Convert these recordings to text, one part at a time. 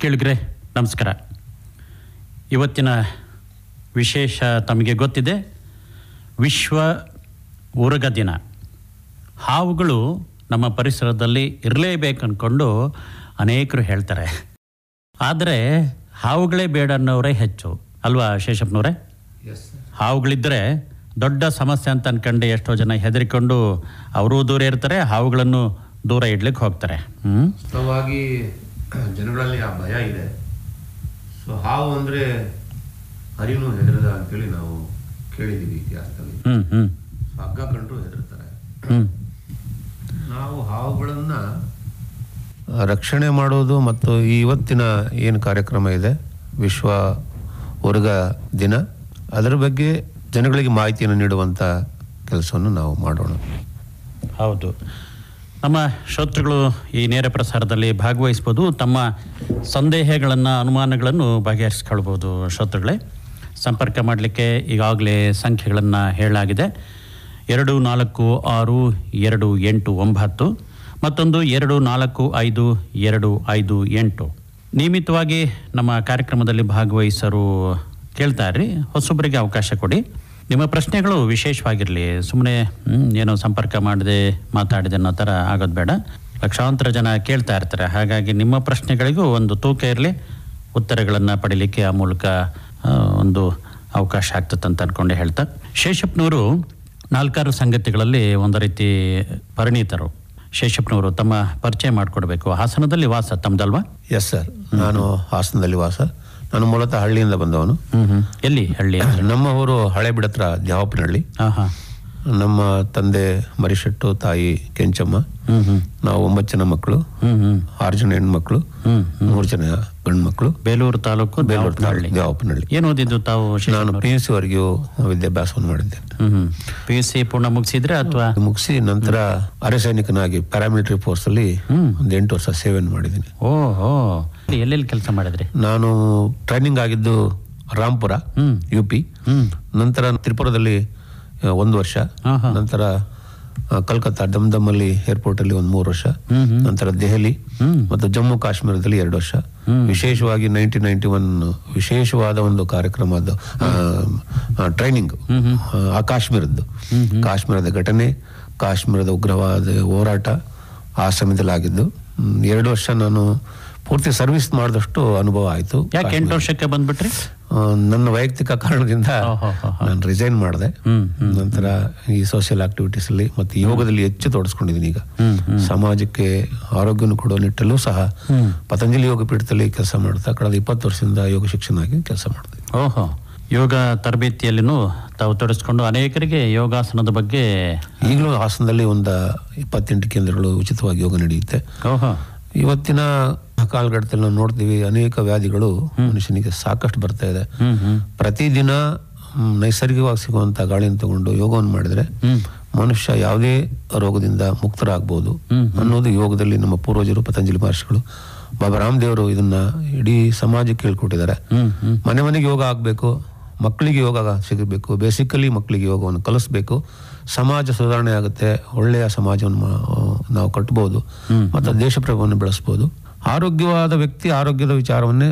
ಕೇಳಿಗ್ರೆ ನಮಸ್ಕಾರ. ಇವತ್ತಿನ ವಿಶೇಷ ತಮಗೆ ಗೊತ್ತಿದೆ, ವಿಶ್ವ ಉರಗ ದಿನ. ಹಾವುಗಳು ನಮ್ಮ ಪರಿಸರದಲ್ಲಿ ಇರಲೇಬೇಕು ಅಂದ್ಕೊಂಡು ಅನೇಕರು ಹೇಳ್ತಾರೆ. ಆದರೆ ಹಾವುಗಳೇ ಬೇಡ ಅನ್ನೋರೇ ಹೆಚ್ಚು ಅಲ್ವಾ ಶೇಷಪ್ಪನವರೇ? ಹಾವುಗಳಿದ್ದರೆ ದೊಡ್ಡ ಸಮಸ್ಯೆ ಅಂತ ಅಂದ್ಕೊಂಡು ಎಷ್ಟೋ ಜನ ಹೆದರಿಕೊಂಡು ಅವರೂ ದೂರ ಇರ್ತಾರೆ, ಹಾವುಗಳನ್ನು ದೂರ ಇಡ್ಲಿಕ್ಕೆ ಹೋಗ್ತಾರೆ. ವಾಸ್ತವವಾಗಿ ಜನಗಳಲ್ಲಿ ಆ ಭಯ ಇದೆ. ಸೊ ಹಾವು ಅಂದರೆ ಹರಿನು ಹೆದರದ ಅಂತೇಳಿ ನಾವು ಕೇಳಿದ್ದೀವಿ ಇತಿಹಾಸದಲ್ಲಿ. ಹಗ್ಗ ಕಂಡ್ರು ಹೆದರ್ತಾರೆ. ನಾವು ಹಾವುಗಳನ್ನು ರಕ್ಷಣೆ ಮಾಡೋದು ಮತ್ತು ಇವತ್ತಿನ ಏನು ಕಾರ್ಯಕ್ರಮ ಇದೆ ವಿಶ್ವ ಉರಗ ದಿನ, ಅದರ ಬಗ್ಗೆ ಜನಗಳಿಗೆ ಮಾಹಿತಿಯನ್ನು ನೀಡುವಂಥ ಕೆಲಸವನ್ನು ನಾವು ಮಾಡೋಣ. ಹೌದು, ನಮ್ಮ ಶ್ರೋತೃಗಳು ಈ ನೇರ ಪ್ರಸಾರದಲ್ಲಿ ಭಾಗವಹಿಸ್ಬೋದು. ತಮ್ಮ ಸಂದೇಹಗಳನ್ನು, ಅನುಮಾನಗಳನ್ನು ಬಗೆಹರಿಸ್ಕೊಳ್ಬೋದು. ಶ್ರೋತೃಗಳೇ, ಸಂಪರ್ಕ ಮಾಡಲಿಕ್ಕೆ ಈಗಾಗಲೇ ಸಂಖ್ಯೆಗಳನ್ನು ಹೇಳಲಾಗಿದೆ. 246289, ಮತ್ತೊಂದು 245258. ನಿಯಮಿತವಾಗಿ ನಮ್ಮ ಕಾರ್ಯಕ್ರಮದಲ್ಲಿ ಭಾಗವಹಿಸರು ಕೇಳ್ತಾ ಇರ್ರಿ, ಹೊಸೊಬ್ಬರಿಗೆ ಅವಕಾಶ ಕೊಡಿ. ನಿಮ್ಮ ಪ್ರಶ್ನೆಗಳು ವಿಶೇಷವಾಗಿರಲಿ, ಸುಮ್ಮನೆ ಏನೋ ಸಂಪರ್ಕ ಮಾಡದೆ ಮಾತಾಡಿದೆ ಅನ್ನೋ ಥರ ಆಗೋದು ಬೇಡ. ಲಕ್ಷಾಂತರ ಜನ ಕೇಳ್ತಾ ಇರ್ತಾರೆ, ಹಾಗಾಗಿ ನಿಮ್ಮ ಪ್ರಶ್ನೆಗಳಿಗೂ ಒಂದು ತೂಕ ಇರಲಿ, ಉತ್ತರಗಳನ್ನು ಪಡೀಲಿಕ್ಕೆ ಆ ಮೂಲಕ ಒಂದು ಅವಕಾಶ ಆಗ್ತದೆ ಅಂತ ಅಂದ್ಕೊಂಡೆ ಹೇಳ್ತಾ, ಶೇಷಪ್ಪನವರು 4 ಸಂಗತಿಗಳಲ್ಲಿ ಒಂದು ರೀತಿ ಪರಿಣಿತರು. ಶೇಷಪ್ಪನವರು ತಮ್ಮ ಪರಿಚಯ ಮಾಡಿಕೊಡ್ಬೇಕು. ಹಾಸನದಲ್ಲಿ ವಾಸ ತಮ್ಮದಲ್ವಾ? ಎಸ್ ಸರ್, ನಾನು ಹಾಸನದಲ್ಲಿ ವಾಸ. ನಾನು ಮೂಲತಃ ಹಳ್ಳಿಯಿಂದ ಬಂದವನು. ಎಲ್ಲಿ ಹಳ್ಳಿ? ನಮ್ಮ ಊರು ಹಳೆಬಿಡತ್ರ ದ್ಯಾವಪ್ಪನಹಳ್ಳಿ. ನಮ್ಮ ತಂದೆ ಮರಿಶೆಟ್ಟು, ತಾಯಿ ಕೆಂಚಮ್ಮ. ನಾವು 9 ಜನ ಮಕ್ಕಳು, 6 ಜನ ಹೆಣ್ಮಕ್ಳು, 3 ಜನ ಗಂಡು ಮಕ್ಕಳು. ಬೇಲೂರು ತಾಲೂಕು ದ್ಯಾವಪ್ಪನಹಳ್ಳಿ. ಏನು ಓದಿದ್ದು ತಾವು? ನಾನು PUC ವರೆಗೂ ವಿದ್ಯಾಭ್ಯಾಸವನ್ನು ಮಾಡಿದ್ದೆ. PUC ಪೂರ್ಣ ಮುಗಿಸಿದ್ರೆ ಅಥವಾ? ಮುಗಿಸಿ ನಂತರ ಅರೆಸೈನಿಕನಾಗಿ ಪ್ಯಾರಾಮಿಲಿಟರಿ ಫೋರ್ಸ್ ಅಲ್ಲಿ ಒಂದು 8 ವರ್ಷ ಸೇವೆಯನ್ನು ಮಾಡಿದ್ದೀನಿ. ಓಹೋ, ಎಲ್ಲೆಲ್ಲಿ ಕೆಲಸ ಮಾಡಿದ್ರಿ? ನಾನು ಟ್ರೈನಿಂಗ್ ಆಗಿದ್ದು ರಾಂಪುರ, UP. ನಂತರ ತ್ರಿಪುರದಲ್ಲಿ 1 ವರ್ಷ, ನಂತರ ಕಲ್ಕತ್ತಾ ದಮ್ದಮ್ಮಲ್ಲಿ ಏರ್ಪೋರ್ಟ್ ಅಲ್ಲಿ 3 ವರ್ಷ, ನಂತರ ದೆಹಲಿ ಮತ್ತು ಜಮ್ಮು ಕಾಶ್ಮೀರದಲ್ಲಿ 2 ವರ್ಷ. ವಿಶೇಷವಾಗಿ 1991 ವಿಶೇಷವಾದ ಒಂದು ಕಾರ್ಯಕ್ರಮದ ಟ್ರೈನಿಂಗ್ ಆ ಕಾಶ್ಮೀರದ ಘಟನೆ, ಕಾಶ್ಮೀರದ ಉಗ್ರವಾದ ಹೋರಾಟ ಆ ಸಮಯದಲ್ಲಿ ಆಗಿದ್ದು. 2 ವರ್ಷ ನಾನು ಪೂರ್ತಿ ಸರ್ವಿಸ್ ಮಾಡಿದಷ್ಟು ಅನುಭವ ಆಯಿತು. ಯಾಕೆ 8 ವರ್ಷಕ್ಕೆ ಬಂದ್ಬಿಟ್ರಿ? ನನ್ನ ವೈಯಕ್ತಿಕ ಕಾರಣದಿಂದ ನಾನು ರಿಸೈನ್ ಮಾಡಿದೆ. ನಂತರ ಈ ಸೋಷಿಯಲ್ ಆಕ್ಟಿವಿಟೀಸ್ ಅಲ್ಲಿ ಮತ್ತು ಯೋಗದಲ್ಲಿ ಹೆಚ್ಚು ತೊಡಸ್ಕೊಂಡಿದ್ದೀನಿ. ಈಗ ಸಮಾಜಕ್ಕೆ ಆರೋಗ್ಯವನ್ನು ಕೊಡೋ ನಿಟ್ಟಲ್ಲೂ ಸಹ ಪತಂಜಲಿ ಯೋಗ ಪೀಠದಲ್ಲಿ ಕೆಲಸ ಮಾಡ್ತಾ ಕಳೆದ 20 ವರ್ಷದಿಂದ ಯೋಗ ಶಿಕ್ಷಣ ಆಗಿ ಕೆಲಸ ಮಾಡಿದೆ. ಓಹೋ, ಯೋಗ ತರಬೇತಿಯಲ್ಲಿನೂ ತಾವು ತೊಡಸ್ಕೊಂಡು ಅನೇಕರಿಗೆ ಯೋಗಾಸನದ ಬಗ್ಗೆ. ಈಗಲೂ ಹಾಸನದಲ್ಲಿ ಒಂದು 28 ಕೇಂದ್ರಗಳು ಉಚಿತವಾಗಿ ಯೋಗ ನಡೆಯುತ್ತೆ. ಇವತ್ತಿನ ಕಾಲಘಟ್ಟದಲ್ಲಿ ನಾವು ನೋಡ್ತೀವಿ, ಅನೇಕ ವ್ಯಾಧಿಗಳು ಮನುಷ್ಯನಿಗೆ ಸಾಕಷ್ಟು ಬರ್ತಾ ಇದೆ. ಪ್ರತಿದಿನ ನೈಸರ್ಗಿಕವಾಗಿ ಸಿಗುವಂತ ಗಾಳಿಯನ್ನು ತಗೊಂಡು ಯೋಗವನ್ನು ಮಾಡಿದ್ರೆ ಮನುಷ್ಯ ಯಾವುದೇ ರೋಗದಿಂದ ಮುಕ್ತರಾಗಬಹುದು ಅನ್ನೋದು ಯೋಗದಲ್ಲಿ ನಮ್ಮ ಪೂರ್ವಜರು, ಪತಂಜಲಿ ಮಹರ್ಷಿಗಳು, ಬಾಬಾ ರಾಮದೇವರು ಇದನ್ನ ಇಡೀ ಸಮಾಜಕ್ಕೆ ಹೇಳ್ಕೊಟ್ಟಿದ್ದಾರೆ. ಮನೆಗೆ ಯೋಗ ಆಗ್ಬೇಕು, ಮಕ್ಕಳಿಗೆ ಯೋಗ ಸಿಗಬೇಕು. ಬೇಸಿಕಲಿ ಮಕ್ಕಳಿಗೆ ಯೋಗವನ್ನು ಕಲಿಸ್ಬೇಕು. ಸಮಾಜ ಸುಧಾರಣೆ ಆಗುತ್ತೆ, ಒಳ್ಳೆಯ ಸಮಾಜವನ್ನು ನಾವು ಕಟ್ಟಬಹುದು ಮತ್ತು ದೇಶ ಪ್ರಭುವನ್ನು ಬೆಳೆಸ್ಬೋದು. ಆರೋಗ್ಯವಾದ ವ್ಯಕ್ತಿ ಆರೋಗ್ಯದ ವಿಚಾರವನ್ನೇ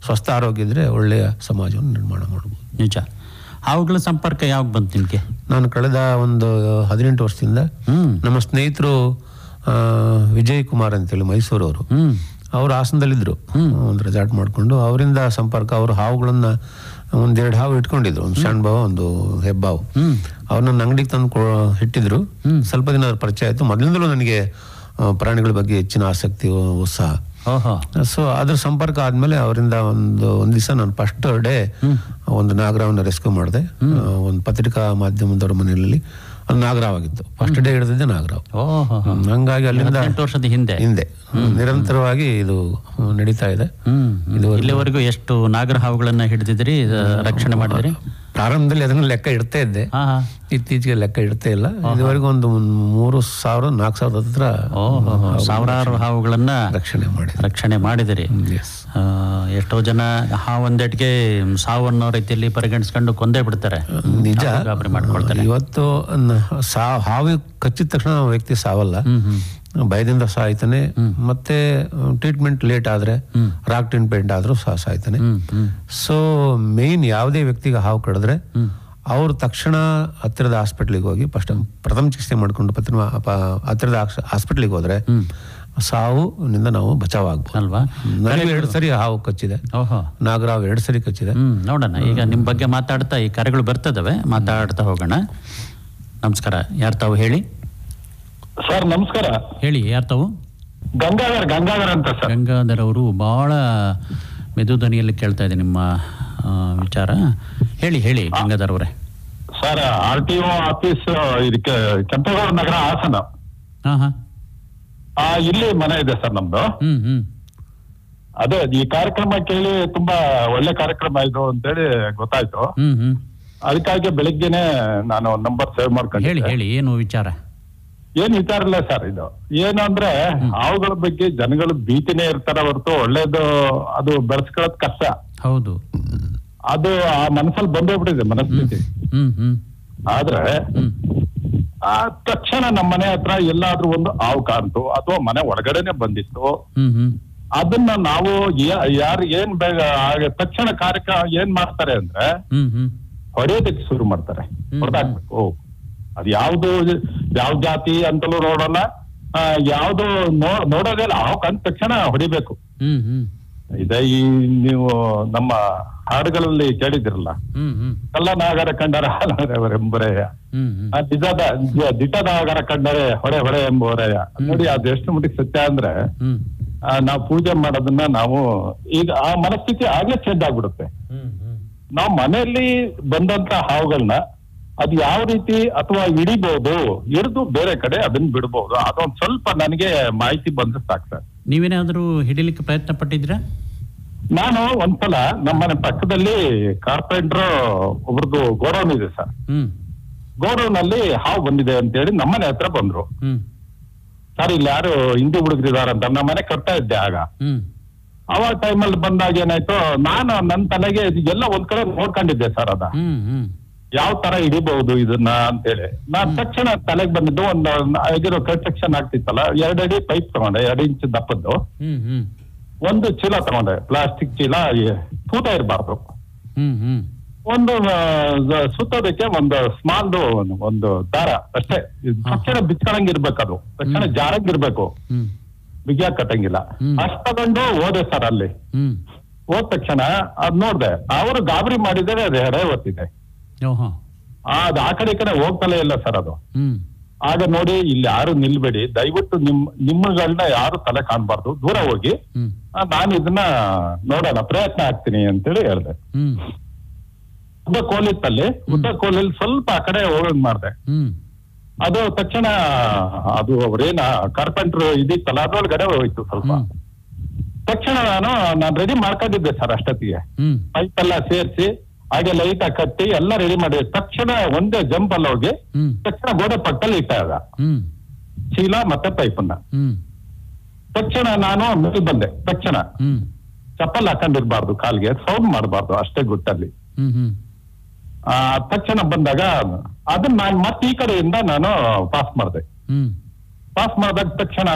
ಸ್ವಸ್ಥ ಆರೋಗ್ಯ ಇದ್ರೆ ಒಳ್ಳೆಯ ಸಮಾಜವನ್ನು ನಿರ್ಮಾಣ ಮಾಡಬಹುದು. ನಿಜ. ಹಾವುಗಳ ಸಂಪರ್ಕ ಯಾವಾಗ ಬಂತು ನಿಮಗೆ? ನಾನು ಕಳೆದ ಒಂದು 18 ವರ್ಷದಿಂದ ನಮ್ಮ ಸ್ನೇಹಿತರು ವಿಜಯ್ ಕುಮಾರ್ ಅಂತೇಳಿ ಮೈಸೂರವರು, ಅವರು ಹಾಸನದಲ್ಲಿದ್ದರು. ಒಂದು ರೆಸಾರ್ಟ್ ಮಾಡಿಕೊಂಡು ಅವರಿಂದ ಸಂಪರ್ಕ. ಅವರು ಹಾವುಗಳನ್ನ 1-2 ಹಾವು ಇಟ್ಕೊಂಡಿದ್ರು, ಒಂದು ಸಣ್ಣ ಬಾವು, ಒಂದು ಹೆಬ್ಬಾವು. ಅವ್ರು ನನ್ನ ಅಂಗಡಿಗೆ ತಂದು ಇಟ್ಟಿದ್ರು. ಸ್ವಲ್ಪ ದಿನ ಪರಿಚಯ ಆಯ್ತು. ಮೊದಲಿಂದಲೂ ನನಗೆ ಪ್ರಾಣಿಗಳ ಬಗ್ಗೆ ಹೆಚ್ಚಿನ ಆಸಕ್ತಿ, ಉತ್ಸಾಹ. ಸೊ ಅದ್ರ ಸಂಪರ್ಕ ಆದ್ಮೇಲೆ ಅವರಿಂದ ಒಂದು ದಿವಸ ನಾನು ಫಸ್ಟ್ ಡೇ ಒಂದು ನಾಗರಾವನ್ನ ರೆಸ್ಕ್ಯೂ ಮಾಡಿದೆ. ಒಂದು ಪತ್ರಿಕಾ ಮಾಧ್ಯಮದವರ ಮನೆಯಲ್ಲಿ ಅದು ನಾಗರಾವಾಗಿತ್ತು. First day ಹಿಡಿದಿದ್ದೆ Nagarahavu. ಹಂಗಾಗಿ ಅಲ್ಲಿಂದ 8 ವರ್ಷದ ಹಿಂದೆ ನಿರಂತರವಾಗಿ ಇದು ನಡೀತಾ ಇದೆ. ಇಲ್ಲಿವರೆಗೂ ಎಷ್ಟು ನಾಗರ ಹಾವುಗಳನ್ನ ಹಿಡಿದಿದ್ರಿ, ರಕ್ಷಣೆ ಮಾಡಿದ್ರಿ? ಪ್ರಾರಂಭದಲ್ಲಿ ಅದನ್ನ ಲೆಕ್ಕ ಇಡ್ತಾ ಇದ್ದೆ, ಇತ್ತೀಚೆಗೆ ಲೆಕ್ಕ ಇಡ್ತಾ ಇಲ್ಲ. ಇದುವರೆಗೂ ಒಂದು 3,000-4,000 ಹತ್ರ ಸಾವಿರಾರು ಹಾವುಗಳನ್ನ ರಕ್ಷಣೆ ಮಾಡಿದಿರಿ. ಎಷ್ಟೋ ಜನ ಹಾವೊಂದೇಟಿಗೆ ಸಾವನ್ನೋ ರೀತಿಯಲ್ಲಿ ಪರಿಗಣಿಸ್ಕೊಂಡು ಕೊಂದೇ ಬಿಡ್ತಾರೆ, ನಿಜ ಮಾಡ್ಕೊಳ್ತಾರೆ. ಇವತ್ತು ಹಾವು ಕಚ್ಚಿದ ತಕ್ಷಣ ವ್ಯಕ್ತಿ ಸಾವಲ್ಲ. ಭಯದಿಂದ ಸಾಯ್ತಾನೆ. ಮತ್ತೆ ಟ್ರೀಟ್ಮೆಂಟ್ ಲೇಟ್ ಆದರೆ ರಾಕ್ ಟ್ರೀಟ್ಮೆಂಟ್ ಆದರೂ ಸಹ ಸಾಯ್ತಾನೆ. ಸೊ ಮೇನ್ ಯಾವುದೇ ವ್ಯಕ್ತಿಗೆ ಹಾವು ಕಡಿದ್ರೆ ಅವರು ತಕ್ಷಣ ಹತ್ತಿರದ ಹಾಸ್ಪಿಟ್ಲಿಗೆ ಹೋಗಿ ಪ್ರಥಮ ಚಿಕಿತ್ಸೆ ಮಾಡಿಕೊಂಡು ಹತ್ತಿರದ ಹಾಸ್ಪಿಟ್ಲಿಗೆ ಹೋದ್ರೆ ಸಾವುನಿಂದ ನಾವು ಬಚಾವ್ ಆಗ್ಬೋದು ಅಲ್ವಾ. ನನಗೆ 2 ಸರಿ ಹಾವು ಕಚ್ಚಿದೆ, ನಾಗರಾವ್ 2 ಸರಿ ಕಚ್ಚಿದೆ. ನೋಡೋಣ, ಈಗ ನಿಮ್ಮ ಬಗ್ಗೆ ಮಾತಾಡ್ತಾ ಈ ಕರೆಗಳು ಬರ್ತದವೆ, ಮಾತಾಡ್ತಾ ಹೋಗೋಣ. ನಮಸ್ಕಾರ, ಯಾರು ತಾವು ಹೇಳಿ? ಸರ್ ನಮಸ್ಕಾರ. ಹೇಳಿ, ಯಾರು ತಾವು? ಗಂಗಾಧರ್ ಅಂತ ಸರ್. ಗಂಗಾಧರ್ ಅವರು ಬಹಳ ಮೆದು ಧ್ವನಿಯಲ್ಲಿ ಕೇಳ್ತಾ ಇದೆ ನಿಮ್ಮ ವಿಚಾರ. ಹೇಳಿ ಹೇಳಿ ಗಂಗಾಧರ್ ಅವರೇ. ಸರ್ RTO ಆಫೀಸ್ ಇದಕ್ಕೆ ಕೆಂಪೇಗೌಡ ನಗರ, ಹಾಸನ. ಇಲ್ಲಿ ಮನೆ ಇದೆ ಸರ್ ನಮ್ದು. ಅದೇ ಈ ಕಾರ್ಯಕ್ರಮ ಕೇಳಿ ತುಂಬಾ ಒಳ್ಳೆ ಕಾರ್ಯಕ್ರಮ ಇದು ಅಂತೇಳಿ ಗೊತ್ತಾಯ್ತು. ಅದಕ್ಕಾಗಿ ಬೆಳಿಗ್ಗೆನೆ ನಾನು ನಂಬರ್ ಸೇವ್ ಮಾಡ್ಕೊಂಡು. ಹೇಳಿ ಹೇಳಿ, ಏನು ವಿಚಾರ? ಏನ್ ವಿಚಾರ ಇಲ್ಲ ಸರ್. ಇದು ಏನು ಅಂದ್ರೆ ಹಾವುಗಳ ಬಗ್ಗೆ ಜನಗಳು ಭೀತಿನೇ ಇರ್ತಾರ ಹೊರತು ಒಳ್ಳೇದು ಅದು ಬೆಳೆಸ್ಕೊಳ್ಳೋದ್ ಕಷ್ಟ. ಹೌದು, ಅದು ಆ ಮನಸ್ಸಲ್ಲಿ ಬಂದೋಗ್ಬಿಟ್ಟಿದೆ ಮನಸ್ಥಿತಿ. ಆದ್ರೆ ಆ ತಕ್ಷಣ ನಮ್ಮ ಮನೆ ಹತ್ರ ಎಲ್ಲಾದ್ರೂ ಒಂದು ಹಾವು ಕಾಣ್ತು ಅಥವಾ ಮನೆ ಒಳಗಡೆನೆ ಬಂದಿತ್ತು, ಅದನ್ನ ನಾವು ಯಾರು ಏನ್ ಬೇಗ ತಕ್ಷಣ ಕಾರ್ಯಕ್ರಮ ಏನ್ ಮಾಡ್ತಾರೆ ಅಂದ್ರೆ ಹೊಡೆಯೋದಕ್ಕೆ ಶುರು ಮಾಡ್ತಾರೆ, ಹೊಡೆದಾಕ್ಬೇಕು. ಅದ್ ಯಾವ ಜಾತಿ ಅಂತಲೂ ನೋಡಲ್ಲ, ಯಾವ್ದು ನೋಡೋದಿಲ್ಲ, ಹಾವು ಕಂಡ ತಕ್ಷಣ ಹೊಡಿಬೇಕು. ಇದೇ ಈ ನೀವು ನಮ್ಮ ಹಾಡುಗಳಲ್ಲಿ ಕೇಳಿದಿರಲ್ಲ, ಕಳ್ಳನಾಗರ ಕಂಡರೆ ಎಂಬುರೆಯ, ದಿಟದಾಗರ ಕಂಡರೆ ಹೊಡೆ ಹೊಡೆ ಎಂಬುವರೆಯ. ನೋಡಿ ಅದು ಎಷ್ಟು ಮಟ್ಟಿಗೆ ಸತ್ಯ ಅಂದ್ರೆ ನಾವು ಪೂಜೆ ಮಾಡೋದನ್ನ ನಾವು ಈಗ ಆ ಮನಸ್ಥಿತಿ ಆಗ್ಲೇ ಚೇಂಜ್ ಆಗ್ಬಿಡುತ್ತೆ. ನಾವು ಮನೆಯಲ್ಲಿ ಬಂದಂತ ಹಾವುಗಳನ್ನ ಅದು ಯಾವ ರೀತಿ ಅಥವಾ ಹಿಡಿಬಹುದು, ಹಿಡಿದು ಬೇರೆ ಕಡೆ ಅದನ್ನ ಬಿಡಬಹುದು, ಅದೊಂದ್ ಸ್ವಲ್ಪ ನನಗೆ ಮಾಹಿತಿ ಬಂದ್ರೆ ಸಾಕು ಸರ್. ನೀವೇನಾದ್ರೂ ಹಿಡಿಲಿಕ್ಕೆ ಪ್ರಯತ್ನ ಪಟ್ಟಿದ್ರಾ? ನಾನು ಒಂದ್ಸಲ ನಮ್ಮನೆ ಪಕ್ಕದಲ್ಲಿ ಕಾರ್ಪೆಂಟ್ರ್ ಒಬ್ರದ್ದು ಗೋಡೌನ್ ಇದೆ ಸರ್. ಗೋಡೌನ್ ಅಲ್ಲಿ ಹಾವು ಬಂದಿದೆ ಅಂತ ಹೇಳಿ ನಮ್ಮನೆ ಹತ್ರ ಬಂದ್ರು. ಸರ್ ಇಲ್ಲಿ ಯಾರು ಹಿಂದಿ ಹುಡುಗರಿದಾರಂತ ನಮ್ಮನೆ ಕಟ್ತಾ ಇದ್ದೆ ಆಗ. ಅವಾಗ ಟೈಮಲ್ಲಿ ಬಂದಾಗ ಏನಾಯ್ತು, ನಾನು ನನ್ನ ತಲೆಗೆ ಎಲ್ಲ ಒಂದ್ ಕಡೆ ನೋಡ್ಕೊಂಡಿದ್ದೆ ಸರ್ ಅದ ಯಾವ ತರ ಹಿಡಿಬಹುದು ಇದನ್ನ ಅಂತೇಳಿ. ನಾನ್ ತಕ್ಷಣ ತಲೆಗೆ ಬಂದಿದ್ದು ಒಂದು ಆಗಿರೋ ಕನ್ಸ್ಟ್ರಕ್ಷನ್ ಆಗ್ತಿತ್ತಲ್ಲ, 2 ಅಡಿ ಪೈಪ್ ತಗೊಂಡೆ, 2 ಇಂಚ್ ದಪ್ಪದ್ದು, ಒಂದು ಚೀಲ ತಗೊಂಡೆ, ಪ್ಲಾಸ್ಟಿಕ್ ಚೀಲ, ತೂತ ಇರಬಾರ್ದು, ಒಂದು ಸುತ್ತೋದಕ್ಕೆ ಒಂದು ಸ್ಮಾಲ್ದು ಒಂದು ದಾರ ಅಷ್ಟೇ, ತಕ್ಷಣ ಬಿಚ್ಕೊಳಂಗಿರ್ಬೇಕದು, ತಕ್ಷಣ ಜಾರಂಗಿರ್ಬೇಕು, ಬಿಗಿಯಾಗಿ ಕಟ್ಟಂಗಿಲ್ಲ. ಅಷ್ಟ್ ತಗೊಂಡು ಹೋದೆ ಸರ್. ಅಲ್ಲಿ ಹೋದ ತಕ್ಷಣ ಅದ್ ನೋಡ್ದೆ, ಅವರು ಗಾಬರಿ ಮಾಡಿದರೆ ಅದು ಎಡೆ ಹೊತ್ತಿದೆ, ಅದು ಆ ಕಡೆ ಈ ಕಡೆ ಹೋಗ್ತಲೇ ಇಲ್ಲ ಸರ್ ಅದು. ಆಗ ನೋಡಿ, ಇಲ್ಲಿ ಯಾರು ನಿಲ್ಬೇಡಿ, ದಯವಿಟ್ಟು ನಿಮ್ಮಗಳನ್ನ ಯಾರು ತಲೆ ಕಾಣ್ಬಾರ್ದು, ದೂರ ಹೋಗಿ ನಾನು ಇದನ್ನ ನೋಡೋಣ ಪ್ರಯತ್ನ ಆಗ್ತೀನಿ ಅಂತೇಳಿ ಹೇಳ್ದೆ. ಉದ್ದ ಕೋಲಿತ್ತಲ್ಲಿ, ಉದ್ದ ಕೋಲಲ್ಲಿ ಸ್ವಲ್ಪ ಆ ಕಡೆ ಹೋಗಂಗ್ ಮಾಡ್ದೆ. ಅದು ತಕ್ಷಣ ಅದು ಅವ್ರೇನ ಕಾರ್ಪೆಂಟ್ರ್ ಇದಿತ್ತಲ್ಲ ಅದ್ರೊಳಗಡೆ ಹೋಯ್ತು ಸ್ವಲ್ಪ. ತಕ್ಷಣ ನಾನು ರೆಡಿ ಮಾಡ್ಕೊಂಡಿದ್ದೆ ಸರ್ ಅಷ್ಟೊತ್ತಿಗೆ, ಪೈಪ್ ಎಲ್ಲ ಸೇರಿಸಿ ಹಾಗೆ ಲೈಟ್ ಆಗಿ ಕಟ್ಟಿ ಎಲ್ಲ ರೆಡಿ ಮಾಡಿ ತಕ್ಷಣ ಒಂದೇ ಜಂಪ್ ಅಲ್ಲಿ ಹೋಗಿ ತಕ್ಷಣ ಗೋಡೆ ಪಕ್ಕದಲ್ಲಿ ಇಟ್ಟಾಗ ಚೀಲ ಮತ್ತೆ ಪೈಪನ್ನ. ತಕ್ಷಣ ನಾನು ಮೇಲೆ ಬಂದೆ. ತಕ್ಷಣ ಚಪ್ಪಲ್ ಹಾಕೊಂಡಿರ್ಬಾರ್ದು, ಕಾಲ್ಗೆ ಸೌಂಡ್ ಮಾಡಬಾರ್ದು, ಅಷ್ಟೇ ಗುಟ್ಟಲ್ಲಿ. ತಕ್ಷಣ ಬಂದಾಗ ಅದನ್ನ ನಾನು ಮತ್ತೆ ಈ ಕಡೆಯಿಂದ ನಾನು ಪಾಸ್ ಮಾಡಿದೆ. ಪಾಸ್ ಮಾಡಿದಾಗ ತಕ್ಷಣ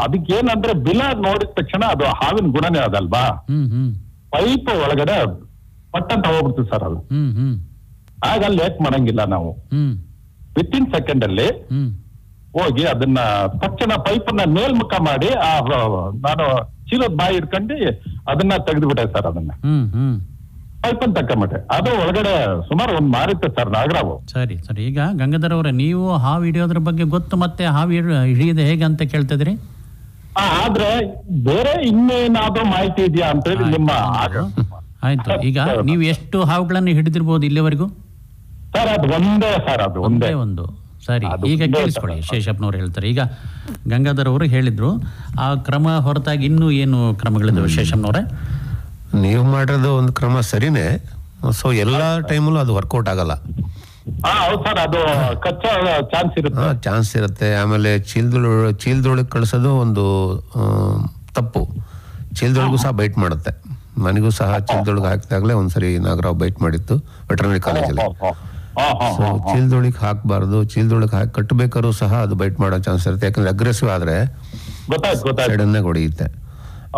ಅದಕ್ಕೆ ಏನಂದ್ರೆ ಬಿಲ ನೋಡಿದ ತಕ್ಷಣ ಅದು ಹಾವಿನ ಗುಣನೇ ಅದಲ್ವಾ, ಪೈಪ್ ಒಳಗಡೆ ಪಟ್ಟಂತ ಹೋಗ್ಬಿಡ್ತೀವಿ ಸರ್ ಅದು. ಆಗ ಲೇಟ್ ಮಾಡಂಗಿಲ್ಲ ನಾವು, ವಿತಿನ್ ಸೆಕೆಂಡ್ ಅಲ್ಲಿ ಹೋಗಿ ಅದನ್ನ ತಕ್ಷಣ ಪೈಪನ್ನ ಮೇಲ್ಮುಖ ಮಾಡಿ ನಾನು ಚೀಲದ ಬಾಯಿ ಇಟ್ಕೊಂಡು ಅದನ್ನ ತೆಗೆದುಬಿಟ್ಟೆ ಸರ್. ಅದನ್ನ ಪೈಪನ್ನ ತಕೊಂಬಿಟ್ಟೆ. ಅದು ಒಳಗಡೆ ಸುಮಾರು ಒಂದ್ ಮಾರಿತ್ತೆ ಸರ್ ನಾಗರಾವು. ಸರಿ ಸರಿ. ಈಗ ಗಂಗಾಧರ್ ಅವರೇ, ನೀವು ಹಾವು ಹಿಡಿಯೋದ್ರ ಬಗ್ಗೆ ಗೊತ್ತು, ಮತ್ತೆ ಹಾವು ಹಿಡಿಯೋದು ಹೇಗೆ ಅಂತ ಕೇಳ್ತಿದ್ರಿ. ಆದ್ರೆ ಬೇರೆ ಇನ್ನೇನಾದ್ರೂ ಮಾಹಿತಿ ಇದೆಯಾ ಅಂತ ಹೇಳಿ ನಿಮ್ಮ ಆಯ್ತು. ಈಗ ನೀವು ಎಷ್ಟು ಹಾವುಗಳನ್ನು ಹಿಡಿದಿರ್ಬೋದು ಇಲ್ಲಿವರೆಗೂ? ಸರ್ ಅದು ಒಂದೇ ಸರ್, ಅದು ಒಂದೇ ಒಂದು. ಸರಿ, ಈಗ ಕೇಳಿಸ್ಕೊಳ್ಳಿ, ಶೇಷಪ್ಪನವ್ರು ಹೇಳ್ತಾರೆ. ಈಗ ಗಂಗಾಧರ್ ಅವರು ಹೇಳಿದ್ರು, ಆ ಕ್ರಮ ಹೊರತಾಗಿ ಇನ್ನೂ ಏನು ಕ್ರಮಗಳಿದ್ದಾವೆ ಶೇಷಪ್ಪನವ್ರೆ? ನೀವು ಮಾಡಿರೋದು ಒಂದು ಕ್ರಮ ಸರಿನೇ. ಸೊ ಎಲ್ಲಾ ಟೈಮಲ್ಲೂ ಅದು ವರ್ಕೌಟ್ ಆಗಲ್ಲ. ಹೌದು ಸರ್, ಅದು ಕಚ್ಚೋ ಚಾನ್ಸ್ ಇರುತ್ತೆ. ಆಮೇಲೆ ಚೀಲದೊಳಗೆ ಕಳಿಸೋದು ಒಂದು ತಪ್ಪು. ಚೀಲದೊಳಗೂ ಸಹ ಬೈಟ್ ಮಾಡುತ್ತೆ. ನನಗೂ ಸಹ ಚೀಲದೊಳಗೆ ಹಾಕಿದಾಗಲೇ ಒಂದ್ಸರಿ ನಾಗರಾವ್ ಬೈಟ್ ಮಾಡಿತ್ತು ವೆಟರ್ನರಿ ಕಾಲೇಜಲ್ಲಿ. ಸೊ ಚೀಲದೊಳಗೆ ಹಾಕಬಾರ್ದು. ಚೀಲದೊಳಗೆ ಹಾಕಿ ಕಟ್ಟಬೇಕಾದ್ರೂ ಸಹ ಅದು ಬೈಟ್ ಮಾಡೋ ಚಾನ್ಸ್ ಇರುತ್ತೆ, ಯಾಕಂದ್ರೆ ಅಗ್ರೆಸಿವ್ ಆದ್ರೆ ಸೈಡನ್ನ ಹೊಡೆಯುತ್ತೆ.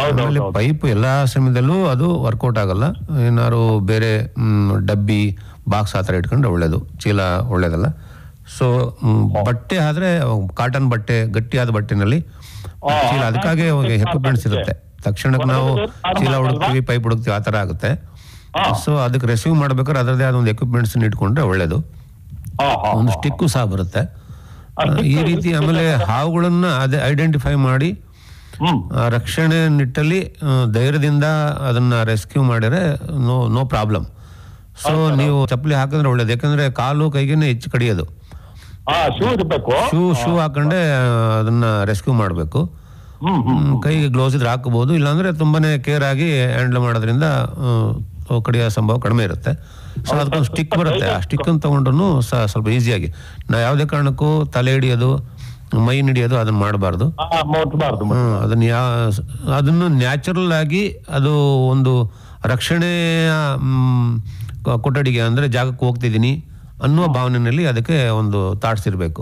ಆಮೇಲೆ ಪೈಪ್ ಎಲ್ಲಾ ಸಮಯದಲ್ಲೂ ಅದು ವರ್ಕೌಟ್ ಆಗಲ್ಲ. ಏನಾದ್ರು ಬೇರೆ ಡಬ್ಬಿ ಬಾಕ್ಸ್ ಆ ಥರ ಇಟ್ಕೊಂಡ್ರೆ ಒಳ್ಳೇದು, ಚೀಲ ಒಳ್ಳೇದಲ್ಲ. ಸೊ ಬಟ್ಟೆ ಆದ್ರೆ ಕಾಟನ್ ಬಟ್ಟೆ, ಗಟ್ಟಿಯಾದ ಬಟ್ಟೆನಲ್ಲಿ ಚೀಲ, ಅದಕ್ಕಾಗಿ ಎಕ್ವಿಪ್ಮೆಂಟ್ಸ್ ಇರುತ್ತೆ. ತಕ್ಷಣಕ್ಕೆ ನಾವು ಚೀಲ ಹುಡುಕ್ತೀವಿ, ಪೈಪ್ ಹುಡುಕ್ತೀವಿ, ಆ ಥರ ಆಗುತ್ತೆ. ಸೊ ಅದಕ್ಕೆ ರೆಸೀವ್ ಮಾಡ್ಬೇಕಾದ್ರೆ ಅದರದೇ ಆದ ಒಂದು ಎಕ್ವಿಪ್ಮೆಂಟ್ಸ್ ಇಟ್ಕೊಂಡ್ರೆ ಒಳ್ಳೇದು. ಒಂದು ಸ್ಟಿಕ್ಕು ಸಹ ಬರುತ್ತೆ ಈ ರೀತಿ. ಆಮೇಲೆ ಹಾವುಗಳನ್ನ ಅದೇ ಐಡೆಂಟಿಫೈ ಮಾಡಿ ರಕ್ಷಣೆ ನಿಟ್ಟಲ್ಲಿ ಧೈರ್ಯದಿಂದ ಅದನ್ನ ರೆಸ್ಕ್ಯೂ ಮಾಡಿದ್ರೆ ನೋ ಪ್ರಾಬ್ಲಮ್. ಸೊ ನೀವು ಚಪ್ಪಲಿ ಹಾಕಿದ್ರೆ ಒಳ್ಳೇದು, ಯಾಕಂದ್ರೆ ಕಾಲು ಕೈಗೇನೆ ಹೆಚ್ಚು ಕಡಿಯೋದು. ಶೂ ಹಾಕೊಂಡೆ ಅದನ್ನ ರೆಸ್ಕ್ಯೂ ಮಾಡಬೇಕು. ಕೈಗೆ ಗ್ಲೌಸ್ ಇದ್ರೆ ಹಾಕಬಹುದು, ಇಲ್ಲಾಂದ್ರೆ ತುಂಬಾನೇ ಕೇರ್ ಆಗಿ ಹ್ಯಾಂಡಲ್ ಮಾಡೋದ್ರಿಂದ ಕಡಿಯೋ ಸಂಭವ ಕಡಿಮೆ ಇರುತ್ತೆ. ಸೊ ಅದಕ್ಕೊಂದು ಸ್ಟಿಕ್ ಬರುತ್ತೆ, ಆ ಸ್ಟಿಕ್ ಅನ್ನು ತಗೊಂಡ್ರು ಸ್ವಲ್ಪ ಈಸಿಯಾಗಿ. ನಾವು ಯಾವುದೇ ಕಾರಣಕ್ಕೂ ತಲೆ ಹಿಡಿಯೋದು, ಮೈ ಹಿಡಿಯೋದು ಅದನ್ನ ಮಾಡಬಾರ್ದು. ಅದನ್ನು ನ್ಯಾಚುರಲ್ ಆಗಿ ಅದು ಒಂದು ರಕ್ಷಣೆಯ ಕೊಠಡಿಗೆ ಅಂದ್ರೆ ಜಾಗಕ್ಕೆ ಹೋಗ್ತಿದ್ದೀನಿ ಅನ್ನುವ ಭಾವನೆಯಲ್ಲಿ ಅದಕ್ಕೆ ಒಂದು ಥಾಟ್ಸ್ ಇರಬೇಕು.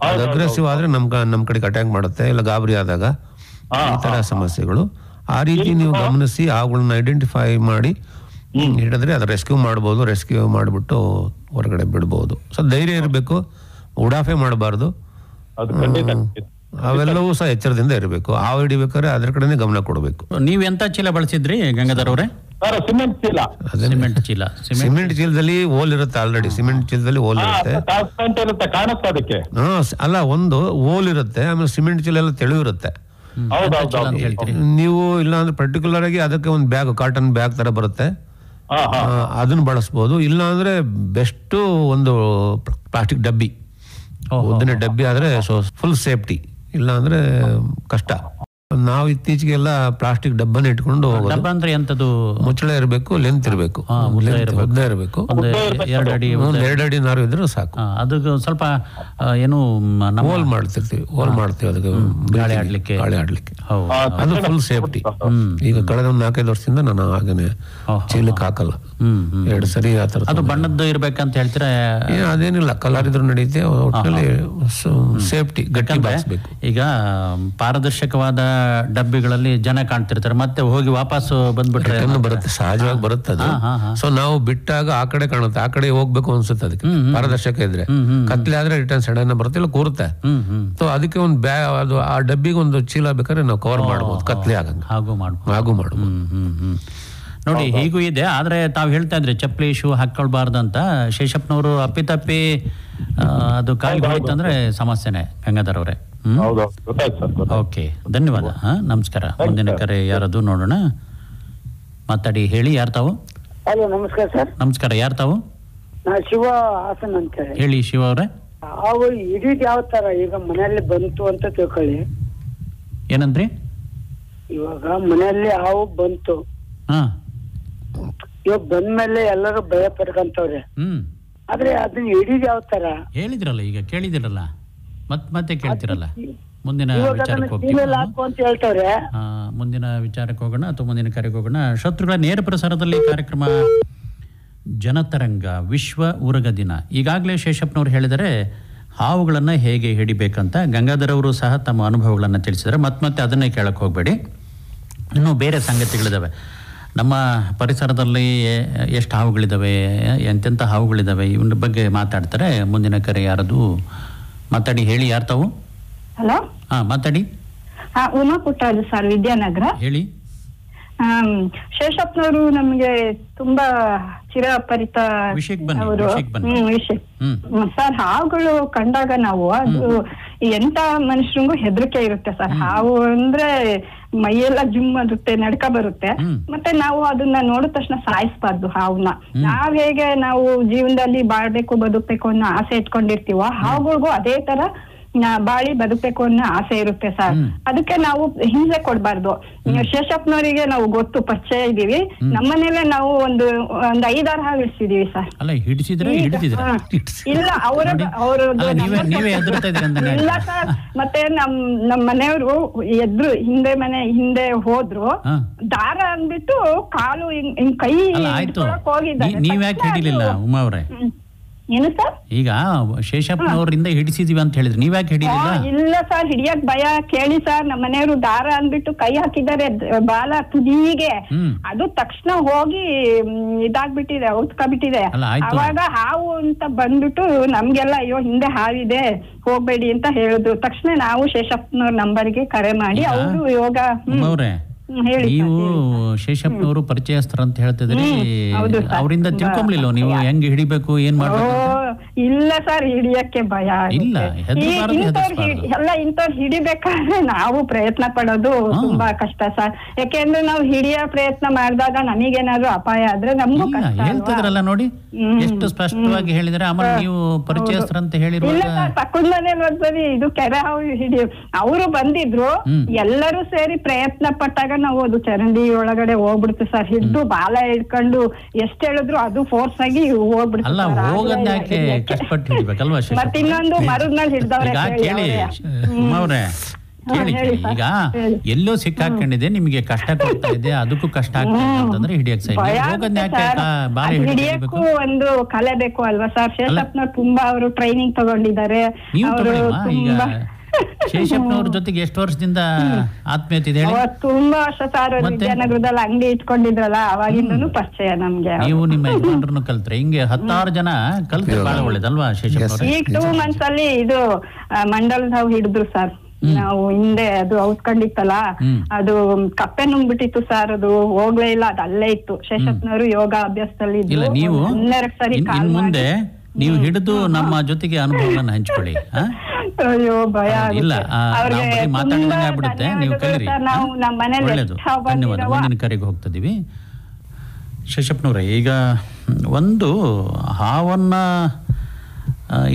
ಅದು ಅಗ್ರೆಸಿವ್ ಆದ್ರೆ ನಮ್ ಕಡೆಗೆ ಅಟ್ಯಾಕ್ ಮಾಡುತ್ತೆ, ಇಲ್ಲ ಗಾಬರಿ ಆದಾಗ ಈ ತರ ಸಮಸ್ಯೆಗಳು. ಆ ರೀತಿ ನೀವು ಗಮನಿಸಿ ಅವುಗಳನ್ನ ಐಡೆಂಟಿಫೈ ಮಾಡಿ ಹಿಡಿದ್ರೆ ಅದು ರೆಸ್ಕ್ಯೂ ಮಾಡ್ಬೋದು. ರೆಸ್ಕ್ಯೂ ಮಾಡಿಬಿಟ್ಟು ಹೊರಗಡೆ ಬಿಡ್ಬೋದು. ಸೊ ಧೈರ್ಯ ಇರಬೇಕು, ಉಡಾಫೆ ಮಾಡಬಾರ್ದು. ಅವೆಲ್ಲವೂ ಸಹ ಎಚ್ಚರದಿಂದ ಇರಬೇಕು. ಹಾವು ಹಿಡಿಬೇಕಾದ್ರೆ ಅದ್ರ ಕಡೆನೇ ಗಮನ ಕೊಡಬೇಕು. ನೀವ್ ಎಂತ ಚೀಲ ಬಳಸಿದ್ರಿ ಗಂಗಾಧರ್ ಅವರೇ? ಸಿಮೆಂಟ್ ಚೀಲ. ಸಿಮೆಂಟ್ ಚೀಲದಲ್ಲಿ ಹೋಲ್ ಇರುತ್ತೆ, ಆಲ್ರೆಡಿ ಸಿಮೆಂಟ್ ಚೀಲದಲ್ಲಿ ಹೋಲ್ ಇರುತ್ತೆ. ಅಲ್ಲ, ಒಂದು ಹೋಲ್ ಇರುತ್ತೆ, ಆಮೇಲೆ ಸಿಮೆಂಟ್ ಚೀಲ ಎಲ್ಲ ತೆಳು ಇರುತ್ತೆ. ನೀವು ಇಲ್ಲ ಅಂದ್ರೆ ಪರ್ಟಿಕ್ಯುಲರ್ ಆಗಿ ಅದಕ್ಕೆ ಒಂದು ಬ್ಯಾಗ್, ಕಾಟನ್ ಬ್ಯಾಗ್ ತರ ಬರುತ್ತೆ, ಅದನ್ನ ಬಳಸ್ಬೋದು. ಇಲ್ಲ ಅಂದ್ರೆ ಬೆಸ್ಟ್ ಒಂದು ಪ್ಲಾಸ್ಟಿಕ್ ಡಬ್ಬಿ, ಉದ್ದನೆ ಡಬ್ಬಿ ಆದ್ರೆ ಫುಲ್ ಸೇಫ್ಟಿ. ಇಲ್ಲ ಅಂದ್ರೆ ಕಷ್ಟ. ನಾವು ಇತ್ತೀಚೆಗೆ ಎಲ್ಲ ಪ್ಲಾಸ್ಟಿಕ್ ಡಬ್ಬನ ಇಟ್ಕೊಂಡು ಡಬ್ಬ ಅಂದ್ರೆ ಎಂತದು? ಮುಚ್ಚಳ ಇರಬೇಕು, ಲೆಂತ್ ಇರಬೇಕು, ಉದ್ದ ಇರಬೇಕು. 2 ಅಡಿ ನಾರು ಇದ್ರೆ ಸಾಕು. ಅದು ಸ್ವಲ್ಪ ಏನು ಹೋಲ್ ಮಾಡ್ತಿರ್ತೀವಿ, ಅದಕ್ಕೆ ಗಾಳಿ ಆಡ್ಲಿಕ್ಕೆ. ಅದು ಫುಲ್ ಸೇಫ್ಟಿ. ಈಗ ಕಳೆದ 4-5 ವರ್ಷದಿಂದ ನಾನು ಹಾಗೇನೆ ಚೀಲಕ್ಕೆ ಹಾಕಲ್ಲ. 2 ಸರಿ ಆ ತರ. ಅದು ಬಣ್ಣದ್ದು ಇರ್ಬೇಕಂತ ಹೇಳ್ತೀರಾ? ಅದೇನಿಲ್ಲ, ಕಲರ್ ಇದ್ರು ನಡೆಯುತ್ತೆ. ಒಟ್ಟಿನಲ್ಲಿ ಸೇಫ್ಟಿ ಗಟ್ಟಿ ಬಾರಿಸ್ಬೇಕು. ಈಗ ಪಾರದರ್ಶಕವಾದ ಡಬ್ಬಿಗಳಲ್ಲಿ ಜನ ಕಾಣ್ತಿರ್ತಾರೆ, ಮತ್ತೆ ಹೋಗಿ ವಾಪಸ್ ಬಂದ್ಬಿಟ್ರೆ ಬರುತ್ತೆ, ಸಹಜವಾಗಿ ಬರುತ್ತೆ ಅದು. ಸೊ ನಾವು ಬಿಟ್ಟಾಗ ಆ ಕಡೆ ಕಾಣುತ್ತೆ, ಆ ಕಡೆ ಹೋಗ್ಬೇಕು ಅನ್ಸುತ್ತೆ. ಅದಕ್ಕೆ ಪಾರದರ್ಶಕ ಇದ್ರೆ, ಕತ್ಲೆ ಆದ್ರೆ ರಿಟರ್ನ್ ಸಡನ್ ಬರುತ್ತೆ, ಇಲ್ಲ ಕೂರುತ್ತೆ. ಸೊ ಅದಕ್ಕೆ ಒಂದು ಬ್ಯಾಗ್, ಅದು ಆ ಡಬ್ಬಿಗೆ ಒಂದು ಚೀಲ ಬೇಕಾದ್ರೆ ನಾವು ಕವರ್ ಮಾಡಬಹುದು, ಕತ್ಲೆ ಆಗಂಗ ಹಾಗೂ ಮಾಡಬಹುದು. ನೋಡಿ, ಹೀಗೂ ಇದೆ. ಆದ್ರೆ ತಾವು ಹೇಳ್ತಾ ಇದ್ರಿ ಚಪ್ಪಲಿ ಶೂ ಹಾಕೊಳ್ಬಾರ್ದಂತ. ಶೇಷಪ್ಪನವರು ಅಪ್ಪಿತಪ್ಪಿ ಅದು ಕಾಲಿಗೆ ಹೋಯ್ತಂದ್ರೆ ಸಮಸ್ಯೆನೆ ಗಂಗಾಧರ್ ಅವರೇ. ಓಕೆ, ಧನ್ಯವಾದ. ನಮಸ್ಕಾರ. ಮುಂದಿನ ಕರೆ ಯಾರದು ನೋಡೋಣ. ಮಾತಾಡಿ, ಹೇಳಿ, ಯಾರು ತಾವು? ಹಲೋ, ನಮಸ್ಕಾರ ಸರ್. ನಮಸ್ಕಾರ, ಯಾರು ತಾವು? ಶಿವ ಹಾಸನ್ ಅಂತ ಹೇಳಿ ಶಿವ ಅವರೇ. ಹಾವು ಹಿಡಿದ್ ಯಾವ ತರ ಈಗ ಮನೆಯಲ್ಲಿ ಬಂತು ಅಂತ ತಿಳ್ಕೊಳ್ಳಿ. ಏನಂದ್ರಿ? ಇವಾಗ ಮನೆಯಲ್ಲಿ ಹಾವು ಬಂತು, ಇವಾಗ ಬಂದ್ಮೇಲೆ ಎಲ್ಲರೂ ಭಯ ಪಡ್ಕಂತವ್ರೆ. ಆದ್ರೆ ಅದನ್ನ ಹಿಡಿದ್ ಯಾವ ತರ ಹೇಳಿದ್ರಲ್ಲ, ಈಗ ಕೇಳಿದಿರಲ್ಲ, ಮತ್ತೆ ಕೇಳ್ತಿರಲ್ಲ. ಮುಂದಿನ ವಿಚಾರಕ್ಕೆ ಹೇಳ್ತಾರೆ. ಮುಂದಿನ ವಿಚಾರಕ್ಕೆ ಹೋಗೋಣ ಅಥವಾ ಮುಂದಿನ ಕರೆಗೆ ಹೋಗೋಣ. ಶತ್ರುಗಳ ನೇರ ಪ್ರಸಾರದಲ್ಲಿ ಕಾರ್ಯಕ್ರಮ ಜನತರಂಗ ವಿಶ್ವ ಉರಗ ದಿನ. ಈಗಾಗಲೇ ಶೇಷಪ್ಪನವರು ಹೇಳಿದರೆ ಹಾವುಗಳನ್ನು ಹೇಗೆ ಹಿಡಿಬೇಕಂತ. ಗಂಗಾಧರ್ ಅವರು ಸಹ ತಮ್ಮ ಅನುಭವಗಳನ್ನು ತಿಳಿಸಿದರೆ ಮತ್ತೆ ಅದನ್ನೇ ಕೇಳಕ್ಕೆ ಹೋಗಬೇಡಿ. ಇನ್ನೂ ಬೇರೆ ಸಂಗತಿಗಳಿದ್ದಾವೆ. ನಮ್ಮ ಪರಿಸರದಲ್ಲಿ ಎಷ್ಟು ಹಾವುಗಳಿದ್ದಾವೆ, ಎಂತೆಂಥ ಹಾವುಗಳಿದ್ದಾವೆ, ಇವನ ಬಗ್ಗೆ ಮಾತಾಡ್ತಾರೆ. ಮುಂದಿನ ಕರೆ ಯಾರದು? ಮಾತಾಡಿ, ಹೇಳಿ, ಯಾರು ತಾವು? ಹಲೋ, ಮಾತಾಡಿ. ಉಮಾ ಪುಟ್ಟರಾಜು ಸರ್, ವಿದ್ಯಾನಗರ. ಹೇಳಿ. ಶೇಷಪ್ಪನವರು ನಮ್ಗೆ ತುಂಬಾ ಚಿರಪರಿತ ಅವರು. ಸರ್, ಹಾವುಗಳು ಕಂಡಾಗ ನಾವು ಅದು ಎಂತ ಮನುಷ್ಯರಿಗೂ ಹೆದರಿಕೆ ಇರುತ್ತೆ ಸರ್. ಹಾವು ಅಂದ್ರೆ ಮೈಯೆಲ್ಲ ಜಿಮ್ ಆಗುತ್ತೆ, ನಡ್ಕ ಬರುತ್ತೆ. ಮತ್ತೆ ನಾವು ಅದನ್ನ ನೋಡಿದ ತಕ್ಷಣ ಸಾಯಿಸ್ಬಾರ್ದು ಹಾವನ್ನ. ನಾವ್ ಹೇಗೆ ನಾವು ಜೀವನದಲ್ಲಿ ಬಾಳ್ಬೇಕು, ಬದುಕ್ಬೇಕು ಅನ್ನೋ ಆಸೆ ಇಟ್ಕೊಂಡಿರ್ತೀವೋ, ಹಾವುಗಳಿಗೂ ಅದೇ ತರ ಬಾಳಿ ಬದುಕಬೇಕು ಅನ್ನೋ ಆಸೆ ಇರುತ್ತೆ ಸರ್. ಅದಕ್ಕೆ ನಾವು ಹಿಂಸೆ ಕೊಡ್ಬಾರ್ದು. ಶೇಷಪ್ಪನವರಿಗೆ ನಾವು ಗೊತ್ತು, ಪರಿಚಯ ಇದೀವಿ. ನಮ್ಮನೇಲೆ ನಾವು ಒಂದು 5-6 ಹಾವು ಹಿಡಿಸಿದೀವಿ ಸರ್. ಇಲ್ಲ, ಇಲ್ಲ ಸರ್. ಮತ್ತೆ ನಮ್ ಮನೆಯವರು ಹಿಂದೆ ಹೋದ್ರು, ದಾರ ಅಂದ್ಬಿಟ್ಟು ಕಾಲು ಹಿಂಗ್ ಕೈ ಹೋಗಿದ್ದಾರೆ. ನೀವ್ಯಾಕೆ ಹಿಡಿಲಿಲ್ಲ ಉಮಾ ಅವ್ರೆ? ಏನು ಸರ್? ಈಗ ಶೇಷಪ್ಪನವರಿಂದ ಹಿಡಿಸಿದೀವಿ ಅಂತ ಹೇಳಿದ್ರಿ, ನೀವ್ಯಾಕೆ ಹಿಡಿಲಿಲ್ಲ? ಇಲ್ಲ ಸರ್, ಹಿಡಿಯಕ್ ಭಯ. ಕೇಳಿ ಸರ್, ನಮ್ಮ ಮನೆಯವರು ದಾರ ಅಂದ್ಬಿಟ್ಟು ಕೈ ಹಾಕಿದ್ದಾರೆ ಬಾಲ ತುದಿಗೆ. ಅದು ತಕ್ಷಣ ಹೋಗಿ ಇದಾಗ್ಬಿಟ್ಟಿದೆ, ಔತ್ಕೊಬಿಟ್ಟಿದೆ. ಅವಾಗ ಹಾವು ಅಂತ ಬಂದ್ಬಿಟ್ಟು ನಮ್ಗೆಲ್ಲ ಅಯ್ಯೋ ಹಿಂದೆ ಹಾವಿದೆ ಹೋಗ್ಬೇಡಿ ಅಂತ ಹೇಳಿದ್ರು. ತಕ್ಷಣ ನಾವು ಶೇಷಪ್ಪನವ್ರ ನಂಬರ್ಗೆ ಕರೆ ಮಾಡಿ ಅವರು ಯೋಗ ನೀವು ಶೇಷಪ್ಪನವರು ಪರಿಚಯಸ್ಥರ ಅಂತ ಹೇಳ್ತಿದ್ರಿ, ಅವರಿಂದ ತಿಳ್ಕೊಂಬ್ಲಿಲ್ಲ ನೀವು ಹೆಂಗ್ ಹಿಡಿಬೇಕು ಏನ್ ಮಾಡ್ಬೇಕು? ಇಲ್ಲ ಸರ್, ಹಿಡಿಯಕ್ಕೆ ಭಯ. ಇಲ್ಲ, ಎಲ್ಲ ಇಂಥವ್ರು ಹಿಡಿಬೇಕಾದ್ರೆ ನಾವು ಪ್ರಯತ್ನ ಪಡೋದು ತುಂಬಾ ಕಷ್ಟ ಸರ್. ಯಾಕೆಂದ್ರೆ ನಾವು ಹಿಡಿಯೋ ಪ್ರಯತ್ನ ಮಾಡಿದಾಗ ನಮಗೇನಾದ್ರು ಅಪಾಯ ಆದ್ರೆ ನಮ್ಗೂ ಕಷ್ಟ. ಹೇಳ್ತಿದ್ರಲ್ಲ ನೋಡಿ, ಎಷ್ಟು ಸ್ಪಷ್ಟವಾಗಿ ಹೇಳಿದ್ರೆ. ಆಮೇಲೆ ನೀವು ಪರಿಚಯಸ್ಥರ ಅಂತ ಹೇಳಿರೋ. ಇಲ್ಲ ಸರ್, ಪಕ್ಕದ ಮನೇಲಿ ಒಂದ್ಸರಿ ಇದು ಕೆರೆ ಹಾವು ಹಿಡಿ ಅವರು ಬಂದಿದ್ರು, ಎಲ್ಲರೂ ಸೇರಿ ಪ್ರಯತ್ನ ಪಟ್ಟಾಗ ನಾವು ಅದು ಚರಂಡಿ ಒಳಗಡೆ ಹೋಗ್ಬಿಡ್ತು ಸರ್. ಹಿಡ್ದು ಬಾಲ ಹಿಡ್ಕೊಂಡು ಎಷ್ಟ್ ಹೇಳಿದ್ರು ಅದು ಫೋರ್ಸ್ ಆಗಿ ಹೋಗ್ಬಿಡ್ತು. ಮತ್ತೆ ಇನ್ನೊಂದು ಮರದ ಮೇಲೆ ಹಿಡ್ದವ್ರೆ. ಕೇಳಿ, ಈಗ ಎಲ್ಲೋ ಸಿಕ್ಕಾಕೊಂಡಿದೆ, ನಿಮಗೆ ಕಷ್ಟ ಕೊಡ್ತಾ ಇದೆ, ಅದಕ್ಕೂ ಕಷ್ಟ ಆಗ್ತದೆ ಅಂತಂದ್ರೆ ಹಿಡಿಯಕ್ಕೂ ಒಂದು ಕಲೆ ಬೇಕು ಅಲ್ವಾ ಸರ್? ಶೇಷಪ್ಪನವ್ರು ತುಂಬಾ ಅವರು ಟ್ರೈನಿಂಗ್ ತಗೊಂಡಿದ್ದಾರೆ. ಶೇಷಪ್ಪನವ್ರ ಜೊತೆಗೆ ಎಷ್ಟು ವರ್ಷದಿಂದ ಆತ್ಮೀಯತೆ ಇದೆ? ತುಂಬಾ ವರ್ಷ ಸರ್. ವಿದ್ಯಾನಗರದಲ್ಲಿ ಅಂಗಡಿ ಇಟ್ಕೊಂಡಿದ್ರಲ್ಲ, ಅವಾಗಿಂದನೂ ಪರಿಚಯ ನಮ್ಗೆ. ನೀವು ನಿಮ್ಮ ಯಜಮಾನ್ರನ್ನು ಕಲ್ತ್ರೆ ಹಿಂಗೆ 10 ಜನ ಕಲ್ತ್ರೆ ಬಹಳ ಒಳ್ಳೇದಲ್ವಾ ಶೇಷಪ್ಪನವ್ರ? ಈಗ 2 months ಅಲ್ಲಿ ಇದು ಮಂಡಲದ ಹಾವು ಹಿಡಿದ್ರು ಸರ್. ನಾವು ಹಿಂದೆ ಅದು ಔತ್ಕೊಂಡಿತ್ತಲ್ಲ, ಅದು ಕಪ್ಪೆ ನುಂಗ್ಬಿಟ್ಟಿತ್ತು ಸರ್. ಅದು ಹೋಗ್ಲೇ ಇಲ್ಲ, ಅದು ಅಲ್ಲೇ ಇತ್ತು. ಶೇಷಪ್ಪನವರು ಯೋಗ ಅಭ್ಯಾಸದಲ್ಲಿ ಇಲ್ಲ. ನೀವು ಮುಂದೆ ನೀವು ಹಿಡಿದು ನಮ್ಮ ಜೊತೆಗೆ ಅನುಭವಗಳನ್ನ ಹಂಚ್ಕೊಳ್ಳಿ. ಅಯ್ಯೋ ಭಯ ಇಲ್ಲ, ಮಾತಾಡಿದಂಗೆ ಆಗ್ಬಿಡುತ್ತೆ. ನೀವು ಕಲೀರಿ. ಒಳ್ಳೇದು, ಧನ್ಯವಾದ. ಮುಂದಿನ ಕರೆಗೆ ಹೋಗ್ತಿದ್ದೀವಿ. ಶೇಷಪ್ಪನವ್ರೆ, ಈಗ ಒಂದು ಹಾವನ್ನ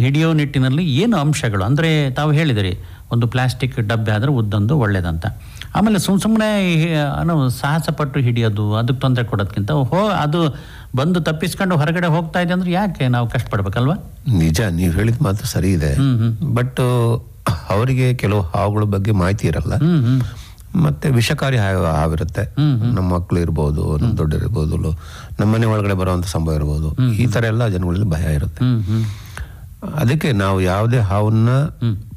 ಹಿಡಿಯೋ ನಿಟ್ಟಿನಲ್ಲಿ ಏನು ಅಂಶಗಳು ಅಂದರೆ, ತಾವು ಹೇಳಿದಿರಿ ಒಂದು ಪ್ಲಾಸ್ಟಿಕ್ ಡಬ್ಬೆ ಆದರೆ ಉದ್ದೊಂದು ಒಳ್ಳೇದಂತ. ಆಮೇಲೆ ಸುಮ್ಮನೆ ಸಾಹಸ ಪಟ್ಟು ಹಿಡಿಯೋದು, ಅದಕ್ಕೆ ತೊಂದರೆ ಕೊಡೋದಕ್ಕಿಂತ ಅದು ಬಂದು ತಪ್ಪಿಸ್ಕೊಂಡು ಹೊರಗಡೆ ಹೋಗ್ತಾ ಇದೆ ಅಂದ್ರೆ ಯಾಕೆ ನಾವು ಕಷ್ಟಪಡ್ಬೇಕಲ್ವಾ? ನಿಜ, ನೀವು ಹೇಳಿದ ಮಾತು ಸರಿ ಇದೆ. ಬಟ್ ಅವರಿಗೆ ಕೆಲವು ಹಾವುಗಳ ಬಗ್ಗೆ ಮಾಹಿತಿ ಇರಲ್ಲ. ಮತ್ತೆ ವಿಷಕಾರಿ ಹಾವಿರುತ್ತೆ. ನಮ್ಮ ಮಕ್ಕಳು ಇರ್ಬೋದು, ನಮ್ಮ ದೊಡ್ಡರು ಇರ್ಬೋದು, ನಮ್ಮ ಮನೆ ಒಳಗಡೆ ಬರುವಂತ ಸಂಭವ ಇರ್ಬೋದು. ಈ ತರ ಎಲ್ಲ ಜನಗಳಲ್ಲಿ ಭಯ ಇರುತ್ತೆ. ಅದಕ್ಕೆ ನಾವು ಯಾವುದೇ ಹಾವನ್ನ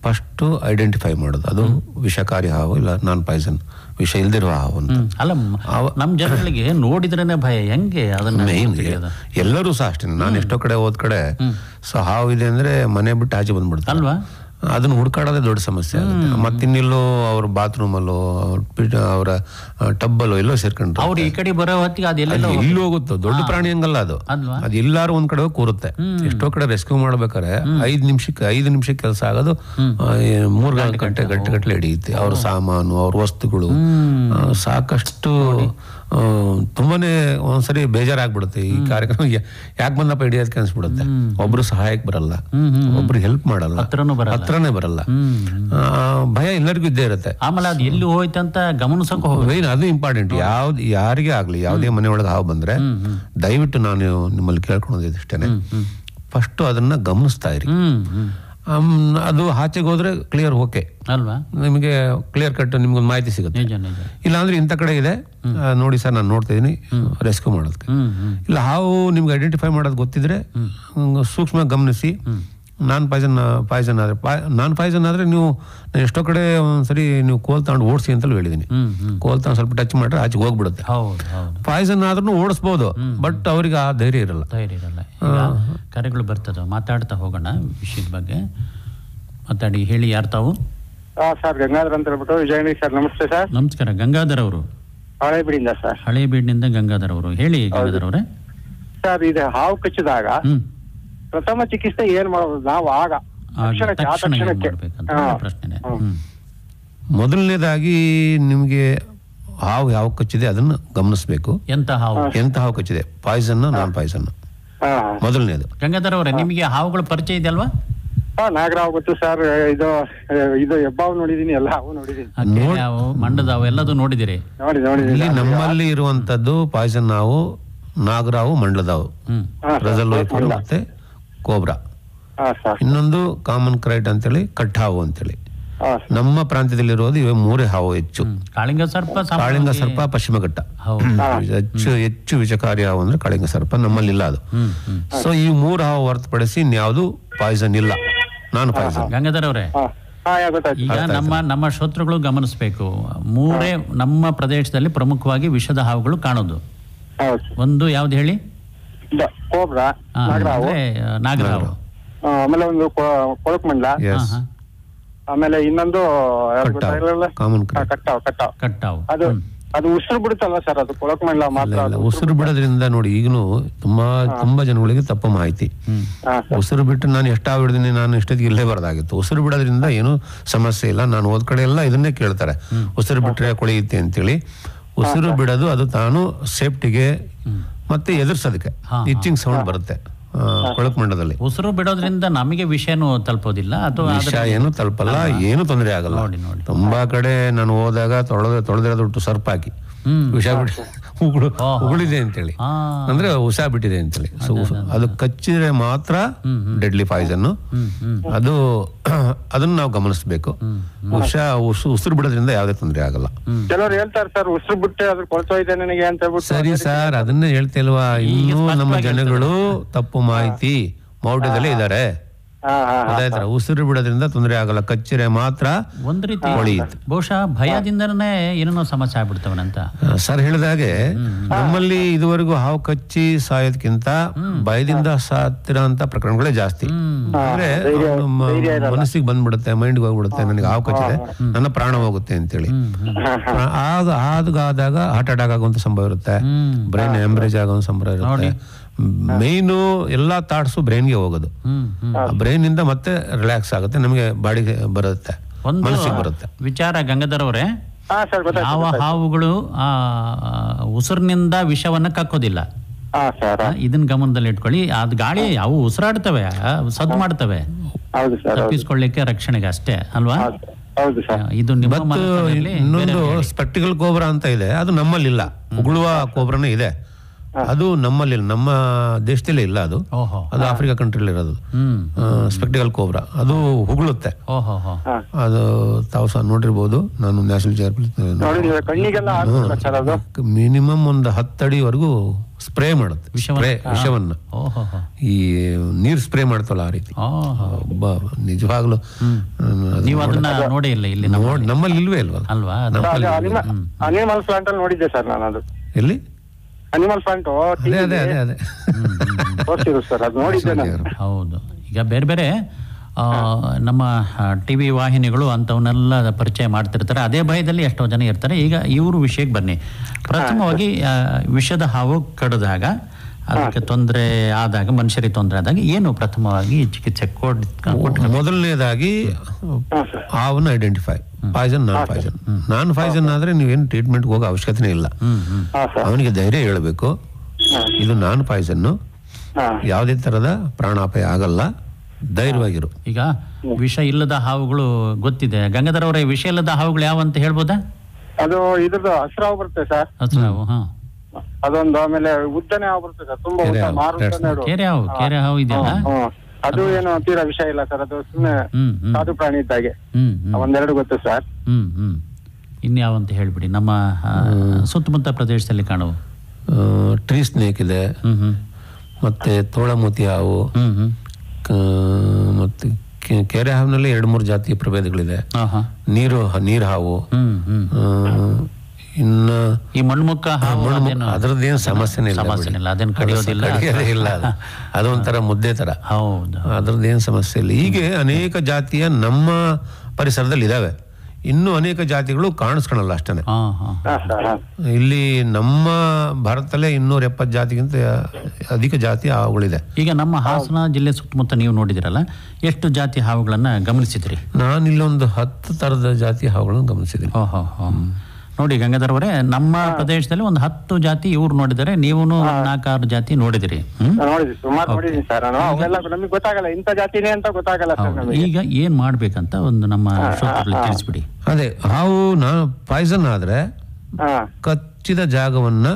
ಫಸ್ಟ್ ಐಡೆಂಟಿಫೈ ಮಾಡೋದು, ಅದು ವಿಷಕಾರಿ ಹಾವು ಇಲ್ಲ ನಾನ್ ಪಾಯ್ಸನ್, ವಿಷ ಇಲ್ದಿರುವ ಹಾವು ಅಂತ. ಅಲ್ಲ, ನಮ್ಮ ಜನಗಳಿಗೆ ನೋಡಿದ್ರೇನೆ ಭಯ. ಹೆಂಗೆ ಅದನ್ನ ಎಲ್ಲರೂ ಸಹ ಅಷ್ಟೇ. ನಾನು ಎಷ್ಟೋ ಕಡೆ ಹೋದ್ ಕಡೆ ಹಾವು ಇದೆ ಅಂದ್ರೆ ಮನೆ ಬಿಟ್ಟು ಆಚೆ ಬಂದ್ಬಿಡ್ತಾರೆ ಅಲ್ವಾ. ಅದನ್ನ ಹುಡ್ಕಾಡೋದೇ ದೊಡ್ಡ ಸಮಸ್ಯೆ ಆಗುತ್ತೆ. ಮತ್ತಿನ್ನೆಲ್ಲೋ ಅವ್ರ ಬಾತ್ರೂಮ್ ಅಲ್ಲೋ ಅವರ ಟಬ್ಬಲ್ಲೋ ಎಲ್ಲೋ ಸೇರ್ಕೊಂಡ್ರೆ ಅವ್ರು ಈ ಕಡೆ ಬರೋ ಹೊತ್ತಿಗೆ ಎಲ್ಲಿ ಹೋಗುತ್ತೋ. ದೊಡ್ಡ ಪ್ರಾಣಿ ಹಂಗಲ್ಲ ಅದು. ಅದು ಎಲ್ಲಾರು ಒಂದ್ ಕಡೆ ಕೂರುತ್ತೆ. ಎಷ್ಟೋ ಕಡೆ ರೆಸ್ಕ್ಯೂ ಮಾಡ್ಬೇಕಾರೆ 5 ನಿಮಿಷಕ್ಕೆ ಕೆಲಸ ಆಗೋದು 3-4 ಗಂಟೆ ಗಟ್ಟಲೆ ಹಿಡಿಯುತ್ತೆ. ಅವ್ರ ಸಾಮಾನು, ಅವ್ರ ವಸ್ತುಗಳು ಸಾಕಷ್ಟು. ತುಂಬಾನೇ ಒಂದ್ಸರಿ ಬೇಜಾರಾಗ್ಬಿಡುತ್ತೆ. ಈ ಕಾರ್ಯಕ್ರಮ ಯಾಕೆ ಬಂದಪ್ಪ ಹಿಡಿಯೋದಕ್ಕೆ ಅನ್ಸ್ಬಿಡುತ್ತೆ. ಒಬ್ರು ಸಹಾಯಕ್ಕೆ ಬರಲ್ಲ, ಒಬ್ರು ಹೆಲ್ಪ್ ಮಾಡಲ್ಲ, ಹತ್ರನೇ ಬರಲ್ಲ. ಭಯ ಎಲ್ಲರಿಗೂ ಇದ್ದೇ ಇರುತ್ತೆ. ಆಮೇಲೆ ಅದು ಎಲ್ಲಿ ಹೋಯ್ತಂತ ಗಮನಿಸಕ್ಕೆ ಹೋಗ್ಬೇಕು. ಅದು ಇಂಪಾರ್ಟೆಂಟ್. ಯಾರಿಗೇ ಆಗ್ಲಿ, ಯಾವುದೇ ಮನೆ ಒಳಗೆ ಹಾವು ಬಂದ್ರೆ ದಯವಿಟ್ಟು ನಾನು ನಿಮ್ಮಲ್ಲಿ ಕೇಳ್ಕೊಳೋದು ಇಷ್ಟೇನೆ, ಫಸ್ಟ್ ಅದನ್ನ ಗಮನಿಸ್ತಾ ಇರಿ. ಅದು ಆಚೆಗೆ ಹೋದ್ರೆ ಕ್ಲಿಯರ್ ಓಕೆ ಅಲ್ವಾ, ನಿಮಗೆ ಕ್ಲಿಯರ್ ಕಟ್ ನಿಮ್ಗೊಂದು ಮಾಹಿತಿ ಸಿಗುತ್ತೆ. ಇಲ್ಲ ಅಂದ್ರೆ ಇಂಥ ಕಡೆ ಇದೆ ನೋಡಿ ಸರ್, ನಾನು ನೋಡ್ತಾ ಇದೀನಿ, ರೆಸ್ಕ್ಯೂ ಮಾಡೋದಕ್ಕೆ. ಇಲ್ಲ ಹಾವು ನಿಮ್ಗೆ ಐಡೆಂಟಿಫೈ ಮಾಡೋದು ಗೊತ್ತಿದ್ರೆ ಸೂಕ್ಷ್ಮ ಗಮನಿಸಿ. ನಾನ್ ಪಾಯ್ಸನ್ ಆದ್ರೆ ನೀವು ಎಷ್ಟೋ ಕಡೆ ಒಂದ್ಸರಿ ನೀವು ಕೋಲ್ ತಗೊಂಡು ಓಡಿಸಿ ಅಂತಲೂ ಹೇಳಿದೀನಿ. ಕೋಲ್ ತಗೊಂಡು ಸ್ವಲ್ಪ ಟಚ್ ಮಾಡ್ರೆ ಆಚೆಗೆ ಹೋಗ್ಬಿಡುತ್ತೆ. ಪಾಯ್ಸನ್ ಆದ್ರೂ ಓಡಿಸ್ಬೋದು, ಬಟ್ ಅವ್ರಿಗೆ ಆ ಧೈರ್ಯ ಇರಲ್ಲ. ಕರೆಗಳು ಬರ್ತದ, ಮಾತಾಡ್ತಾ ಹೋಗೋಣ ವಿಷಯದ ಬಗ್ಗೆ. ಮಾತಾಡಿ, ಹೇಳಿ, ಯಾರು ತಾವು? ಸರ್ ಗಂಗಾಧರ್ ಅಂತ ಹೇಳ್ಬಿಟ್ಟು ವಿಜಯನಗರ. ಸರ್ ನಮಸ್ತೆ ಸರ್. ನಮಸ್ಕಾರ. ಗಂಗಾಧರ್ ಅವರು ಹಳೇಬೀಡಿಂದ ಸರ್. ಹಳೇಬೀಡಿನಿಂದ ಗಂಗಾಧರ್ ಅವರು, ಹೇಳಿ ಗಂಗಾಧರ್ ಅವರೇ. ಸರ್, ಇದು ಹಾವು ಕಚ್ಚಿದಾಗ ಪ್ರಥಮ ಚಿಕಿತ್ಸೆ ಏನ್ ಮಾಡೋದು ನಾವು? ಮೊದಲನೇದಾಗಿ ನಿಮ್ಗೆ ಹಾವು ಯಾವ ಕಚ್ಚಿದೆ ಅದನ್ನ ಗಮನಿಸಬೇಕು. ಎಂತ ಹಾವು ಕಚ್ಚಿದೆ, ಪಾಯ್ಸನ್ ನಾನ್ ಪಾಯ್ಸನ್ ಮೊದಲನೇದು. ಗಂಗಾಧರ್ ಅವರೇ, ನಿಮಗೆ ಹಾವುಗಳ ಪರಿಚಯ ಇದೆ ಅಲ್ವಾ? ನಾಗರಾವ್ ಗೊತ್ತು ಸರ್. ಇದು ಹೆಬ್ಬಾವು ನೋಡಿದೀನಿ, ಎಲ್ಲ ಹಾವು ನೋಡಿದೀನಿ. ಮಂಡದ ಹಾವು ಎಲ್ಲದೂ ನೋಡಿದಿರಿ? ಇಲ್ಲಿ ನಮ್ಮಲ್ಲಿ ಇರುವಂತದ್ದು ಪಾಯ್ಸನ್ ಹಾವು, ನಾಗರಾವು, ಮಂಡಲದಾವು, ಮತ್ತೆ ಕೋಬ್ರಾ. ಇನ್ನೊಂದು ಕಾಮನ್ ಕ್ರೈಟ್ ಅಂತೇಳಿ, ಕಟ್ಟಾವು ಅಂತೇಳಿ. ನಮ್ಮ ಪ್ರಾಂತ್ಯದಲ್ಲಿರೋದು ಇವೆ ಮೂರೇ ಹಾವು ಹೆಚ್ಚು. ಕಾಳಿಂಗ ಸರ್ಪ ಪಶ್ಚಿಮ ಘಟ್ಟ ಹೆಚ್ಚು ವಿಷಕಾರಿ ಹಾವು ಅಂದ್ರೆ ಕಾಳಿಂಗ ಸರ್ಪ, ನಮ್ಮಲ್ಲಿಲ್ಲ ಅದು. ಸೊ ಈ 3 ಹಾವು ಹೊರತುಪಡಿಸಿ ಇನ್ಯಾವುದು ಪಾಯ್ಸನ್ ಇಲ್ಲ, ನಾನ್ ಪಾಯ್ಸನ್. ಗಂಗಾಧರ್ ಅವರೇ, ಈಗ ನಮ್ಮ ಶ್ರೋತೃಗಳು ಗಮನಿಸಬೇಕು, ಮೂರೇ ನಮ್ಮ ಪ್ರದೇಶದಲ್ಲಿ ಪ್ರಮುಖವಾಗಿ ವಿಷದ ಹಾವುಗಳು ಕಾಣೋದು. ಒಂದು ಯಾವ್ದು ಹೇಳಿ? ಕೋಬ್ರಾ, ನಾಗರಾವು, ಆಮೇಲೆ ಒಂದು ಕೊಳಕಮಂಡಲ, ಆಮೇಲೆ ಇನ್ನೊಂದು ಕಟ್ಟಾವು. ಅದು ಉಸಿರು ಬಿಡುತ್ತಲ್ವಾ ಸರ್? ಅದು ಕೊಳಕಮಂಡಲ ಮಾತ್ರ ಉಸಿರು ಬಿಡೋದ್ರಿಂದ ನೋಡಿ, ಈಗನು ತುಂಬಾ ಜನಗಳಿಗೆ ತಪ್ಪು ಮಾಹಿತಿ. ಉಸಿರು ಬಿಟ್ಟು ನಾನು ಎಷ್ಟಾವ್ ಹಿಡಿದೀನಿ, ನಾನು ಇಷ್ಟೊತ್ತಿಗೆ ಇಲ್ಲೇ ಬರೋದಾಗಿತ್ತು. ಉಸಿರು ಬಿಡೋದ್ರಿಂದ ಏನು ಸಮಸ್ಯೆ ಇಲ್ಲ. ನಾನು ಹೋದ್ ಕಡೆ ಎಲ್ಲ ಇದನ್ನೇ ಕೇಳ್ತಾರೆ, ಉಸಿರು ಬಿಟ್ರೆ ಕೊಳೆಯುತ್ತೆ ಅಂತೇಳಿ. ಉಸಿರು ಬಿಡೋದು ಅದು ತಾನು ಸೇಫ್ಟಿಗೆ ಮತ್ತೆ ಎದುರ್ಸೋದಕ್ಕೆ ಇಚ್ಚಿಂಗ್ ಸೌಂಡ್ ಬರುತ್ತೆ ಕೊಳಕಮಂಡಲದಲ್ಲಿ. ಉಸಿರು ಬಿಡೋದ್ರಿಂದ ನಮಗೆ ವಿಷಯನೂ ತಲುಪೋದಿಲ್ಲ, ಅಥವಾ ವಿಷ ಏನು ತಲುಪಲ್ಲ, ಏನು ತೊಂದರೆ ಆಗಲ್ಲ. ತುಂಬಾ ಕಡೆ ನಾನು ಹೋದಾಗ ತೊಳೆದಿರೋದು ಸರ್ಪ ಹಾಕಿ ವಿಷ ಬಿಡಿ ಉಗುಳಿದೆ ಅಂತೇಳಿ, ಅಂದ್ರೆ ಉಷ ಬಿಟ್ಟಿದೆ ಅಂತೇಳಿ. ಸೊ ಅದು ಕಚ್ಚಿದ್ರೆ ಮಾತ್ರ ಡೆಡ್ಲಿ ಪಾಯ್ಸನ್. ಅದನ್ನ ನಾವು ಗಮನಿಸಬೇಕು. ಉಸಿರು ಬಿಡೋದ್ರಿಂದ ಯಾವುದೇ ತೊಂದರೆ ಆಗಲ್ಲ. ಕೆಲವರು ಹೇಳ್ತಾರೆ ಸರ್, ಉಸಿರು ಬಿಟ್ಟೆ ಅದ್ರ ಕೊಳ್ತೋಯ್ದೆ ನನಗೆ ಅಂತ ಹೇಳ್ಬಿಟ್ಟು. ಸರಿ ಸರ್, ಅದನ್ನೇ ಹೇಳ್ತಿಲ್ವಾ, ಇನ್ನೂ ನಮ್ಮ ಜನಗಳು ತಪ್ಪು ಮಾಹಿತಿ ಮೌಢ್ಯದಲ್ಲೇ ಇದ್ದಾರೆ. ಉಸಿರು ಬಿಡೋದ್ರಿಂದ ತೊಂದರೆ ಆಗಲ್ಲ, ಕಚ್ಚಿರೆ ಮಾತ್ರ ಒಂದ್ ರೀತಿ ಬಹುಶಃ ಭಯದಿಂದನೇ ಏನೇನೋ ಸಮಸ್ಯೆ ಆಗ್ಬಿಡ್ತವನಂತ ಸರ್ ಹೇಳಿದಾಗೆ. ನಮ್ಮಲ್ಲಿ ಇದುವರೆಗೂ ಹಾವು ಕಚ್ಚಿ ಸಾಯೋದಕ್ಕಿಂತ ಭಯದಿಂದ ಸಾತಿರೋಂತ ಪ್ರಕರಣಗಳೇ ಜಾಸ್ತಿ. ಅಂದ್ರೆ ಮನಸ್ಸಿಗೆ ಬಂದ್ಬಿಡುತ್ತೆ, ಮೈಂಡ್ಗೆ ಹೋಗ್ಬಿಡುತ್ತೆ, ನನಗೆ ಹಾವು ಕಚ್ಚಿದೆ, ನನ್ನ ಪ್ರಾಣ ಹೋಗುತ್ತೆ ಅಂತೇಳಿ. ಆದಾಗ ಹಾರ್ಟ್ ಅಟ್ಯಾಕ್ ಆಗುವಂತ ಸಂಭವ ಇರುತ್ತೆ, ಬ್ರೈನ್ ಹ್ಯಾಮ್ರೇಜ್ ಆಗುವಂತ ಸಂಭವ ಇರುತ್ತೆ. ಮೇಯ್ನು ಎಲ್ಲಾ ಥಾಟ್ಸು ಬ್ರೈನ್ಗೆ ಹೋಗೋದು, ಬ್ರೈನ್ ಇಂದ ಮತ್ತೆ ರಿಲ್ಯಾಕ್ಸ್ ಆಗುತ್ತೆ, ನಮಗೆ ಬಾಡಿಗೆ ಬರುತ್ತೆ, ಮನಸ್ಸಿಗೆ ಬರುತ್ತೆ. ವಿಚಾರ ಗಂಗಾಧರ್ ಅವರೇ, ಯಾವ ಹಾವುಗಳು ಉಸಿರಿನಿಂದ ವಿಷವನ್ನ ಕಕ್ಕೋದಿಲ್ಲ, ಇದನ್ನ ಗಮನದಲ್ಲಿ ಇಟ್ಕೊಳ್ಳಿ. ಅದ್ ಗಾಳಿ ಅವು ಉಸಿರಾಡ್ತವೆ, ಸದ್ದು ಮಾಡ್ತವೆ, ತಪ್ಪಿಸ್ಕೊಳ್ಳಿಕ್ಕೆ ರಕ್ಷಣೆಗೆ ಅಷ್ಟೇ ಅಲ್ವಾ? ಇದು ಇನ್ನೊಂದು ಸ್ಪೆಕ್ಟಿಕಲ್ ಕೋಬ್ರಾ ಅಂತ ಇದೆ, ಅದು ನಮ್ಮಲ್ಲಿಲ್ಲ. ಉಗುಳುವ ಕೋಬ್ರಾನೇ ಇದೆ, ಅದು ನಮ್ಮಲ್ಲಿ, ನಮ್ಮ ದೇಶದಲ್ಲೇ ಇಲ್ಲ. ಅದು ಆಫ್ರಿಕಾ ಕಂಟ್ರಿಲಿ ಇರೋದು ಸ್ಪೆಕ್ಟಿಕಲ್ ಕೋಬ್ರಾ. ಅದು ಉಗುಳುತ್ತೆ. ಅದು ತಾವು ಸಹ ನೋಡಿರ್ಬೋದು. ನಾನು ನ್ಯಾಷನಲ್ ಮಿನಿಮಮ್ ಒಂದು 10 ಅಡಿವರೆಗೂ ಸ್ಪ್ರೇ ಮಾಡುತ್ತೆ ವಿಷವನ್ನ. ಈ ನೀರ್ ಸ್ಪ್ರೇ ಮಾಡ್ತಲ್ಲ ಆ ರೀತಿ. ನಿಜವಾಗ್ಲು ನಮ್ಮಲ್ಲಿ ಇಲ್ವೇ ಅಲ್ವಾ? ಅನಿಮಲ್ ಪ್ಲಾಂಟ್ ಅಲ್ಲಿ ನೋಡಿದ್ದೆ ಸರ್ ನಾನು. ಅದು ಎಲ್ಲಿ? Animal plant. ಹೌದು. ಈಗ ಬೇರೆ ಬೇರೆ ನಮ್ಮ ಟಿವಿ ವಾಹಿನಿಗಳು ಅಂತವನ್ನೆಲ್ಲ ಪರಿಚಯ ಮಾಡ್ತಿರ್ತಾರೆ, ಅದೇ ಭಯದಲ್ಲಿ ಎಷ್ಟೋ ಜನ ಇರ್ತಾರೆ. ಈಗ ಇವರು ವಿಷಯಕ್ಕೆ ಬನ್ನಿ. ಪ್ರಥಮವಾಗಿ ವಿಷದ ಹಾವು ಕಡಿದಾಗ, ಅದಕ್ಕೆ ತೊಂದರೆ ಆದಾಗ, ಮನುಷ್ಯರಿಗೆ ತೊಂದರೆ ಆದಾಗ ಏನು ಪ್ರಥಮವಾಗಿ ಚಿಕಿತ್ಸೆ ಮೊದಲನೇದಾಗಿ ಹಾವನ್ನ ಐಡೆಂಟಿಫೈ, ಪಾಯ್ಸನ್, ನಾನ್ ಪಾಯ್ಸನ್ ಆದ್ರೆ ನೀವೇನು ಟ್ರೀಟ್ಮೆಂಟ್ ಹೋಗೋ ಅವಶ್ಯಕತೆ ಇಲ್ಲ. ಅವನಿಗೆ ಧೈರ್ಯ ಹೇಳಬೇಕು, ಇದು ನಾನ್ ಪಾಯ್ಸನ್, ಯಾವುದೇ ತರದ ಪ್ರಾಣಾಪಾಯ ಆಗಲ್ಲ, ಧೈರ್ಯವಾಗಿರು. ಈಗ ವಿಷ ಇಲ್ಲದ ಹಾವುಗಳು ಗೊತ್ತಿದೆ. ಗಂಗಾಧರ್ ಅವರೇ, ವಿಷ ಇಲ್ಲದ ಹಾವುಗಳು ಯಾವ ಅಂತ ಹೇಳ್ಬೋದಾ? ಅದು ಇದ್ರದ್ದು ಹಸಿರಾವು ಬರುತ್ತೆ ಸರ್, ಹಸಿರಾವು. ಅದೊಂದು, ಆಮೇಲೆ ಉದ್ದನೆ ಹಾವು ಬರುತ್ತೆ ಸರ್, ತುಂಬಾ ಕೆರೆ ಹಾವು ಇದೆಯಲ್ಲ, ಅದು ಏನು ತೀರಾ ವಿಷಯ ಇಲ್ಲ ಸರ್, ಅದು ಸುಮ್ಮನೆ ಸಾಧು ಪ್ರಾಣಿ ಇದ್ದಾಗೆ. ಒಂದೆರಡು ಗೊತ್ತು ಸರ್. ಇನ್ಯಾವ ಅಂತ ಹೇಳ್ಬಿಡಿ. ನಮ್ಮ ಸುತ್ತಮುತ್ತ ಪ್ರದೇಶದಲ್ಲಿ ಕಾಣುವ ಟ್ರೀ ಸ್ನೇಕ್ ಇದೆ, ಮತ್ತೆ ತೋಳಮೋತಿ ಹಾವು, ಮತ್ತೆ ಕೆರೆ ಹಾವಿನಲ್ಲಿ 2-3 ಜಾತಿಯ ಪ್ರಭೇದಗಳಿದೆ. ನೀರು ಹಾವು, ಇನ್ನ ಈ ಮಣ್ಮುಕ್ಕ ಅದ್ರದ್ದೇನು ಸಮಸ್ಯೆನೇ ಇಲ್ಲ. ಅದೊಂಥರ ಮುದ್ದೆ ತರ, ಅದ್ರದ್ದೇನು ಸಮಸ್ಯೆ ಇಲ್ಲ. ಹೀಗೆ ಅನೇಕ ಜಾತಿಯ ನಮ್ಮ ಪರಿಸರದಲ್ಲಿ ಇದಾವೆ. ಇನ್ನೂ ಅನೇಕ ಜಾತಿಗಳು ಕಾಣಿಸ್ಕೊಳಲ್ಲ ಅಷ್ಟೇ. ಇಲ್ಲಿ ನಮ್ಮ ಭಾರತದಲ್ಲೇ 270 ಜಾತಿಗಿಂತ ಅಧಿಕ ಜಾತಿ ಹಾವುಗಳಿದೆ. ಈಗ ನಮ್ಮ ಹಾಸನ ಜಿಲ್ಲೆ ಸುತ್ತಮುತ್ತ ನೀವು ನೋಡಿದಿರಲ್ಲ, ಎಷ್ಟು ಜಾತಿ ಹಾವುಗಳನ್ನ ಗಮನಿಸಿದ್ರಿ? ನಾನು ಇಲ್ಲೊಂದು 10 ತರದ ಜಾತಿ ಹಾವುಗಳನ್ನು ಗಮನಿಸಿದ್ದೀನಿ. ನೋಡಿ ಗಂಗಾಧರ್ ಅವರೇ, ನಮ್ಮ ಪ್ರದೇಶದಲ್ಲಿ ಒಂದು 10 ಜಾತಿ ಇವ್ರು ನೋಡಿದರೆ, ನೀವು 4-6 ಜಾತಿ ನೋಡಿದಿರಿ. ಈಗ ಏನ್ ಮಾಡ್ಬೇಕಂತ ಒಂದು ನಮ್ಮ ಶ್ರೋತೃಗಳಿಗೆ ತಿಳಿಸ್ಬಿಡಿ. ಅದೇ, ಹಾವು ಪಾಯ್ಸನ್ ಆದ್ರೆ ಕಚ್ಚಿದ ಜಾಗವನ್ನ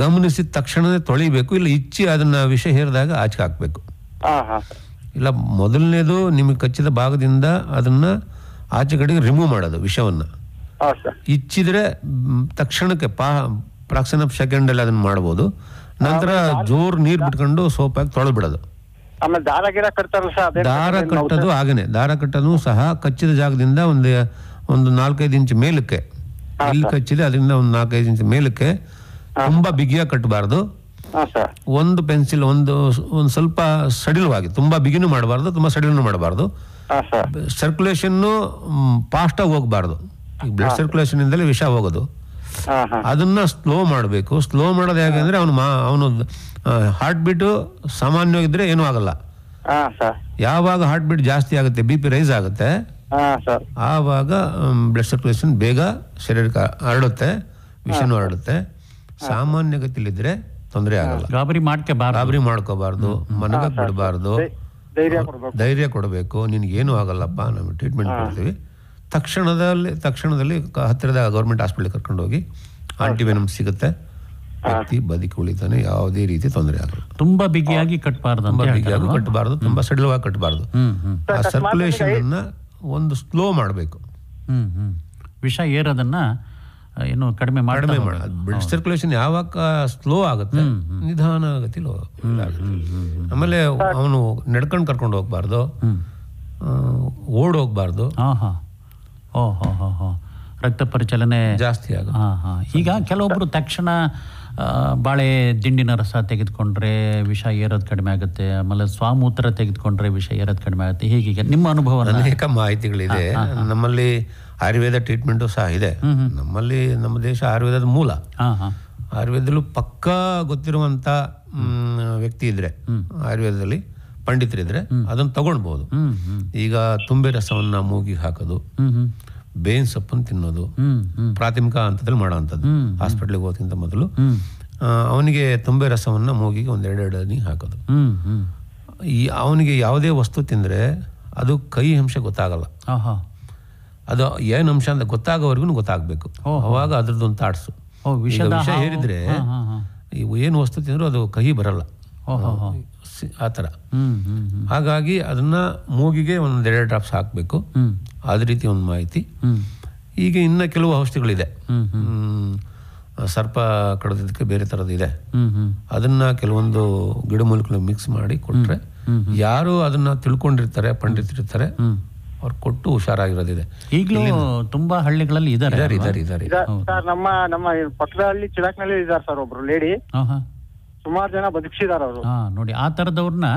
ಗಮನಿಸಿದ ತಕ್ಷಣನೇ ತೊಳಿಬೇಕು, ಇಲ್ಲ ಇಚ್ಚಿ ಅದನ್ನ ವಿಷ ಹೇರಿದಾಗ ಆಚೆ ಹಾಕ್ಬೇಕು. ಇಲ್ಲ ಮೊದಲನೇದು ನಿಮಗೆ ಕಚ್ಚಿದ ಭಾಗದಿಂದ ಅದನ್ನ ಆಚೆ ಕಡೆಗೆ ರಿಮೂವ್ ಮಾಡೋದು ವಿಷವನ್ನ. ಹೌದು ಸರ್. ಇಚ್ಚಿದ್ರೆ ತಕ್ಷಣಕ್ಕೆ ಫ್ರಾಕ್ಷನ್ ಆಫ್ ಸೆಕೆಂಡ್ ಅಲ್ಲಿ ಅದನ್ನ ಮಾಡ್ಬೋದು. ನಂತರ ಜೋರ್ ನೀರ್ ಬಿಟ್ಕೊಂಡು ಸೋಪ್ ಹಾಕಿ ತೊಳೆದ್ಬಿಡೋದು. ಆಮೇಲೆ ದಾರ ಗಿಡ ಕಟ್ತಾರಲ್ಲ ಸರ್, ಅದೇ ದಾರ ಕಟ್ಟೋದು ಹಾಗೇನೆ. ದಾರ ಕಟ್ಟೋದು ಸಹ ಕಚ್ಚಿದ ಜಾಗದಿಂದ ಒಂದು 4-5 ಇಂಚ್ ಮೇಲಕ್ಕೆ, ಎಲ್ಲಿ ಕಚ್ಚಿದೆ ಅದರಿಂದ ಒಂದು 4-5 ಇಂಚ್ ಮೇಲಕ್ಕೆ, ತುಂಬಾ ಬಿಗಿಯಾಗಿ ಕಟ್ಟಬಾರ್ದು. ಒಂದು ಪೆನ್ಸಿಲ್ ಒಂದು ಸ್ವಲ್ಪ ಸಡಿಲವಾಗಿ, ತುಂಬಾ ಬಿಗಿನೂ ಮಾಡಬಾರ್ದು, ತುಂಬಾ ಸಡಿಲೂ ಮಾಡಬಾರ್ದು. ಸರ್ಕ್ಯುಲೇಷನ್ ಫಾಸ್ಟ್ ಆಗಿ ಹೋಗ್ಬಾರ್ದು. ಈಗ ಬ್ಲಡ್ ಸರ್ಕ್ಯುಲೇಷನ್ ಇಂದಲೇ ವಿಷ ಹೋಗೋದು. ಅದನ್ನ ಸ್ಲೋ ಮಾಡಬೇಕು. ಸ್ಲೋ ಮಾಡೋದು ಹೇಗೆ ಅಂದ್ರೆ ಅವನು ಹಾರ್ಟ್ ಬೀಟ್ ಸಾಮಾನ್ಯವಾಗಿದ್ರೆ ಏನೂ ಆಗಲ್ಲ. ಯಾವಾಗ ಹಾರ್ಟ್ ಬೀಟ್ ಜಾಸ್ತಿ ಆಗುತ್ತೆ, BP ರೈಸ್ ಆಗುತ್ತೆ, ಆವಾಗ ಬ್ಲಡ್ ಸರ್ಕ್ಯುಲೇಷನ್ ಬೇಗ ಶರೀರಕ್ಕೆ ಹರಡುತ್ತೆ, ವಿಷನೂ ಹರಡುತ್ತೆ. ಸಾಮಾನ್ಯ ಗತಿಲಿದ್ರೆ ತೊಂದರೆ ಆಗಲ್ಲ. ಗಾಬರಿ ಮಾಡ್ಕೋಬಾರ್ದು, ಮನಗಕ್ ಬಿಡಬಾರ್ದು, ಧೈರ್ಯ ಕೊಡಬೇಕು. ನಿನ್ಗೇನು ಆಗಲ್ಲಪ್ಪ, ನಾವು ಟ್ರೀಟ್ಮೆಂಟ್ ಕೊಡ್ತೀವಿ. ತಕ್ಷಣದಲ್ಲಿ ಹತ್ತಿರದ ಗೌರ್ಮೆಂಟ್ ಹಾಸ್ಪಿಟಲ್ ಕರ್ಕೊಂಡು ಹೋಗಿ ಆಂಟಿವೆನಮ್ ಸಿಗುತ್ತೆ, ವ್ಯಕ್ತಿ ಬದುಕಿ ಉಳಿತಾನೆ, ಯಾವುದೇ ರೀತಿ ತೊಂದರೆ ಆಗಲ್ಲ. ತುಂಬಾ ಬಿಗಿಯಾಗಿ ಕಟ್ಟಬಾರ್ದು, ತುಂಬಾ ಸಡಿಲವಾಗಿ ಕಟ್ಟಬಾರ್ದು. ಆ ಸರ್ಕ್ಯುಲೇಷನ್ ಅನ್ನ ಒಂದು ಸ್ಲೋ ಮಾಡಬೇಕು. ವಿಷ ಏರೋದನ್ನ ಏನು ಕಡಿಮೆ ಬ್ಲಡ್ ಸರ್ಕ್ಯುಲೇಷನ್ ಯಾವಾಗ ಸ್ಲೋ ಆಗುತ್ತೆ, ನಿಧಾನ ಗತಿಲಿ ಆಗುತ್ತೆ. ಆಮೇಲೆ ಅವನು ನಡ್ಕೊಂಡು ಕರ್ಕೊಂಡು ಹೋಗ್ಬಾರ್ದು, ಓಡ್ ಹೋಗ್ಬಾರ್ದು. ರಕ್ತ ಪರಿಚಲನೆ ಜಾಸ್ತಿ ಆಗುತ್ತೆ. ಈಗ ಕೆಲವೊಬ್ರು ತಕ್ಷಣ ಬಾಳೆ ದಿಂಡಿನ ರಸ ತೆಗೆದುಕೊಂಡ್ರೆ ವಿಷ ಏರೋದು ಕಡಿಮೆ ಆಗುತ್ತೆ, ಆಮೇಲೆ ಸ್ವಾಮೂತ್ರ ತೆಗೆದುಕೊಂಡ್ರೆ ವಿಷ ಏರೋದು ಕಡಿಮೆ ಆಗುತ್ತೆ. ಹೀಗೆ ನಿಮ್ಮ ಅನುಭವ? ಅನೇಕ ಮಾಹಿತಿಗಳಿದೆ. ನಮ್ಮಲ್ಲಿ ಆಯುರ್ವೇದ ಟ್ರೀಟ್ಮೆಂಟು ಸಹ ಇದೆ. ನಮ್ಮ ದೇಶ ಆಯುರ್ವೇದದ ಮೂಲ. ಆಯುರ್ವೇದದಲ್ಲೂ ಪಕ್ಕಾ ಗೊತ್ತಿರುವಂತ ವ್ಯಕ್ತಿ ಇದ್ರೆ, ಆಯುರ್ವೇದದಲ್ಲಿ ಪಂಡಿತರಿದ್ರೆ ಅದನ್ನು ತಗೊಳ್ಬಹುದು. ಈಗ ತುಂಬೆ ರಸವನ್ನ ಮೂಗಿಗೆ ಹಾಕೋದು, ಬೇವಿನ ಸೊಪ್ಪನ್ನು ತಿನ್ನೋದು ಪ್ರಾಥಮಿಕ ಹಂತದಲ್ಲಿ ಮಾಡೋ ಅಂಥದ್ದು. ಹಾಸ್ಪಿಟ್ಲಿಗೆ ಹೋಗೋಕ್ಕಿಂತ ಮೊದಲು ಅವನಿಗೆ ತುಂಬೆ ರಸವನ್ನ ಮೂಗಿಗೆ 1-2 ಹನಿ ಹಾಕೋದು. ಅವನಿಗೆ ಯಾವುದೇ ವಸ್ತು ತಿಂದ್ರೆ ಅದು ಕಹಿ ಅಂಶ ಗೊತ್ತಾಗಲ್ಲ. ಅದು ಏನು ಅಂಶ ಅಂತ ಗೊತ್ತಾಗೋವರೆಗೂ ಗೊತ್ತಾಗಬೇಕು. ಅವಾಗ ಅದ್ರದ್ದೊಂದು ತಾಟ್ಸು. ವಿಷ ಏರಿದ್ರೆ ಏನು ವಸ್ತು ತಿಂದ್ರು ಅದು ಕಹಿ ಬರಲ್ಲ, ಆ ಥರ. ಹಾಗಾಗಿ ಅದನ್ನ ಮೂಗಿಗೆ 1-2 ಡ್ರಾಪ್ಸ್ ಹಾಕಬೇಕು. ಅದ ರೀತಿ ಒಂದು ಮಾಹಿತಿ. ಈಗ ಇನ್ನ ಕೆಲವು ಔಷಧಿಗಳಿದೆ. ಸರ್ಪ ಕಡಿದಕ್ಕೆ ಬೇರೆ ಥರದ್ದು ಇದೆ. ಅದನ್ನ ಕೆಲವೊಂದು ಗಿಡಮೂಲಿಕೆಗಳು ಮಿಕ್ಸ್ ಮಾಡಿ ಕೊಟ್ರೆ, ಯಾರು ಅದನ್ನ ತಿಳ್ಕೊಂಡಿರ್ತಾರೆ, ಪಂಡಿತರಿರ್ತಾರೆ, ಅವ್ರು ಕೊಟ್ಟು ಹುಷಾರಾಗಿರೋದಿದೆ. ಈಗಲೂ ತುಂಬಾ ಹಳ್ಳಿಗಳಲ್ಲಿ ಇದ್ದಾರೆ. ನಮ್ಮ ಪಕ್ಕದ ಹಳ್ಳಿ ಚಿರಾಕ್ನಲ್ಲಿ ಇದ್ದಾರೆ ಸರ್ ಒಬ್ರು ಲೇಡಿ, ಸುಮಾರು ಜನ ಬದುಕಿಸಿದಾರ ಅವರು. ನೋಡಿ, ಆ ತರದವ್ರನ್ನ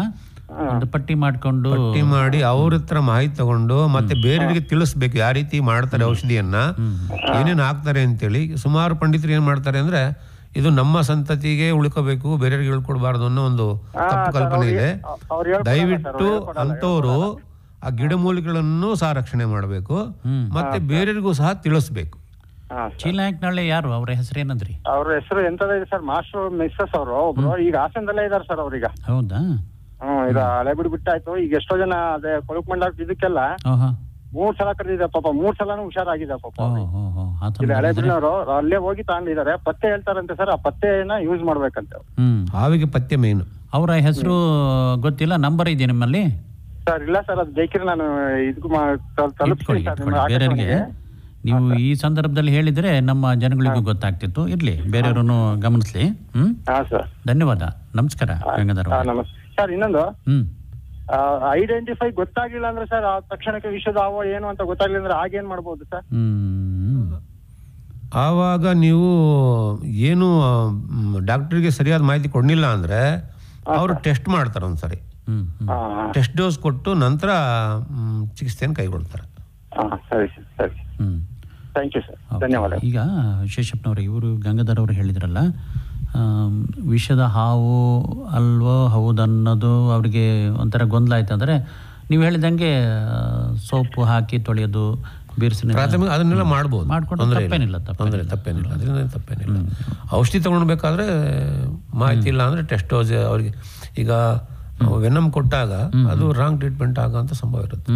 ಒಂದು ಪಟ್ಟಿ ಮಾಡಿ ಅವ್ರ ಹತ್ರ ಮಾಹಿತಿ ತಗೊಂಡು ಮತ್ತೆ ಬೇರೆಯವರಿಗೆ ತಿಳಿಸ್ಬೇಕು ಯಾವ ರೀತಿ ಮಾಡ್ತಾರೆ ಔಷಧಿಯನ್ನ, ಏನೇನು ಹಾಕ್ತಾರೆ ಅಂತೇಳಿ. ಸುಮಾರು ಪಂಡಿತರು ಏನ್ ಮಾಡ್ತಾರೆ ಅಂದ್ರೆ, ಇದು ನಮ್ಮ ಸಂತತಿಗೆ ಉಳ್ಕೋಬೇಕು, ಬೇರೆಯವ್ರಿಗೆ ಹೇಳ್ಕೊಡ್ಬಾರ್ದು ಅನ್ನೋ ಒಂದು ತಪ್ಪು ಕಲ್ಪನೆ ಇದೆ. ದಯವಿಟ್ಟು ಅಂತವರು ಆ ಗಿಡಮೂಲಿಕೆಗಳನ್ನು ಸಹ ರಕ್ಷಣೆ ಮಾಡಬೇಕು, ಮತ್ತೆ ಬೇರೆಯವರಿಗೂ ಸಹ ತಿಳಿಸ್ಬೇಕು. ಚೀಲನಾಯಕನಹಳ್ಳಿ ಯಾರು, ಅವ್ರ ಹೆಸರು ಏನಂದ್ರಿ? ಅವ್ರ ಹೆಸರು ಎಂತದ ಇದೆ ಸರ್, ಮಾಸ್ಟರ್ ಮಿಸ್ಸಸ್ ಅವರು ಒಬ್ರು. ಈಗ ಹಾಸನದಲ್ಲೇ ಇದಾರೆ ಸರ್ ಅವ್ರೀಗ. ಹೌದಾ? ಇದು ಹಳೆ ಬಿಟ್ಟಾಯ್ತು. ಈಗ ಎಷ್ಟೋ ಜನ ಅದೇ ಕೊಳಕ್ ಮಂಡಲ ಇದಕ್ಕೆಲ್ಲ 3 ಸಲ ಕರೆದಿದೆ ಪಾಪ, 3 ಸಲನೂ ಹುಷಾರಾಗಿದೆ ಪಾಪ. ಹಳೆ ಬಿಡಿನವರು ಅಲ್ಲೇ ಹೋಗಿ ತಗೊಂಡಿದ್ದಾರೆ. ಪತ್ತೆ ಹೇಳ್ತಾರಂತೆ ಸರ್, ಆ ಪತ್ತೆನ ಯೂಸ್ ಮಾಡ್ಬೇಕಂತೆ. ಹಾವಿಗೆ ಪತ್ತೆ ಮೇನು. ಅವರ ಹೆಸರು ಗೊತ್ತಿಲ್ಲ, ನಂಬರ್ ಇದೆ ನಿಮ್ಮಲ್ಲಿ? ಸರ್ ಇಲ್ಲ ಸರ್, ಅದು ಬೇಕಿದ್ರೆ ನಾನು ಇದಕ್ಕೂ ತಲುಪಿಸ್ತೀನಿ ಸರ್ ಬೇರೆಯವರಿಗೆ. ನೀವು ಈ ಸಂದರ್ಭದಲ್ಲಿ ಹೇಳಿದ್ರೆ ನಮ್ಮ ಜನಗಳಿಗೂ ಗೊತ್ತಾಗ್ತಿತ್ತು. ಇರ್ಲಿ, ಬೇರೆಯವ್ರನ್ನು ಗಮನಿಸ್ಲಿ. ಧನ್ಯವಾದ, ನಮಸ್ಕಾರ ಗಂಗಾಧರ. ಸರ್ ಇನ್ನೊಂದು, ಐಡೆಂಟಿಫೈ ಗೊತ್ತಾಗಿಲ್ಲ ಅಂದ್ರೆ ಸರ್, ಆ ತಕ್ಷಣಕ್ಕೆ ವಿಷದ ಹಾವೋ ಏನು ಅಂತ ಗೊತ್ತಾಗ್ಲಿಲ್ಲ ಅಂದ್ರೆ ಆಗೇನ್ ಮಾಡ್ಬೋದು ಸರ್? ಆವಾಗ ನೀವು ಏನು ಡಾಕ್ಟರ್ಗೆ ಸರಿಯಾದ ಮಾಹಿತಿ ಕೊಡ್ಲಿಲ್ಲ ಅಂದ್ರೆ ಅವರು ಟೆಸ್ಟ್ ಮಾಡ್ತಾರೆ ಒಂದ್ಸರಿ. ಟೆಸ್ಟ್ ಡೋಸ್ ಕೊಟ್ಟು ನಂತರ ಚಿಕಿತ್ಸೆಯನ್ನು ಕೈಗೊಳ್ತಾರೆ. ಸರಿ ಸರಿ, ಥ್ಯಾಂಕ್ ಯು ಸರ್, ಧನ್ಯವಾದ. ಈಗ ಶೇಷಪ್ಪನವ್ರೆ, ಇವರು ಗಂಗಾಧರ್ ಅವರು ಹೇಳಿದ್ರಲ್ಲ, ವಿಷದ ಹಾವು ಅಲ್ವೋ ಹೌದನ್ನೋದು ಅವರಿಗೆ ಒಂಥರ ಗೊಂದಲ ಆಯ್ತು. ಅಂದರೆ ನೀವು ಹೇಳಿದಂಗೆ ಸೋಪು ಹಾಕಿ ತೊಳೆಯೋದು, ಬೀರ್ಸಿನ ಅದನ್ನೆಲ್ಲ ಮಾಡ್ಬೋದು, ತಪ್ಪೇನಿಲ್ಲ. ಅದರಿಂದ ತಪ್ಪೇನಿಲ್ಲ. ಔಷಧಿ ತಗೊಳ್ಬೇಕಾದ್ರೆ ಮಾಹಿತಿ ಇಲ್ಲ ಅಂದ್ರೆ ಟೆಸ್ಟ್ ಡೋಸ್ ಅವ್ರಿಗೆ, ಈಗ ವೆನಮ್ ಕೊಟ್ಟಾಗ ಅದು ರಾಂಗ್ ಟ್ರೀಟ್ಮೆಂಟ್ ಆಗೋಂಥ ಸಂಭವ ಇರುತ್ತೆ.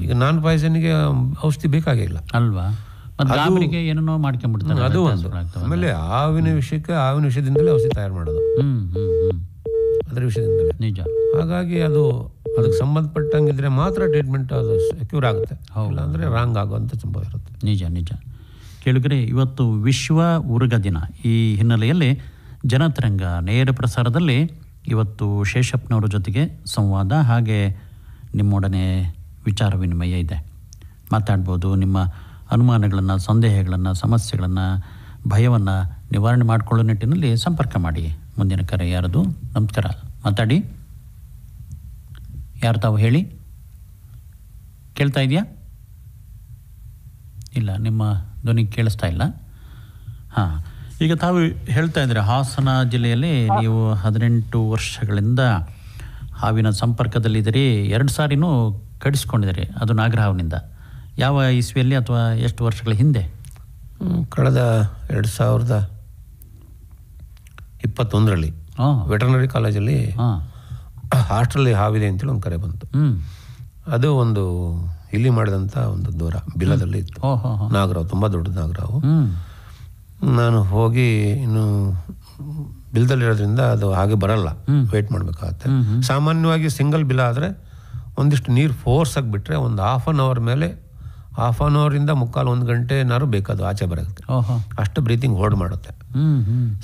ಈಗ ನಾನ್ ಪಾಯ್ಸನ್ಗೆ ಔಷಧಿ ಬೇಕಾಗಿಲ್ಲ ಅಲ್ವಾ, ಏನೇನೋ ಮಾಡ್ಕೊಂಡ್ಬಿಡ್ತಾರೆ, ಅದು ಒಂದು. ಆಮೇಲೆ ಹಾವಿನ ವಿಷಯದಿಂದಲೇ ಔಷಧಿ ತಯಾರು ಮಾಡೋದು, ಅದರ ವಿಷಯದಿಂದಲೇ. ನಿಜ. ಹಾಗಾಗಿ ಅದು ಅದಕ್ಕೆ ಸಂಬಂಧಪಟ್ಟಂಗಿದ್ರೆ ಮಾತ್ರ ಟ್ರೀಟ್ಮೆಂಟ್ ಅದು ಕ್ಯೂರ್ ಆಗುತ್ತೆ, ಇಲ್ಲಾಂದರೆ ರಾಂಗ್ ಆಗುವಂಥ ಸಂಭವ ಇರುತ್ತೆ. ನಿಜ ನಿಜ. ಕೇಳಿದ್ರೆ ಇವತ್ತು ವಿಶ್ವ ಉರುಗ ದಿನ. ಈ ಹಿನ್ನೆಲೆಯಲ್ಲಿ ಜನತರಂಗ ನೇರ ಪ್ರಸಾರದಲ್ಲಿ ಇವತ್ತು ಶೇಷಪ್ಪನವರ ಜೊತೆಗೆ ಸಂವಾದ, ಹಾಗೆ ನಿಮ್ಮೊಡನೆ ವಿಚಾರ ವಿನಿಮಯ ಇದೆ. ಮಾತಾಡ್ಬೋದು. ನಿಮ್ಮ ಅನುಮಾನಗಳನ್ನು, ಸಂದೇಹಗಳನ್ನು, ಸಮಸ್ಯೆಗಳನ್ನು, ಭಯವನ್ನು ನಿವಾರಣೆ ಮಾಡಿಕೊಳ್ಳೋ ನಿಟ್ಟಿನಲ್ಲಿ ಸಂಪರ್ಕ ಮಾಡಿ. ಮುಂದಿನ ಕರೆ ಯಾರದು? ನಮಸ್ಕಾರ, ಮಾತಾಡಿ. ಯಾರು ತಾವು ಹೇಳಿ? ಕೇಳ್ತಾ ಇದೆಯಾ? ಇಲ್ಲ, ನಿಮ್ಮ ಧ್ವನಿ ಕೇಳಿಸ್ತಾ ಇಲ್ಲ. ಹಾಂ, ಈಗ ತಾವು ಹೇಳ್ತಾ ಇದ್ದೀರಿ ಹಾಸನ ಜಿಲ್ಲೆಯಲ್ಲಿ ನೀವು 18 ವರ್ಷಗಳಿಂದ ಹಾವಿನ ಸಂಪರ್ಕದಲ್ಲಿದ್ದೀರಿ. 2 ಸಾರಿನೂ ಕಡಿಸ್ಕೊಂಡಿದ್ದೀರಿ, ಅದು ನಾಗರಹಾವಿನಿಂದ. ಯಾವ ಇಸ್ವಿಯಲ್ಲಿ ಅಥವಾ ಎಷ್ಟು ವರ್ಷಗಳ ಹಿಂದೆ? ಕಳೆದ 2021ರಲ್ಲಿ ವೆಟರ್ನರಿ ಕಾಲೇಜಲ್ಲಿ ಹಾಸ್ಟೆಲಲ್ಲಿ ಹಾವಿದೆ ಅಂತೇಳಿ ಒಂದು ಕರೆ ಬಂತು. ಅದು ಒಂದು ಇಲ್ಲಿ ಮಾಡಿದಂಥ ಒಂದು ದೂರ ಬಿಲದಲ್ಲಿ ಇತ್ತು. ನಾಗರಾವ್, ತುಂಬ ದೊಡ್ಡ ನಾಗರಾವು. ನಾನು ಹೋಗಿ ಇನ್ನು ಬಿಲ್ದಲ್ಲಿರೋದ್ರಿಂದ ಅದು ಹಾಗೆ ಬರಲ್ಲ, ವೆಯ್ಟ್ ಮಾಡಬೇಕಾಗತ್ತೆ. ಸಾಮಾನ್ಯವಾಗಿ ಸಿಂಗಲ್ ಬಿಲ ಆದರೆ ಒಂದಿಷ್ಟು ನೀರು ಫೋರ್ಸ್ ಆಗಿಬಿಟ್ರೆ ಒಂದು ಹಾಫ್ ಆನ್ ಅವರಿಂದ 1 ಗಂಟೆನಾರು ಬೇಕದು ಆಚೆ ಬರೋಕ್ಕೆ. ಅಷ್ಟು ಬ್ರೀತಿಂಗ್ ಹೋಲ್ಡ್ ಮಾಡುತ್ತೆ.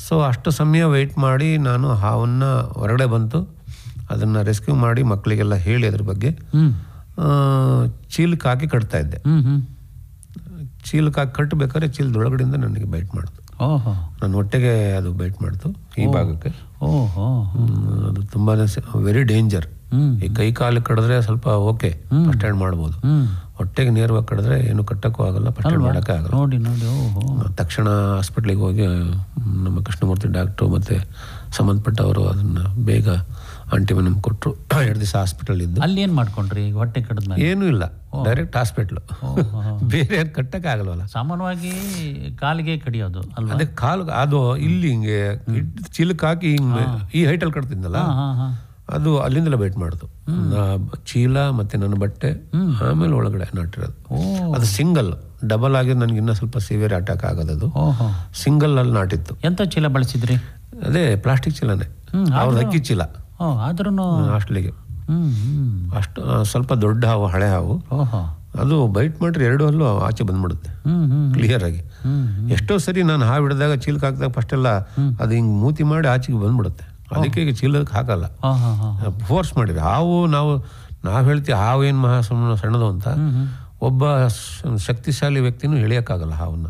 ಸೊ ಅಷ್ಟು ಸಮಯ ವೆಯ್ಟ್ ಮಾಡಿ ನಾನು ಹಾವನ್ನು ಹೊರಗಡೆ ಬಂತು, ಅದನ್ನು ರೆಸ್ಕ್ಯೂ ಮಾಡಿ ಮಕ್ಕಳಿಗೆಲ್ಲ ಹೇಳಿ ಅದ್ರ ಬಗ್ಗೆ ಚೀಲಕ್ಕೆ ಹಾಕಿ ಕಟ್ತಾ ಇದ್ದೆ. ಚೀಲಕ್ಕೆ ಹಾಕಿ ಕಟ್ಟಬೇಕಾದ್ರೆ ಚೀಲದೊಳಗಡೆಯಿಂದ ನನಗೆ ಬೈಟ್ ಮಾಡ್ತು. ನನ್ನ ಹೊಟ್ಟೆಗೆ ಅದು ಬೈಟ್ ಮಾಡ್ತು, ಈ ಭಾಗಕ್ಕೆ. ಅದು ತುಂಬಾ ವೆರಿ ಡೇಂಜರ್. ಈ ಕೈ ಕಾಲು ಕಡಿದ್ರೆ ಸ್ವಲ್ಪ ಓಕೆ, ಫಸ್ಟ್ ಏಡ್ ಮಾಡ್ಬೋದು. ಹೊಟ್ಟೆಗೆ ನೇರವಾಗಿ ಕಡಿದ್ರೆ ಏನು ಕಟ್ಟಕ್ಕೂ ಆಗಲ್ಲ, ಫಸ್ಟ್ ಏಡ್ ಮಾಡೋಕ್ಕೆ ಆಗಲ್ಲ. ತಕ್ಷಣ ಹಾಸ್ಪಿಟ್ಲಿಗೆ ಹೋಗಿ ನಮ್ಮ ಕೃಷ್ಣಮೂರ್ತಿ ಡಾಕ್ಟ್ರು ಮತ್ತು ಸಂಬಂಧಪಟ್ಟವರು ಅದನ್ನು ಬೇಗ ಆಂಟಿವೆನಮ್ ಕೊಟ್ಟರು. 2 ದಿವಸ ಹಾಸ್ಪಿಟಲ್ ಇದ್ದು. ಅಲ್ಲಿ ಏನು ಮಾಡ್ಕೊಂಡ್ರಿ? ಹೊಟ್ಟೆ ಕಡಿದ್ಮೇಲೆ ಏನೂ ಇಲ್ಲ, ಡೈರೆಕ್ಟ್ ಹಾಸ್ಪಿಟ್ಲು. ಬೇರೆ ಏನು ಕಟ್ಟಕ್ಕೆ ಆಗಲ್ವಲ್ಲ. ಸಾಮಾನ್ಯವಾಗಿ ಕಾಲಿಗೆ ಕಡಿಯೋದು ಅಲ್ವಾ? ಅದೇ ಕಾಲು ಅದು ಇಲ್ಲಿ ಹಿಂಗೆ ಚೀಲಕ್ಕೆ ಹಾಕಿ ಹಿಂಗೆ ಈ ಹೈಟಲ್ಲಿ ಕಟ್ತಿದ್ನಲ್ಲ, ಅದು ಅಲ್ಲಿಂದಲೇ ಬೈಟ್ ಮಾಡ್ತು. ಚೀಲ ಮತ್ತೆ ನನ್ನ ಬಟ್ಟೆ, ಆಮೇಲೆ ಒಳಗಡೆ ನಾಟಿರೋದು. ಅದು ಸಿಂಗಲ್, ಡಬಲ್ ಆಗಿದ್ದು ನನಗೆ ಇನ್ನೂ ಸ್ವಲ್ಪ ಸಿವಿಯರ್ ಅಟ್ಯಾಕ್ ಆಗೋದದು. ಸಿಂಗಲ್ ಅಲ್ಲಿ ನಾಟಿತ್ತು. ಎಂತ ಚೀಲ ಬಳಸಿದ್ರಿ? ಅದೇ ಪ್ಲಾಸ್ಟಿಕ್ ಚೀಲನೇ, ಅವ್ರದ್ದು ಅಕ್ಕಿ ಚೀಲ. ಆದ್ರೂ ಹಾಸ್ಟೆಲಿಗೆ ಅಷ್ಟು ಸ್ವಲ್ಪ ದೊಡ್ಡ ಹಾವು, ಹಳೆ ಹಾವು. ಅದು ಬೈಟ್ ಮಾಡ್ರೆ 2 ಹಲ್ಲು ಆಚೆ ಬಂದ್ಬಿಡುತ್ತೆ ಕ್ಲಿಯರ್ ಆಗಿ. ಎಷ್ಟೋ ಸರಿ ನಾನು ಹಾವು ಹಿಡಿದಾಗ ಚೀಲಕ್ಕೆ ಹಾಕಿದಾಗ ಫಸ್ಟ್ ಎಲ್ಲ ಅದು ಹಿಂಗೆ ಮೂತಿ ಮಾಡಿ ಆಚೆಗೆ ಬಂದ್ಬಿಡುತ್ತೆ. ಅದಕ್ಕೆ ಈಗ ಚೀಲಕ್ಕೆ ಹಾಕಲ್ಲ, ಫೋರ್ಸ್ ಮಾಡಿರಿ. ಹಾವು ನಾವು ಹೇಳ್ತೀವಿ ಹಾವು ಏನು ಮಹಾ ಸಣ್ಣದು ಅಂತ. ಒಬ್ಬ ಶಕ್ತಿಶಾಲಿ ವ್ಯಕ್ತಿನೂ ಎಳೆಯೋಕ್ಕಾಗಲ್ಲ ಹಾವನ್ನ.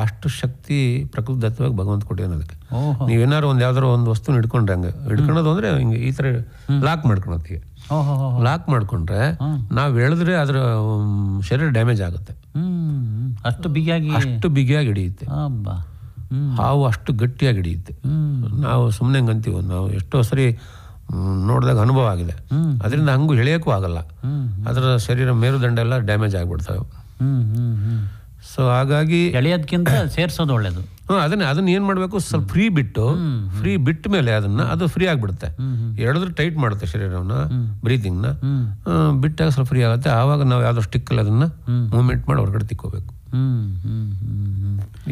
ಅಷ್ಟು ಶಕ್ತಿ ಪ್ರಕೃತಿದತ್ತವಾಗಿ ಭಗವಂತ ಕೊಟ್ಟಿದ್ದಾನೆ ಅದಕ್ಕೆ. ನೀವೇನಾರು ಒಂದು ಯಾವ್ದಾರು ಒಂದು ವಸ್ತುನ ಹಿಡ್ಕೊಂಡ್ರೆ, ಹಂಗೆ ಹಿಡ್ಕೊಳೋದು ಅಂದ್ರೆ ಹಿಂಗೆ ಈ ಥರ ಲಾಕ್ ಮಾಡ್ಕೊಳತ್ತಿಗೆ. ಲಾಕ್ ಮಾಡ್ಕೊಂಡ್ರೆ ನಾವು ಎಳೆದ್ರೆ ಅದರ ಶರೀರ ಡ್ಯಾಮೇಜ್ ಆಗುತ್ತೆ. ಅಷ್ಟು ಬಿಗಿಯಾಗಿ ಹಿಡಿಯುತ್ತೆ ಹಾವು, ಅಷ್ಟು ಗಟ್ಟಿಯಾಗಿ ಹಿಡಿಯುತ್ತೆ. ನಾವು ಸುಮ್ಮನೆ ಹಂಗೆ ಅಂತೀವಿ, ನಾವು ಎಷ್ಟೋ ಸರಿ ನೋಡಿದಾಗ ಅನುಭವ ಆಗಿದೆ. ಅದರಿಂದ ಹಂಗೂ ಎಳೆಯೋಕ್ಕೂ ಆಗಲ್ಲ, ಅದರ ಶರೀರ ಮೇರುದಂಡ ಎಲ್ಲ ಡ್ಯಾಮೇಜ್ ಆಗಿಬಿಡ್ತಾವೆ. ಸೊ ಹಾಗಾಗಿ ಎಳೆಯೋದಕ್ಕಿಂತ ಸೇರಿಸೋದು ಒಳ್ಳೇದು. ಅದನ್ನ ಏನ್ ಮಾಡ್ಬೇಕು, ಸ್ವಲ್ಪ ಫ್ರೀ ಬಿಟ್ಟ ಮೇಲೆ ಅದು ಫ್ರೀ ಆಗಿಬಿಡುತ್ತೆ. ಎಳೆದ್ರೆ ಟೈಟ್ ಮಾಡುತ್ತೆ ಶರೀರವನ್ನ, ಬ್ರೀತಿಂಗ್ನ. ಬಿಟ್ಟಾಗ ಸ್ವಲ್ಪ ಫ್ರೀ ಆಗುತ್ತೆ. ಆವಾಗ ನಾವು ಯಾವ್ದೋ ಸ್ಟಿಕ್ಕಲ್ಲಿ ಅದನ್ನ ಮೂವ್ಮೆಂಟ್ ಮಾಡಿ ಹೊರಗಡೆ ತಿಕ್ಕೋಬೇಕು.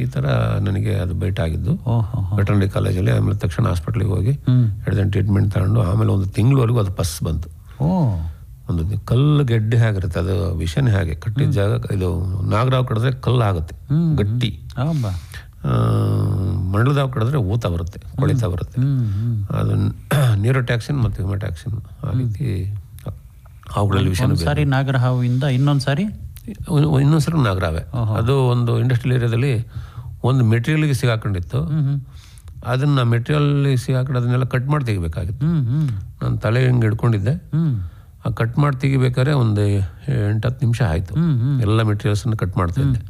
ಈ ತರ ನನಗೆ ಅದು ಬೈಟ್ ಆಗಿದ್ದು ವೆಟರ್ನರಿ ಕಾಲೇಜಲ್ಲಿ. ಆಮೇಲೆ ತಕ್ಷಣ ಹಾಸ್ಪಿಟ್ಲಿಗೆ ಹೋಗಿ ಹಿಡಿದ ಟ್ರೀಟ್ಮೆಂಟ್ ತಗೊಂಡು ಆಮೇಲೆ 1 ತಿಂಗಳವರೆಗೂ ಅದು ಪಸ್ ಬಂತು. ಒಂದು ಕಲ್ಲು ಗೆಡ್ಡೆ ಆಗಿರುತ್ತೆ, ಅದು ವಿಷನೇ ಹಾಗೆ. ಕಟ್ಟಿದ ಜಾಗ ಇದು ನಾಗರಾವ್ ಕಡಿದ್ರೆ ಕಲ್ಲು ಆಗುತ್ತೆ ಗಟ್ಟಿ, ಮಂಡಲದಾವ್ ಕಡಿದ್ರೆ ಊತ ಬರುತ್ತೆ, ಕೊಳಿತಾ ಬರುತ್ತೆ. ಅದು ನ್ಯೂರೋಟ್ಯಾಕ್ಸಿನ್ ಮತ್ತು ಹಿಮೋಟ್ಯಾಕ್ಸಿನ್ ಆ ರೀತಿ ಅವುಗಳಲ್ಲಿ ವಿಷ. ಸಾರಿ ನಾಗರಹಾವಿಂದ ಇನ್ನೊಂದ್ಸರಿ ನಾಗರಾವೆ. ಅದು ಒಂದು ಇಂಡಸ್ಟ್ರಿಯಲ್ ಏರಿಯಾದಲ್ಲಿ ಒಂದು ಮೆಟೀರಿಯಲ್ಗೆ ಸಿಗಾಕೊಂಡಿತ್ತು. ಅದನ್ನ ಮೆಟೀರಿಯಲ್ ಸಿಗಾಕೊಂಡು ಅದನ್ನೆಲ್ಲ ಕಟ್ ಮಾಡಿ ತೆಗಿಬೇಕಾಗಿತ್ತು. ನಾನು ತಲೆ ಹಿಂಗೆ ಹಿಡ್ಕೊಂಡಿದ್ದೆ. ಆ ಕಟ್ ಮಾಡಿ ತೆಗಿಬೇಕಾದ್ರೆ ಒಂದು 8-10 ನಿಮಿಷ ಆಯಿತು. ಎಲ್ಲ ಮೆಟೀರಿಯಲ್ಸನ್ನು ಕಟ್ ಮಾಡ್ತಾ ಇದ್ದೆ.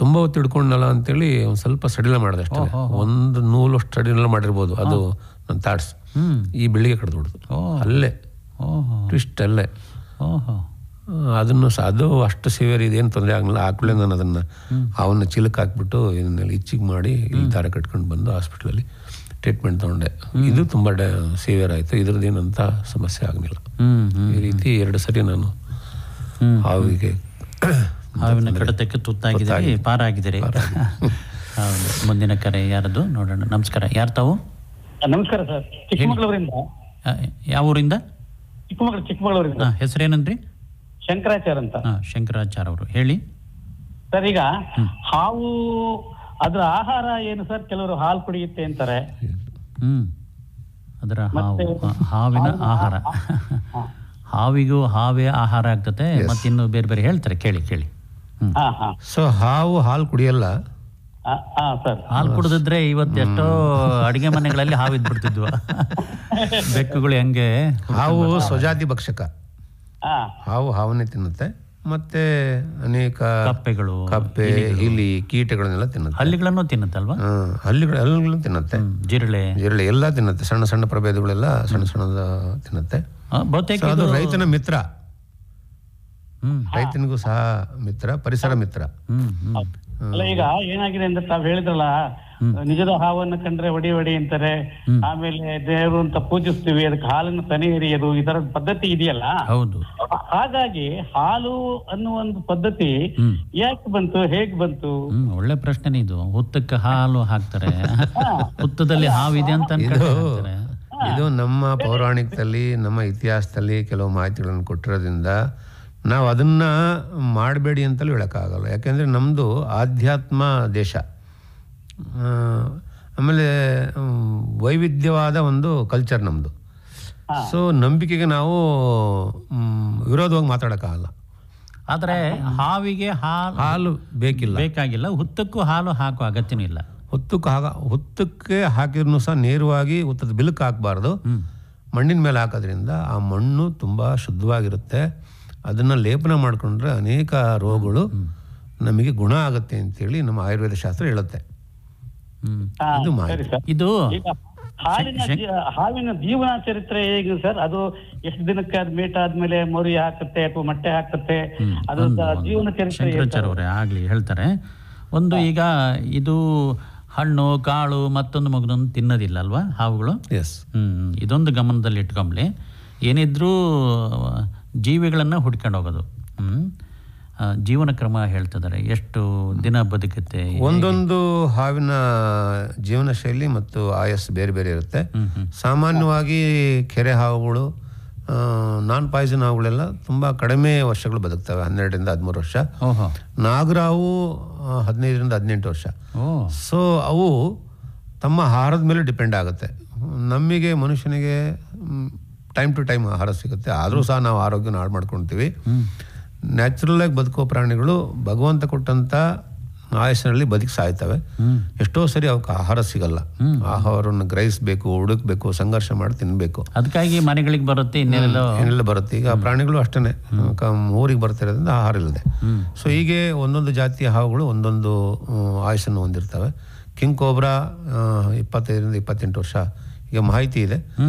ತುಂಬ ಹೊತ್ತು ಹಿಡ್ಕೊಂಡಲ್ಲ ಅಂತೇಳಿ ಒಂದು ಸ್ವಲ್ಪ ಸ್ಟಡಿಲ್ಲ ಮಾಡಿದೆ ಅಷ್ಟೇ. 1 ನೂಲು ಸ್ಟಡಿನೆಲ್ಲ ಮಾಡಿರ್ಬೋದು. ಅದು ನನ್ನ ಥಾಟ್ಸ್ ಈ ಬೆಳ್ಳಿಗೆ ಕಡ್ದು ಅಲ್ಲೇ ಟ್ವಿಸ್ಟ್ ಅಲ್ಲೇ. ಅದನ್ನು ಅದು ಅಷ್ಟು ಸಿವಿಯರ್ ಇದೇನು ತೊಂದರೆ ಆಗಲಿಲ್ಲ. ಆಕಳೇ ನಾನು ಅವನ್ನ ಚೀಲಕ್ಕೆ ಹಾಕ್ಬಿಟ್ಟು ಇದನ್ನೆಲ್ಲ ಇಚ್ಚಿಗೆ ಮಾಡಿ ಇಲ್ಲಿ ದಾರ ಕಟ್ಕೊಂಡು ಬಂದು ಹಾಸ್ಪಿಟ್ಲಲ್ಲಿ ಟ್ರೀಟ್ಮೆಂಟ್ ತೊಗೊಂಡೆ. ಇದು ತುಂಬ ಸಿವಿಯರ್ ಆಯಿತು. ಇದ್ರದ್ದೇನಂತ ಸಮಸ್ಯೆ ಆಗಲಿಲ್ಲ. ಈ ರೀತಿ 2 ಸರಿ ನಾನು ಹಾವಿನ ಕಡಿತಕ್ಕೆ ತುತ್ತಾಗಿದ್ದೀರಿ, ಪಾರಾಗಿದ್ದೀರಿ. ಮುಂದಿನ ಕರೆ ಯಾರದು ನೋಡೋಣ. ನಮಸ್ಕಾರ, ಯಾರು ತಾವು? ನಮಸ್ಕಾರ ಸರ್, ಚಿಕ್ಕಮಗಳೂರಿಂದ. ಯಾವ ಊರಿಂದ? ಚಿಕ್ಕಮಗಳೂರಿಂದ. ಹೆಸರೇನಂದ್ರಿ? ಶಂಕರಾಚಾರ್ಯ ಅಂತ. ಶಂಕರಾಚಾರ್ಯ ಅವರು ಹೇಳಿ ಸರ್. ಈಗ ಹಾವು ಅದ್ರ ಆಹಾರ ಏನು ಸರ್? ಕೆಲವರು ಹಾಲು ಕುಡಿಯುತ್ತೆ ಅಂತಾರೆ. ಅದರ ಹಾವಿನ ಆಹಾರ, ಹಾವಿಗೂ ಹಾವೇ ಆಹಾರ ಆಗ್ತದೆ. ಮತ್ತಿನ್ನು ಬೇರೆ ಬೇರೆ ಹೇಳ್ತಾರೆ, ಕೇಳಿ ಕೇಳಿ. ಸೊ ಹಾವು ಹಾಲು ಕುಡಿಯಲ್ಲ. ಹಾಲು ಕುಡಿದಿದ್ರೆ ಇವತ್ತು ಎಷ್ಟೋ ಅಡಿಗೆ ಮನೆಗಳಲ್ಲಿ ಹಾವು ಇದ್ಬಿಡ್ತಿದ್ವು. ಬೆಕ್ಕುಗಳು ಹೆಂಗೆ? ಹಾವು ಸ್ವಜಾತಿ ಭಕ್ಷಕ. ಹಾವು ಹಾವನ್ನೇ ತಿನ್ನುತ್ತೆ. ಮತ್ತೆ ಅನೇಕ ಕಪ್ಪೆಗಳು, ಕಪ್ಪೆ, ಇಲಿ, ಕೀಟಗಳನ್ನೆಲ್ಲ ತಿನ್ನುತ್ತೆ. ಹಲ್ಲಿಗಳನ್ನು ತಿನ್ನುತ್ತಲ್ವಾ? ಹಲ್ಲಿಗಳನ್ನು ತಿನ್ನುತ್ತೆ. ಜಿರಳೆ ಎಲ್ಲ ತಿನ್ನುತ್ತೆ. ಸಣ್ಣ ಸಣ್ಣ ಪ್ರಭೇದಗಳೆಲ್ಲ ಸಣ್ಣ ಸಣ್ಣದ ತಿನ್ನುತ್ತೆ. ಅದು ರೈತನ ಮಿತ್ರ. ರೈತನಿಗೂ ಸಹ ಮಿತ್ರ, ಪರಿಸರ ಮಿತ್ರ. ಅಲ್ಲ, ಈಗ ಏನಾಗಿದೆ ಅಂದ್ರೆ ತಾವ್ ಹೇಳಿದ್ರಲ್ಲ, ನಿಜದ ಹಾವನ್ನು ಕಂಡ್ರೆ ಹೊಡಿ ಅಂತಾರೆ. ಆಮೇಲೆ ದೇವರು ಅಂತ ಪೂಜಿಸ್ತೀವಿ, ಅದಕ್ಕೆ ಹಾಲನ್ನು ತನಿ ಎರಿಯೋದು, ಈ ತರದ ಪದ್ಧತಿ ಇದೆಯಲ್ಲ. ಹೌದು. ಹಾಗಾಗಿ ಹಾಲು ಅನ್ನುವ ಒಂದು ಪದ್ಧತಿ ಯಾಕೆ ಬಂತು, ಹೇಗ್ ಬಂತು? ಒಳ್ಳೆ ಪ್ರಶ್ನೆ ಇದು. ಹುತ್ತಕ್ಕೆ ಹಾಲು ಹಾಕ್ತಾರೆ, ಹುತ್ತದಲ್ಲಿ ಹಾವಿದೆ ಅಂತ ಅನ್ಕೊಂತಾರೆ. ಇದು ನಮ್ಮ ಪೌರಾಣಿಕದಲ್ಲಿ, ನಮ್ಮ ಇತಿಹಾಸದಲ್ಲಿ ಕೆಲವು ಮಾಹಿತಿಗಳನ್ನು ಕೊಟ್ಟಿರೋದ್ರಿಂದ ನಾವು ಅದನ್ನ ಮಾಡಬೇಡಿ ಅಂತಲೂ ಹೇಳೋಕ್ಕಾಗಲ್ಲ. ಯಾಕೆಂದರೆ ನಮ್ಮದು ಆಧ್ಯಾತ್ಮ ದೇಶ, ಆಮೇಲೆ ವೈವಿಧ್ಯವಾದ ಒಂದು ಕಲ್ಚರ್ ನಮ್ಮದು. ಸೊ ನಂಬಿಕೆಗೆ ನಾವು ವಿರೋಧವಾಗಿ ಮಾತಾಡೋಕ್ಕಾಗಲ್ಲ. ಆದರೆ ಹಾವಿಗೆ ಹಾಲು ಬೇಕಾಗಿಲ್ಲ, ಹುತ್ತಕ್ಕೂ ಹಾಲು ಹಾಕೋ ಅಗತ್ಯನೂ ಇಲ್ಲ. ಹುತ್ತಕ್ಕೆ ಹಾಕಿದ್ರೂ ಸಹ ನೇರವಾಗಿ ಹುತ್ತದ ಬಿಲಕ್ಕೆ ಹಾಕಬಾರ್ದು. ಮಣ್ಣಿನ ಮೇಲೆ ಹಾಕೋದ್ರಿಂದ ಆ ಮಣ್ಣು ತುಂಬ ಶುದ್ಧವಾಗಿರುತ್ತೆ. ಅದನ್ನು ಲೇಪನ ಮಾಡಿಕೊಂಡ್ರೆ ಅನೇಕ ರೋಗಗಳು ನಮಗೆ ಗುಣ ಆಗುತ್ತೆ ಅಂತೇಳಿ ನಮ್ಮ ಆಯುರ್ವೇದ ಶಾಸ್ತ್ರ ಹೇಳುತ್ತೆ. ಇದು ಹಾವಿನ ಜೀವನ ಚರಿತ್ರೆ ಹೇಗೆ ಸರ್? ಅದು ಎಷ್ಟು ದಿನಕ್ಕೆ ಅದು ಮೇಟ್ ಆದ್ಮೇಲೆ ಮರಿ ಹಾಕುತ್ತೆ ಅಥವಾ ಮೊಟ್ಟೆ ಹಾಕುತ್ತೆ? ಅದು ಜೀವನ ಚರಿತ್ರೆ ಶಂಕರಾಚಾರ್ಯ ಆಗ್ಲಿ ಹೇಳ್ತಾರೆ. ಒಂದು ಈಗ ಇದು ಹಣ್ಣು ಕಾಳು ಮತ್ತೊಂದು ಮಗದೊಂದು ತಿನ್ನೋದಿಲ್ಲ ಅಲ್ವಾ ಹಾವುಗಳು? ಇದೊಂದು ಗಮನದಲ್ಲಿ ಇಟ್ಕೊಂಬ್ಲಿ. ಏನಿದ್ರೂ ಜೀವಿಗಳನ್ನು ಹುಡ್ಕೊಂಡು ಹೋಗೋದು. ಜೀವನ ಕ್ರಮ ಹೇಳ್ತಿದ್ದಾರೆ, ಎಷ್ಟು ದಿನ ಬದುಕುತ್ತೆ. ಒಂದೊಂದು ಹಾವಿನ ಜೀವನ ಶೈಲಿ ಮತ್ತು ಆಯಸ್ಸು ಬೇರೆ ಬೇರೆ ಇರುತ್ತೆ. ಸಾಮಾನ್ಯವಾಗಿ ಕೆರೆ ಹಾವುಗಳು, ನಾನ್ ಪಾಯ್ಸನ್ ಹಾವುಗಳೆಲ್ಲ ತುಂಬ ಕಡಿಮೆ ವರ್ಷಗಳು ಬದುಕ್ತವೆ, 12ರಿಂದ 13 ವರ್ಷ. ನಾಗರಾವು 15ರಿಂದ 18 ವರ್ಷ. ಸೊ ಅವು ತಮ್ಮ ಆಹಾರದ ಮೇಲೆ ಡಿಪೆಂಡ್ ಆಗುತ್ತೆ. ನಮಗೆ ಮನುಷ್ಯನಿಗೆ ಟೈಮ್ ಟು ಟೈಮ್ ಆಹಾರ ಸಿಗುತ್ತೆ, ಆದರೂ ಸಹ ನಾವು ಆರೋಗ್ಯನ ಹಾಳು ಮಾಡ್ಕೊಳ್ತೀವಿ. ನ್ಯಾಚುರಲ್ ಆಗಿ ಬದುಕೋ ಪ್ರಾಣಿಗಳು ಭಗವಂತ ಕೊಟ್ಟಂಥ ಆಯಸ್ಸಿನಲ್ಲಿ ಬದುಕಿ ಸಾಯ್ತವೆ. ಎಷ್ಟೋ ಸರಿ ಅವಕ್ಕೆ ಆಹಾರ ಸಿಗಲ್ಲ. ಆಹಾರವನ್ನು ಗ್ರಹಿಸಬೇಕು, ಹುಡುಕ್ಬೇಕು, ಸಂಘರ್ಷ ಮಾಡಿ ತಿನ್ಬೇಕು. ಅದಕ್ಕಾಗಿ ಮನೆಗಳಿಗೆ ಬರುತ್ತೆ, ಇನ್ನೆಲ್ಲ ಬರುತ್ತೆ. ಈಗ ಪ್ರಾಣಿಗಳು ಅಷ್ಟೇ ಊರಿಗೆ ಬರ್ತಿರೋದ್ರಿಂದ ಆಹಾರ ಇಲ್ಲದೆ. ಸೊ ಹೀಗೆ ಒಂದೊಂದು ಜಾತಿಯ ಹಾವುಗಳು ಒಂದೊಂದು ಆಯಸ್ಸನ್ನು ಹೊಂದಿರ್ತವೆ. ಕಿಂಗ್ ಕೋಬ್ರಾ 25ರಿಂದ 28 ವರ್ಷ ಈಗ ಮಾಹಿತಿ ಇದೆ.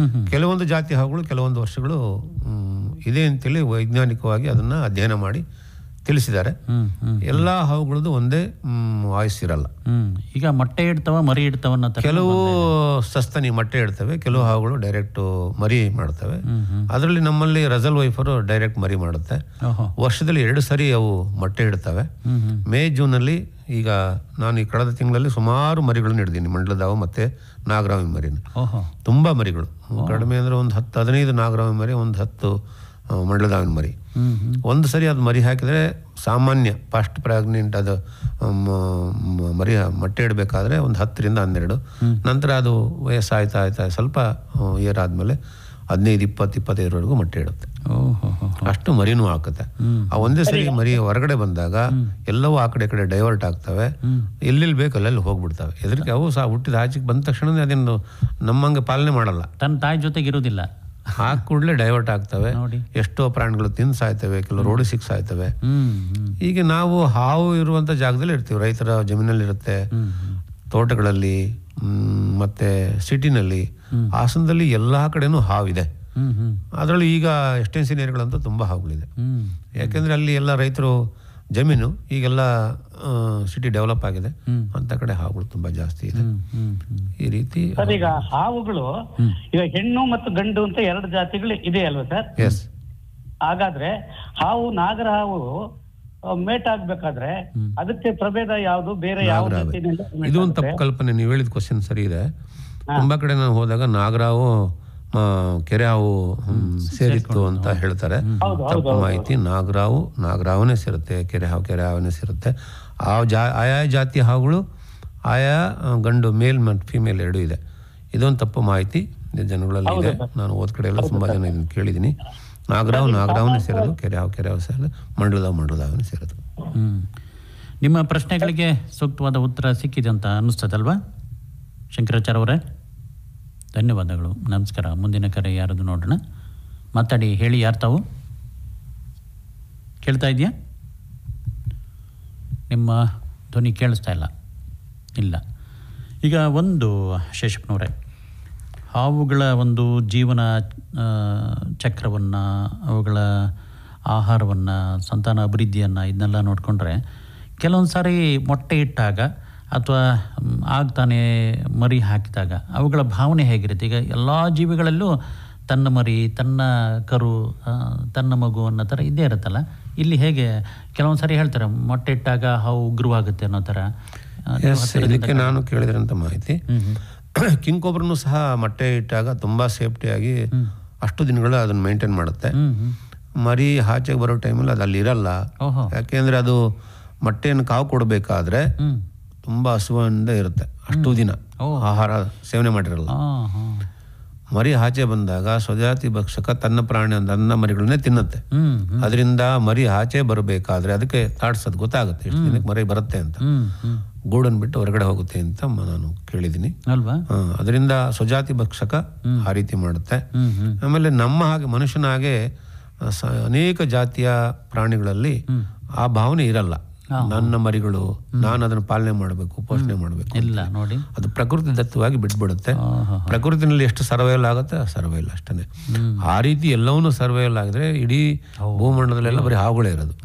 ಕೆಲವೊಂದು ಜಾತಿ ಹಾವುಗಳು ಕೆಲವೊಂದು ವರ್ಷಗಳು ಇದೆ ಅಂತೇಳಿ ವೈಜ್ಞಾನಿಕವಾಗಿ ಅದನ್ನು ಅಧ್ಯಯನ ಮಾಡಿ ತಿಳಿಸಿದ್ದಾರೆ. ಎಲ್ಲ ಹಾವುಗಳದ್ದು ಒಂದೇ ಆಯಸ್ಸಿರಲ್ಲ. ಈಗ ಮೊಟ್ಟೆ ಇಡ್ತಾವ, ಮರಿ ಇಡ್ತಾವ. ಕೆಲವು ಸಸ್ತನಿ ಮೊಟ್ಟೆ ಇಡ್ತವೆ, ಕೆಲವು ಹಾವುಗಳು ಡೈರೆಕ್ಟ್ ಮರಿ ಮಾಡ್ತವೆ. ಅದರಲ್ಲಿ ನಮ್ಮಲ್ಲಿ ರಜಲ್ ವೈಫರು ಡೈರೆಕ್ಟ್ ಮರಿ ಮಾಡುತ್ತೆ. ವರ್ಷದಲ್ಲಿ 2 ಸರಿ ಅವು ಮೊಟ್ಟೆ ಇಡ್ತವೆ. ಮೇ ಜೂನಲ್ಲಿ ಈಗ ನಾನು ಈ ಕಳೆದ ತಿಂಗಳಲ್ಲಿ ಸುಮಾರು ಮರಿಗಳನ್ನು ಹಿಡಿದೀನಿ, ಮಂಡಲದಾವು ಮತ್ತೆ ನಾಗರಾವಿ ಮರಿನ. ತುಂಬಾ ಮರಿಗಳು, ಕಡಿಮೆ ಅಂದ್ರೆ ಒಂದು 10-15 ನಾಗರಾವಿ ಮರಿ, ಒಂದು 10 ಮಂಡಲದಾವಿನ ಮರಿ. ಒಂದು ಸರಿ ಅದು ಮರಿ ಹಾಕಿದ್ರೆ ಸಾಮಾನ್ಯ ಫಸ್ಟ್ ಪ್ರೆಗ್ನೆಂಟ್ ಅದು ಮರಿ ಮೊಟ್ಟೆ ಇಡಬೇಕಾದ್ರೆ ಒಂದು 10ರಿಂದ 12. ನಂತರ ಅದು ವಯಸ್ಸಾಯ್ತಾ ಸ್ವಲ್ಪ ಇಯರ್ ಆದಮೇಲೆ 15-20-25ವರೆಗೂ ಮೊಟ್ಟೆ ಇಡುತ್ತೆ. ಅಷ್ಟು ಮರಿನೂ ಹಾಕುತ್ತೆ. ಆ ಒಂದೇ ಸರಿ ಮರಿ ಹೊರಗಡೆ ಬಂದಾಗ ಎಲ್ಲವೂ ಆ ಕಡೆ ಡೈವರ್ಟ್ ಆಗ್ತವೆ. ಎಲ್ಲೆಲ್ಲಿ ಬೇಕು ಅಲ್ಲೆಲ್ಲಿ ಹೋಗ್ಬಿಡ್ತವೆ. ಎದಕ್ಕೆ ಅವು ಸಹ ಹುಟ್ಟಿದ ಆಚೆಗೆ ಬಂದ ತಕ್ಷಣ ಅದೇನು ನಮ್ಮಂಗೆ ಪಾಲನೆ ಮಾಡಲ್ಲ, ತನ್ನ ತಾಯಿ ಜೊತೆಗೆ ಇರೋದಿಲ್ಲ. ಆ ಕೂಡಲೇ ಡೈವರ್ಟ್ ಆಗ್ತವೆ. ಎಷ್ಟೋ ಪ್ರಾಣಿಗಳು ತಿಂದು ಸಾಯ್ತವೆ, ಕೆಲವು ರೋಡಿ ಸಿಕ್ ಸಾಯ್ತವೆ. ಈಗ ನಾವು ಹಾವು ಇರುವಂತ ಜಾಗದಲ್ಲಿ ಇರ್ತೀವಿ, ರೈತರ ಜಮೀನಲ್ಲಿ ಇರುತ್ತೆ, ತೋಟಗಳಲ್ಲಿ, ಮತ್ತೆ ಸಿಟಿನಲ್ಲಿ, ಹಾಸನದಲ್ಲಿ ಎಲ್ಲಾ ಕಡೆನೂ ಹಾವಿದೆ. ಅದರಲ್ಲಿ ಈಗ ಎಕ್ಸ್ಟೆನ್ಷನ್ ಏರಿಯಾಗಳಂತೂ ತುಂಬಾ ಹಾವುಗಳಿದೆ. ಯಾಕೆಂದ್ರೆ ಅಲ್ಲಿ ಎಲ್ಲ ರೈತರು ಜಮೀನು, ಈಗೆಲ್ಲ ಸಿಟಿ ಡೆವಲಪ್ ಆಗಿದೆ, ಅಂತ ಕಡೆ ಹಾವುಗಳು ತುಂಬಾ ಜಾಸ್ತಿ ಇದೆ. ಈ ರೀತಿ ಈಗ ಹಾವುಗಳು ಈಗ ಹೆಣ್ಣು ಮತ್ತು ಗಂಡು ಅಂತ 2 ಜಾತಿಗಳು ಇದೆ ಅಲ್ವಾ ಸರ್? ಎಸ್. ಹಾಗಾದ್ರೆ ಹಾವು ನಾಗರ ಹಾವು ಮೇಟ್ ಆಗ್ಬೇಕಾದ್ರೆ ಅದಕ್ಕೆ ಪ್ರಭೇದ ಯಾವುದು, ಬೇರೆ ಯಾವ? ಇದು ಒಂದು ತಪ್ಪು ಕಲ್ಪನೆ. ನೀವು ಹೇಳಿದ ಕ್ವಶನ್ ಸರಿ ಇದೆ. ತುಂಬಾ ಕಡೆ ನಾನು ಹೋದಾಗ ನಾಗರಾವು ಕೆರೆ ಹಾವು ಸೇರಿತ್ತು ಅಂತ ಹೇಳ್ತಾರೆ. ತಪ್ಪು ಮಾಹಿತಿ. ನಾಗರಾವನೇ ಸೇರುತ್ತೆ, ಕೆರೆ ಹಾವನೇ ಸೇರುತ್ತೆ. ಆಯಾ ಜಾತಿಯ ಹಾವುಗಳು ಆಯಾ ಗಂಡು ಮೇಲ್ ಮತ್ತು ಫಿಮೇಲ್ ಎರಡೂ ಇದೆ. ಇದೊಂದು ತಪ್ಪು ಮಾಹಿತಿ ಜನಗಳಲ್ಲಿ ಇದೆ. ನಾನು ಹೋದ ಕಡೆ ಎಲ್ಲ ತುಂಬಾ ಜನ ಇದನ್ನು ಕೇಳಿದ್ದೀನಿ. ನಾಗರಾವನೇ ಸೇರೋದು, ಕೆರೆ ಹಾವು ಸೇರೋದು, ಮಂಡಲದಾವನೇ ಸೇರೋದು. ನಿಮ್ಮ ಪ್ರಶ್ನೆಗಳಿಗೆ ಸೂಕ್ತವಾದ ಉತ್ತರ ಸಿಕ್ಕಿದೆ ಅಂತ ಅನ್ನಿಸ್ತದಲ್ವಾ ಶಂಕರಾಚಾರ್ಯ ಅವರೇ? ಧನ್ಯವಾದಗಳು, ನಮಸ್ಕಾರ. ಮುಂದಿನ ಕರೆ ಯಾರದು ನೋಡೋಣ. ಮಾತಾಡಿ, ಹೇಳಿ, ಯಾರು ತಾವು? ಕೇಳ್ತಾ ಇದೆಯಾ? ನಿಮ್ಮ ಧ್ವನಿ ಕೇಳಿಸ್ತಾ ಇಲ್ಲ. ಈಗ ಒಂದು ಶೇಷಪ್ಪನವರೇ, ಹಾವುಗಳ ಒಂದು ಜೀವನ ಚಕ್ರವನ್ನು, ಅವುಗಳ ಆಹಾರವನ್ನು, ಸಂತಾನ ಅಭಿವೃದ್ಧಿಯನ್ನು ಇದನ್ನೆಲ್ಲ ನೋಡಿಕೊಂಡ್ರೆ ಕೆಲವೊಂದು ಸಾರಿ ಮೊಟ್ಟೆ ಇಟ್ಟಾಗ ಅಥವಾ ಆಗ್ತಾನೆ ಮರಿ ಹಾಕಿದಾಗ ಅವುಗಳ ಭಾವನೆ ಹೇಗಿರುತ್ತೆ? ಈಗ ಎಲ್ಲ ಜೀವಿಗಳಲ್ಲೂ ತನ್ನ ಮರಿ, ತನ್ನ ಕರು, ತನ್ನ ಮಗು ಅನ್ನೋ ಥರ ಇದ್ದೇ ಇರುತ್ತಲ್ಲ. ಇಲ್ಲಿ ಹೇಗೆ ಕೆಲವೊಂದು ಸಾರಿ ಹೇಳ್ತಾರೆ ಮೊಟ್ಟೆ ಇಟ್ಟಾಗ ಹಾವು ಉಗ್ರವಾಗುತ್ತೆ ಅನ್ನೋ ಥರ. ಇದಕ್ಕೆ ನಾನು ಕೇಳಿದ್ರಂತ ಮಾಹಿತಿ, ಕಿಂಗ್ ಕೋಬ್ರನು ಸಹ ಮೊಟ್ಟೆ ಇಟ್ಟಾಗ ತುಂಬ ಸೇಫ್ಟಿಯಾಗಿ ಅಷ್ಟು ದಿನಗಳು ಅದನ್ನು ಮೇಂಟೈನ್ ಮಾಡುತ್ತೆ. ಮರಿ ಆಚೆಗೆ ಬರೋ ಟೈಮಲ್ಲಿ ಅದು ಅಲ್ಲಿ ಇರಲ್ಲ. ಯಾಕೆಂದರೆ ಅದು ಮೊಟ್ಟೆಯನ್ನು ಕಾವು ಕೊಡಬೇಕಾದ್ರೆ ತುಂಬ ಹಸುವಿಂದ ಇರುತ್ತೆ, ಅಷ್ಟು ದಿನ ಆಹಾರ ಸೇವನೆ ಮಾಡಿರಲ್ಲ. ಮರಿ ಆಚೆ ಬಂದಾಗ ಸ್ವಜಾತಿ ಭಕ್ಷಕ ತನ್ನ ಮರಿಗಳನ್ನೇ ತಿನ್ನುತ್ತೆ. ಅದರಿಂದ ಮರಿ ಆಚೆ ಬರಬೇಕಾದ್ರೆ ಅದಕ್ಕೆ ತಾಡ್ಸೋದು ಗೊತ್ತಾಗುತ್ತೆ, ಎಷ್ಟು ದಿನಕ್ಕೆ ಮರಿ ಬರುತ್ತೆ ಅಂತ. ಗೂಡನ್ನು ಬಿಟ್ಟು ಹೊರಗಡೆ ಹೋಗುತ್ತೆ ಅಂತ ನಾನು ಕೇಳಿದ್ದೀನಿ. ಅದರಿಂದ ಸ್ವಜಾತಿ ಭಕ್ಷಕ ಆ ರೀತಿ ಮಾಡುತ್ತೆ. ಆಮೇಲೆ ನಮ್ಮ ಹಾಗೆ ಮನುಷ್ಯನ ಹಾಗೆ ಅನೇಕ ಜಾತಿಯ ಪ್ರಾಣಿಗಳಲ್ಲಿ ಆ ಭಾವನೆ ಇರಲ್ಲ. ನನ್ನ ಮರಿಗಳು, ನಾನು ಅದನ್ನು ಪಾಲನೆ ಮಾಡಬೇಕು, ಪೋಷಣೆ ಮಾಡಬೇಕು ಇಲ್ಲ ನೋಡಿ, ಅದು ಪ್ರಕೃತಿ ದತ್ತವಾಗಿ ಬಿಟ್ಬಿಡುತ್ತೆ. ಪ್ರಕೃತಿನಲ್ಲಿ ಎಷ್ಟು ಸರ್ವೈವಲ್ ಆಗುತ್ತೆ ಸರ್ವೈವಲ್ ಅಷ್ಟೇ. ಆ ರೀತಿ ಎಲ್ಲವನ್ನೂ ಸರ್ವೈವಲ್ ಆಗಿದ್ರೆ ಇಡೀ ಭೂಮಂಡಲದಲ್ಲೆಲ್ಲ ಬರೀ ಹಾವುಗಳೇ ಇರೋದು.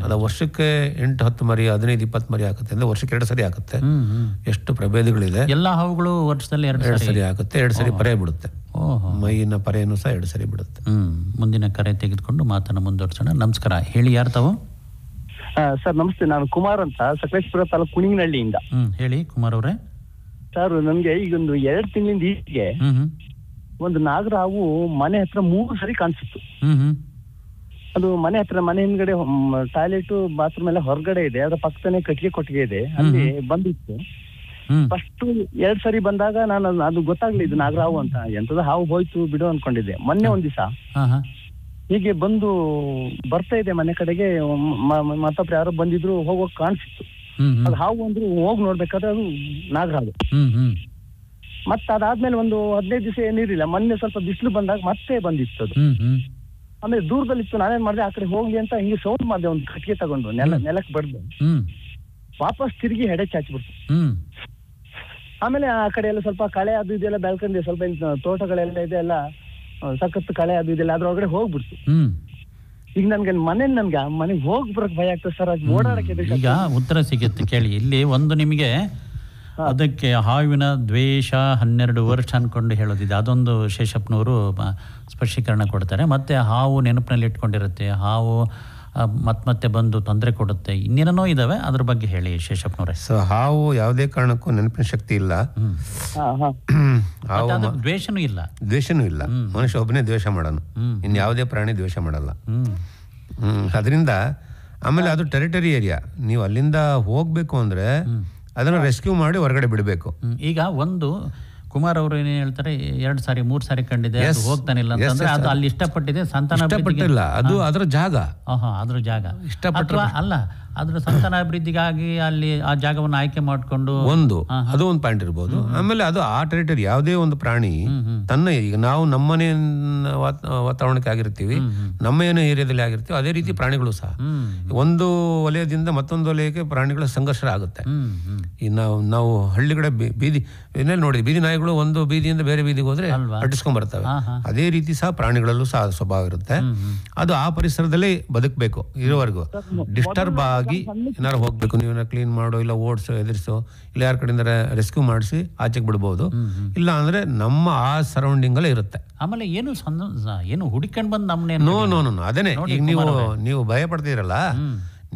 ಅದು ವರ್ಷಕ್ಕೆ 8-10 ಮರಿ, 15-20 ಮರಿ ಆಗುತ್ತೆ ಅಂದ್ರೆ ವರ್ಷಕ್ಕೆ 2 ಸರಿ ಆಗುತ್ತೆ. ಎಷ್ಟು ಪ್ರಭೇದಗಳಿದೆ. ಎಲ್ಲ ಹಾವುಗಳು ವರ್ಷದಲ್ಲಿ 2 ಸರಿ ಆಗುತ್ತೆ. 2 ಸರಿ ಪರೆ ಬಿಡುತ್ತೆ. ಮೈಯಿನ ಪರೆಯನ್ನು ಸಹ 2 ಸರಿ ಬಿಡುತ್ತೆ. ಮುಂದಿನ ಕರೆ ತೆಗೆದುಕೊಂಡು ಮಾತನ್ನು ಮುಂದುವರ್ಸೋಣ. ನಮಸ್ಕಾರ, ಹೇಳಿ, ಯಾರು ತಾವು? ಸರ್ ನಮಸ್ತೆ, ನಾನು ಕುಮಾರ್ ಅಂತ, ಸಕಲೇಶ್ಪುರ ತಾಲೂಕು ಕುಣಿಗನಹಳ್ಳಿಯಿಂದ. ಹೇಳಿ ಕುಮಾರ್ ಅವರೇ. ಸರ್ ನನ್ಗೆ ಈಗೊಂದು 2 ತಿಂಗಳಿಂದ ಈಚೆಗೆ ಒಂದು ನಾಗರಾವು ಮನೆ ಹತ್ರ 3 ಸರಿ ಕಾಣಿಸಿತ್ತು. ಅದು ಮನೆ ಹತ್ರ, ಮನೆ ಹಿಂದ್ಗಡೆ ಟಾಯ್ಲೆಟ್ ಬಾತ್ರೂಮ್ ಎಲ್ಲ ಹೊರಗಡೆ ಇದೆ, ಅದರ ಪಕ್ಕದನೇ ಕಟ್ಟಿಗೆ ಕೊಟ್ಟಿಗೆ ಇದೆ, ಅಲ್ಲಿ ಬಂದಿತ್ತು. ಫಸ್ಟ್ 2 ಸರಿ ಬಂದಾಗ ನಾನು ಅದು ಗೊತ್ತಾಗ್ಲಿ ಇದು ನಾಗರಾವು ಅಂತ, ಎಂತದ ಹಾವು ಹೋಯ್ತು ಬಿಡು ಅನ್ಕೊಂಡಿದ್ದೆ. ಮೊನ್ನೆ ಒಂದ್ ದಿವಸ ಹೀಗೆ ಬಂದು ಬರ್ತಾ ಇದೆ ಮನೆ ಕಡೆಗೆ, ಮತ್ತೊಬ್ರು ಯಾರೋ ಬಂದಿದ್ರು, ಹೋಗೋಕ್ ಕಾಣಿಸಿತ್ತು. ಅದು ಹಾವು ಅಂದ್ರು, ಹೋಗಿ ನೋಡ್ಬೇಕಾದ್ರೆ ಅದು ನಾಗರಾವು. ಮತ್ತೆ ಅದಾದ್ಮೇಲೆ ಒಂದು 15 ದಿವಸ ಏನಿರಲಿಲ್ಲ, ಮೊನ್ನೆ ಸ್ವಲ್ಪ ಬಿಸಿಲು ಬಂದಾಗ ಮತ್ತೆ ಬಂದಿತ್ತು ಅದು. ಆಮೇಲೆ ದೂರದಲ್ಲಿತ್ತು. ನಾನೇನ್ ಮಾಡಿದೆ, ಆ ಕಡೆ ಹೋಗ್ಲಿ ಅಂತ ಹಿಂಗೆ ಸೌಂಡ್ ಮಾಡಿದೆ, ಒಂದು ಕಟ್ಟಿಗೆ ತಗೊಂಡು ನೆಲಕ್ಕೆ ಬಡ್ದು ವಾಪಸ್ ತಿರುಗಿ ಹೆಡೆ ಚಾಚಿಬಿಡ್ತು. ಆಮೇಲೆ ಆ ಕಡೆ ಎಲ್ಲ ಸ್ವಲ್ಪ ಕಳೆ ಅದು ಇದೆಲ್ಲ ಬೆಳ್ಕೊಂಡೆ, ಸ್ವಲ್ಪ ತೋಟಗಳೆಲ್ಲ ಇದೆ, ಎಲ್ಲ ಸಖತ್ ಕಳೆ ಅದು ಇದೆಲ್ಲ ಅದ್ರೊಳಗಡೆ ಹೋಗ್ಬಿಡ್ತು. ಈಗ ನನ್ಗೆ ಮನೆಗೆ ಹೋಗಿ ಬರಕ್ ಭಯ ಆಗ್ತದೆ ಸರ್, ಅದು ಓಡಾಡಕ್ಕೆ. ಈಗ ಉತ್ತರ ಸಿಗುತ್ತೆ ಕೇಳಿ. ಇಲ್ಲಿ ಒಂದು ನಿಮಗೆ ಅದಕ್ಕೆ ಹಾವಿನ ದ್ವೇಷ 12 ವರ್ಷ ಅನ್ಕೊಂಡು ಹೇಳೋದಿದೆ, ಅದೊಂದು ಶೇಷಪ್ಪನವರು ಸ್ಪಷ್ಟೀಕರಣ ಕೊಡ್ತಾರೆ. ಮತ್ತೆ ಹಾವು ನೆನಪಿನಲ್ಲಿ ಇಟ್ಕೊಂಡಿರುತ್ತೆ, ಹಾವು ಮತ್ತೆ ಬಂದು ತೊಂದರೆ ಕೊಡುತ್ತೆ, ಇನ್ನೇನೋ ಇದಾವೆ, ಅದ್ರ ಬಗ್ಗೆ ಹೇಳಿ ಶೇಷಪ್ಪನವ್ರೆ. ಸೊ ಹಾವು ಯಾವುದೇ ಕಾರಣಕ್ಕೂ ನೆನಪಿನ ಶಕ್ತಿ ಇಲ್ಲ, ದ್ವೇಷನೂ ಇಲ್ಲ. ಮನುಷ್ಯ ಒಬ್ಬನೇ ದ್ವೇಷ ಮಾಡೋನು, ಇನ್ ಯಾವುದೇ ಪ್ರಾಣಿ ದ್ವೇಷ ಮಾಡಲ್ಲ. ಅದರಿಂದ ಆಮೇಲೆ ಅದು ಟೆರಿಟರಿ ಏರಿಯಾ, ನೀವು ಅಲ್ಲಿಂದ ಹೋಗ್ಬೇಕು ಅಂದ್ರೆ ಅದನ್ನ ರೆಸ್ಕ್ಯೂ ಮಾಡಿ ಹೊರಗಡೆ ಬಿಡಬೇಕು. ಈಗ ಒಂದು ಕುಮಾರ್ ಅವರು ಏನ್ ಹೇಳ್ತಾರೆ, 2 ಸಾರಿ 3 ಸಾರಿ ಕಂಡಿದೆ, ಹೋಗ್ತಾನಿಲ್ಲ ಅಂತಂದ್ರೆ ಅದು ಅಲ್ಲಿ ಇಷ್ಟಪಟ್ಟಿದೆ, ಸಂತಾನ ಅದು ಅದರ ಜಾಗ, ಅದ್ರ ಜಾಗ ಇಷ್ಟಪಟ್ಟ ಅಲ್ಲ, ಅದ್ರ ಸಂತಾನಾಭಿವೃದ್ಧಿಗಾಗಿ ಅಲ್ಲಿ ಆ ಜಾಗವನ್ನು ಆಯ್ಕೆ ಮಾಡಿಕೊಂಡು ಅದು ಒಂದು ಪಾಯಿಂಟ್ ಇರ್ಬೋದು. ಆಮೇಲೆ ಅದು ಆ ಟೆರಿಟರಿ, ಯಾವುದೇ ಒಂದು ಪ್ರಾಣಿ ತನ್ನ, ಈಗ ನಾವು ನಮ್ಮನೆ ವಾತಾವರಣಕ್ಕೆ ಆಗಿರ್ತೀವಿ, ನಮ್ಮ ಏನೋ ಏರಿಯಾದಲ್ಲಿ ಆಗಿರ್ತೀವಿ, ಅದೇ ರೀತಿ ಪ್ರಾಣಿಗಳು ಸಹ ಒಂದು ವಲಯದಿಂದ ಮತ್ತೊಂದು ವಲಯಕ್ಕೆ ಪ್ರಾಣಿಗಳ ಸಂಘರ್ಷ ಆಗುತ್ತೆ. ಈ ನಾವು ಹಳ್ಳಿಗಡೆ ಬೀದಿ ಏನೇನು ನೋಡಿ, ಬೀದಿ ನಾಯಿಗಳು ಒಂದು ಬೀದಿಯಿಂದ ಬೇರೆ ಬೀದಿಗೆ ಹೋದ್ರೆ ಅಟ್ಟಿಸ್ಕೊಂಡ್ ಬರ್ತವೆ. ಅದೇ ರೀತಿ ಸಹ ಪ್ರಾಣಿಗಳಲ್ಲೂ ಸಹ ಸ್ವಭಾವ ಇರುತ್ತೆ. ಅದು ಆ ಪರಿಸರದಲ್ಲೇ ಬದುಕಬೇಕು ಇರೋವರೆಗೂ. ಡಿಸ್ಟರ್ಬ್ ಆಗಿ ಏನಾರು ಹೋಗ್ಬೇಕು, ನೀವು ಕ್ಲೀನ್ ಮಾಡೋ, ಇಲ್ಲ ಓಡಿಸೋ, ಎದುರಿಸೋ, ಇಲ್ಲ ಯಾರ ಕಡೆಯಿಂದ ರೆಸ್ಕ್ಯೂ ಮಾಡಿಸಿ ಆಚೆಗೆ ಬಿಡ್ಬೋದು. ಇಲ್ಲ ಅಂದ್ರೆ ನಮ್ಮ ಆ ಸರೌಂಡಿಂಗ್ ಅಲ್ಲೇ ಇರುತ್ತೆ. ಆಮೇಲೆ ಏನು ಹುಡುಕೊಂಡು ಬಂದು ನಮ್ಮನೆ ನೋ ಅದೇನೆ. ಈಗ ನೀವು ಭಯ ಪಡ್ತಿರಲ್ಲ,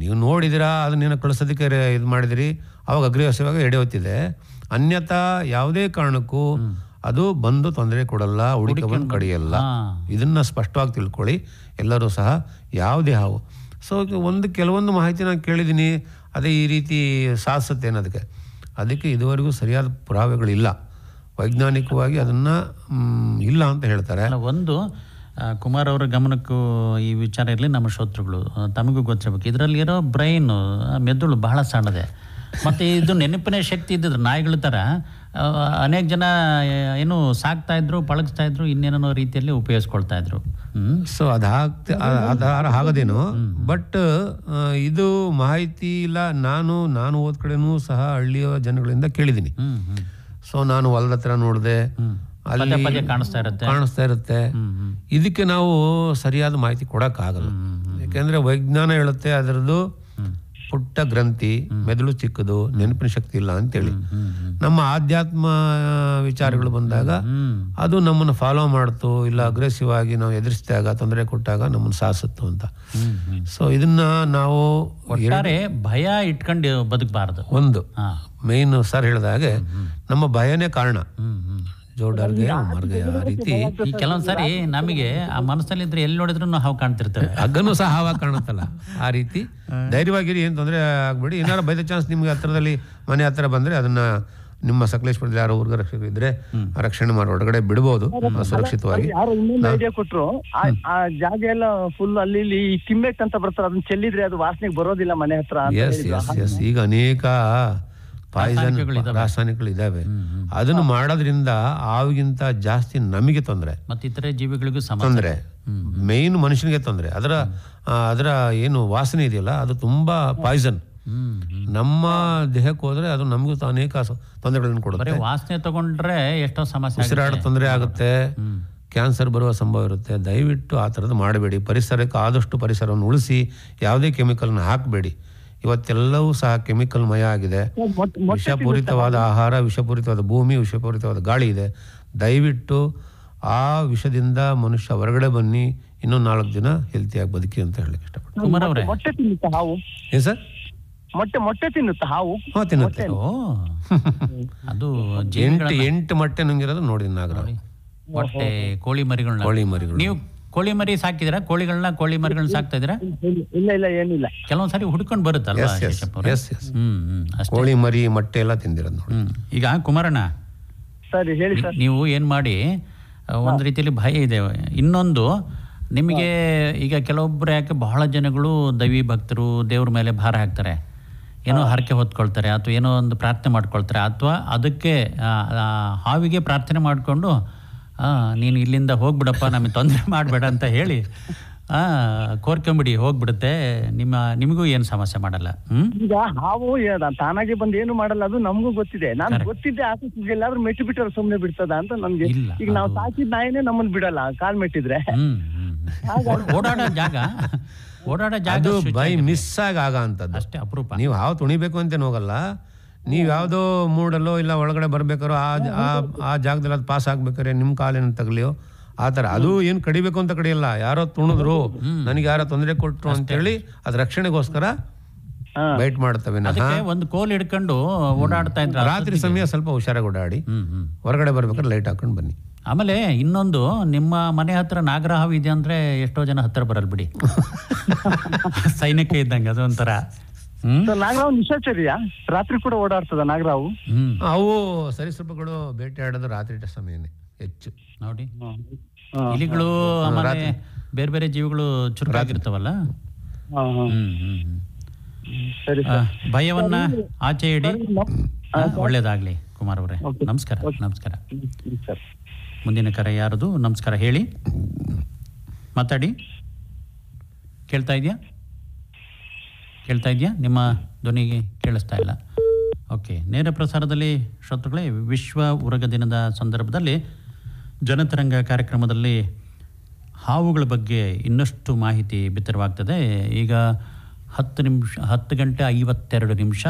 ನೀವು ನೋಡಿದಿರಾ, ಅದನ್ನೇನೋ ಕಳಿಸೋದಕ್ಕೆ ಇದು ಮಾಡಿದಿರಿ, ಅವಾಗ ಅಗ್ರೆಸಿವ್ ಆಗಿ ಎಡೆ ಹೊತ್ತಿದೆ. ಅನ್ಯಥಾ ಯಾವುದೇ ಕಾರಣಕ್ಕೂ ಅದು ಬಂದು ತೊಂದರೆ ಕೊಡಲ್ಲ, ಹುಡುಕ ಬಂದು ಕಡಿಯಲ್ಲ. ಇದನ್ನ ಸ್ಪಷ್ಟವಾಗಿ ತಿಳ್ಕೊಳ್ಳಿ ಎಲ್ಲರೂ ಸಹ. ಯಾವುದೇ ಹಾವು ಕೆಲವೊಂದು ಮಾಹಿತಿ ನಾನು ಕೇಳಿದ್ದೀನಿ, ಅದೇ ಈ ರೀತಿ ಸಾಧಿಸುತ್ತೆ ಅನ್ನೋದಕ್ಕೆ. ಅದಕ್ಕೆ ಇದುವರೆಗೂ ಸರಿಯಾದ ಪುರಾವೆಗಳಿಲ್ಲ, ವೈಜ್ಞಾನಿಕವಾಗಿ ಅದನ್ನು ಇಲ್ಲ ಅಂತ ಹೇಳ್ತಾರೆ. ಒಂದು ಕುಮಾರ್ ಅವರ ಗಮನಕ್ಕೂ ಈ ವಿಚಾರ ಇರಲಿ, ನಮ್ಮ ಶ್ರೋತೃಗಳು ತಮಗೂ ಗೊತ್ತಿರಬೇಕು, ಇದರಲ್ಲಿರೋ ಬ್ರೈನು ಮೆದುಳು ಬಹಳ ಸಣ್ಣದೆ. ಮತ್ತು ಇದು ನೆನಪಿನ ಶಕ್ತಿ ಇದ್ದಿದ್ರು ನಾಯಿಗಳ ಥರ ಅನೇಕ ಜನ ಏನು ಸಾಕ್ತಾ ಇದ್ರು, ಪಳಗಿಸ್ತಾ ಇದ್ರು, ಇನ್ನೇನೋ ರೀತಿಯಲ್ಲಿ ಉಪಯೋಗಿಸ್ಕೊಳ್ತಾ ಇದ್ರು. ಸೊ ಆಗದೇನು. ಬಟ್ ಇದು ಮಾಹಿತಿ ಇಲ್ಲ. ನಾನು ಹೋದ ಕಡೆನೂ ಸಹ ಹಳ್ಳಿಯ ಜನಗಳಿಂದ ಕೇಳಿದ್ದೀನಿ. ಸೊ ನಾನು ಹೊಲದ ಹತ್ರ ನೋಡಿದೆ, ಅಲ್ಲಿ ಕಾಣಿಸ್ತಾ ಇರುತ್ತೆ. ಇದಕ್ಕೆ ನಾವು ಸರಿಯಾದ ಮಾಹಿತಿ ಕೊಡಕ್ಕಾಗಲ್ಲ. ಯಾಕೆಂದ್ರೆ ವಿಜ್ಞಾನ ಹೇಳುತ್ತೆ ಅದರದ್ದು ಪುಟ್ಟ ಗ್ರಂಥಿ, ಮೆದುಳು ಚಿಕ್ಕದು, ನೆನಪಿನ ಶಕ್ತಿ ಇಲ್ಲ ಅಂತೇಳಿ. ನಮ್ಮ ಆಧ್ಯಾತ್ಮ ವಿಚಾರಗಳು ಬಂದಾಗ ಅದು ನಮ್ಮನ್ನು ಫಾಲೋ ಮಾಡ್ತು, ಇಲ್ಲ ಅಗ್ರೆಸಿವ್ ಆಗಿ ನಾವು ಎದುರಿಸಿದಾಗ, ತೊಂದರೆ ಕೊಟ್ಟಾಗ ನಮ್ಮನ್ನು ಸಾಧಿಸುತ್ತು ಅಂತ. ಸೊ ಇದನ್ನ ನಾವು ಭಯ ಇಟ್ಕೊಂಡು ಬದುಕಬಾರದು. ಒಂದು ಮೇನ್ ಸರ್ ಹೇಳಿದ ಹಾಗೆ ನಮ್ಮ ಭಯನೇ ಕಾರಣ. ಜೋಡರ್ಗೆ ಮರ್ಗೆ ಆ ರೀತಿ ಕೆಲವೊಂದ್ಸರಿ ನಮಗೆ ಆ ಮನಸ್ಸಲ್ಲಿ ಇದ್ರೆ ಎಲ್ಲಿ ನೋಡಿದ್ರು ಹಾವು ಕಾಣ್ತಿರ್ತೇವೆ. ಹಗ್ಗನೂ ಸಹ ಹಾವಾಗ ಕಾಣುತ್ತಲ್ಲ, ಆ ರೀತಿ ಧೈರ್ಯವಾಗಿರಿ, ಏನು ತೊಂದರೆ ಆಗ್ಬೇಡಿ. ಏನಾರು ಬೈ ದ ಚಾನ್ಸ್ ನಿಮ್ಗೆ ಹತ್ರದಲ್ಲಿ ಮನೆ ಹತ್ರ ಬಂದ್ರೆ ಅದನ್ನ ನಿಮ್ಮ ಸಕಲೇಶ್ಪುರದಲ್ಲಿ ಯಾರೋ ಊರ್ಗ ರಕ್ಷಕರು ಇದ್ರೆ ರಕ್ಷಣೆ ಮಾಡಿ ಹೊರಗಡೆ ಬಿಡ್ಬೋದು ಸುರಕ್ಷಿತವಾಗಿ. ಯಾರೋ ಇನ್ನೊಂದು ಐಡಿಯಾ ಕೊಟ್ರು, ಆ ಜಾಗ ಎಲ್ಲ ಫುಲ್ ಅಲ್ಲಿ ಇಲ್ಲಿ ಕಿಮ್ಮೆಟ್ ಅಂತ ಬರ್ತಾರೆ, ಅದನ್ನ ಚೆಲ್ಲಿದ್ರೆ ಅದು ವಾಸನೆಗೆ ಬರೋದಿಲ್ಲ ಮನೆ ಹತ್ರ. ಎಸ್ ಈಗ ಅನೇಕ ರಾಸಾಯನಿಕಗಳಿದಾವೆ. ಅದನ್ನು ಮಾಡೋದ್ರಿಂದ ಹಾವಿಗಿಂತ ಜಾಸ್ತಿ ನಮಗೆ ತೊಂದರೆ, ಮತ್ತಿತರೆ ಜೀವಿಗಳಿಗೂ ತೊಂದರೆ. ಮೇನ್ ಮನುಷ್ಯನಿಗೆ ತೊಂದರೆ. ಅದರ ಏನು ವಾಸನೆ ಇದೆಯಲ್ಲ ಅದು ತುಂಬಾ ಪಾಯ್ಸನ್. ನಮ್ಮ ದೇಹಕ್ಕೆ ಹೋದ್ರೆ ಅದು ನಮಗೂ ಅನೇಕ ತೊಂದರೆಗಳನ್ನು ಕೊಡುತ್ತೆ. ವಾಸನೆ ತಗೊಂಡ್ರೆ ಎಷ್ಟೋ ಸಮಸ್ಯೆ, ಉಸಿರಾಡ ತೊಂದರೆ ಆಗುತ್ತೆ, ಕ್ಯಾನ್ಸರ್ ಬರುವ ಸಂಭವ ಇರುತ್ತೆ. ದಯವಿಟ್ಟು ಆ ಥರದ್ದು ಮಾಡಬೇಡಿ. ಪರಿಸರಕ್ಕೆ ಆದಷ್ಟು ಪರಿಸರವನ್ನು ಉಳಿಸಿ, ಯಾವುದೇ ಕೆಮಿಕಲ್ನ ಹಾಕಬೇಡಿ. ಇವತ್ತೆಲ್ಲವೂ ಸಹ ಕೆಮಿಕಲ್ ಮಯ ಆಗಿದೆ. ವಿಷಪೂರಿತವಾದ ಆಹಾರ, ವಿಷಪೂರಿತವಾದ ಭೂಮಿ, ವಿಷಪೂರಿತವಾದ ಗಾಳಿ ಇದೆ. ದಯವಿಟ್ಟು ಆ ವಿಷದಿಂದ ಮನುಷ್ಯ ಹೊರಗಡೆ ಬನ್ನಿ, ಇನ್ನೂ 4 ದಿನ ಹೆಲ್ತಿಯಾಗಿ ಬದುಕಿ ಅಂತ ಹೇಳಲಿಕ್ಕೆ ಇಷ್ಟಪಡ್ತೀನಿ. ಕುಮಾರ್ ಅವರೇ, ಏನ್ ಸರ್? ಮೊಟ್ಟೆ ತಿನ್ನುತ್ತಾ ಹಾವು? ತಿನ್ನುತ್ತೆ. ಅದು 8 ಮೊಟ್ಟೆ ನುಂಗಿರೋದು ನೋಡಿ ನಾಗರಾವ್. ಮೊಟ್ಟೆ ಕೋಳಿ ಮರಿಗಳು. ನೀವು ಕೋಳಿ ಮರಿ ಸಾಕಿದಿರಾ? ಕೋಳಿ ಮರಿಗಳನ್ನ ಸಾಕ್ತಾ ಇದ್ದೀರಾ? ಇಲ್ಲ ಏನಿಲ್ಲ. ಕೆಲವೊಂದ್ಸರಿ ಹುಡ್ಕೊಂಡು ಬರುತ್ತಲ್ವಾ? ಕೋಳಿ ಮರಿ ಮೊಟ್ಟೆ ಎಲ್ಲ ತಿಂದಿರೋದು ನೋಡಿ. ಈಗ ಕುಮಾರಣ್ಣ, ಸರಿ ಹೇಳಿ ಸರ್. ನೀವು ಏನ್ ಮಾಡಿ, ಒಂದು ರೀತಿಯಲ್ಲಿ ಭಯ ಇದೆ. ಇನ್ನೊಂದು ನಿಮಗೆ ಈಗ ಕೆಲವೊಬ್ರು ಯಾಕೆ ಬಹಳ ಜನಗಳು ದೈವಿ ಭಕ್ತರು ದೇವ್ರ ಮೇಲೆ ಭಾರ ಹಾಕ್ತಾರೆ, ಏನೋ ಹರಕೆ ಹೊತ್ಕೊಳ್ತಾರೆ, ಅಥವಾ ಏನೋ ಒಂದು ಪ್ರಾರ್ಥನೆ ಮಾಡ್ಕೊಳ್ತಾರೆ, ಅಥವಾ ಅದಕ್ಕೆ ಹಾವಿಗೆ ಪ್ರಾರ್ಥನೆ ಮಾಡಿಕೊಂಡು ನೀನು ಇಲ್ಲಿಂದ ಹೋಗ್ಬಿಡಪ್ಪ, ನಮಗೆ ತೊಂದರೆ ಮಾಡಬೇಡ ಅಂತ ಹೇಳಿ ಕೋರ್ಕೊಂಬಿಡಿ, ಹೋಗ್ಬಿಡುತ್ತೆ, ನಿಮಗೂ ಏನು ಸಮಸ್ಯೆ ಮಾಡಲ್ಲ. ಈಗ ಹಾವು ತಾನಾಗಿ ಬಂದು ಏನು ಮಾಡಲ್ಲ, ಅದು ನಮಗೂ ಗೊತ್ತಿದೆ. ನಾನು ಗೊತ್ತಿದ್ದೆ ಆಫೀಸ್ಗೆ ಎಲ್ಲಾದ್ರೂ ಮೆಟ್ಟಿ ಬಿಟ್ಟರೆ ಸುಮ್ಮನೆ ಬಿಡ್ತದ ಅಂತ ನನ್ಗೆ. ಈಗ ನಾವು ಸಾಕಿದ ನಾಯಿನೇ ನಮ್ಮನ್ನ ಬಿಡಲ್ಲ ಕಾಲ್ ಮೆಟ್ಟಿದ್ರೆ. ಓಡಾಡೋ ಜಾಗ ಬೈ ಮಿಸ್ ಆಗ ಅಂತದ್ದು ಅಷ್ಟೇ, ಅಪರೂಪ. ನೀವು ಹಾವು ತುಣಿಬೇಕು ಅಂತೇನು ಹೋಗಲ್ಲ. ನೀವು ಯಾವುದೋ ಮೂಡಲ್ಲೋ ಇಲ್ಲ ಒಳಗಡೆ ಬರ್ಬೇಕಾರೋ ಆ ಜಾಗದಲ್ಲಿ ಅದು ಪಾಸ್ ಆಗ್ಬೇಕಾರೆ ನಿಮ್ಮ ಕಾಲೇನು ತಗಲಿಯೋ ಆ ಥರ. ಅದು ಏನು ಕಡಿಬೇಕು ಅಂತ ಕಡಿಯಲ್ಲ, ಯಾರೋ ತುಣಿದ್ರು, ನನಗೆ ಯಾರೋ ತೊಂದರೆ ಕೊಟ್ರು ಅಂತೇಳಿ ಅದು ರಕ್ಷಣೆಗೋಸ್ಕರ ಬೈಟ್ ಮಾಡ್ತವೆ. ಒಂದು ಕೋಲ್ ಹಿಡ್ಕೊಂಡು ಓಡಾಡ್ತಾ ಇದ್ರೆ ರಾತ್ರಿ ಸಮಯ ಸ್ವಲ್ಪ ಹುಷಾರಾಗಿ ಓಡಾಡಿ, ಹೊರಗಡೆ ಬರ್ಬೇಕಾದ್ರೆ ಲೈಟ್ ಹಾಕೊಂಡು ಬನ್ನಿ. ಆಮೇಲೆ ಇನ್ನೊಂದು, ನಿಮ್ಮ ಮನೆ ಹತ್ರ ನಾಗರ ಹಾವು ಇದೆ ಅಂದ್ರೆ ಎಷ್ಟೋ ಜನ ಹತ್ರ ಬರಲ್ ಬಿಡಿ. ಸೈನ್ಯಕ್ಕೆ ಇದ್ದಂಗೆ ಅದೊಂಥರ. ನಾಗರಾವು ನಿಶಾಚರಿಯಾ? ರಾತ್ರಿ ಕೂಡ ಓಡಾಡ್ತದ ನಾಗರಾವು? ಅವು ಸರೀಸೃಪಗಳು ಬೇಟೆ ಆಡೋದು ರಾತ್ರಿ ಸಮಯನೇ ಹೆಚ್ಚು ನೋಡಿ. ಇಲಿಗಳು ಆಮೇಲೆ ಬೇರೆ ಬೇರೆ ಜೀವಿಗಳು ಚುರುಕಾಗಿರ್ತಾವಲ್ಲ. ಭಯವನ್ನ ಆಚೆ ಇಡಿ. ಒಳ್ಳೇದಾಗ್ಲಿ ಕುಮಾರ್ ಅವರೇ. ನಮಸ್ಕಾರ. ಮುಂದಿನ ಕರೆ ಯಾರದು? ನಮಸ್ಕಾರ, ಹೇಳಿ, ಮಾತಾಡಿ. ಕೇಳ್ತಾ ಇದೆಯಾ? ನಿಮ್ಮ ಧ್ವನಿಗೆ ಕೇಳಿಸ್ತಾ ಇಲ್ಲ. ಓಕೆ, ನೇರ ಪ್ರಸಾರದಲ್ಲಿ ಶ್ರೋತೃಗಳೇ, ವಿಶ್ವ ಉರಗ ದಿನದ ಸಂದರ್ಭದಲ್ಲಿ ಜನತರಂಗ ಕಾರ್ಯಕ್ರಮದಲ್ಲಿ ಹಾವುಗಳ ಬಗ್ಗೆ ಇನ್ನಷ್ಟು ಮಾಹಿತಿ ಬಿತ್ತರವಾಗ್ತದೆ. ಈಗ 10 ಗಂಟೆ 52 ನಿಮಿಷ.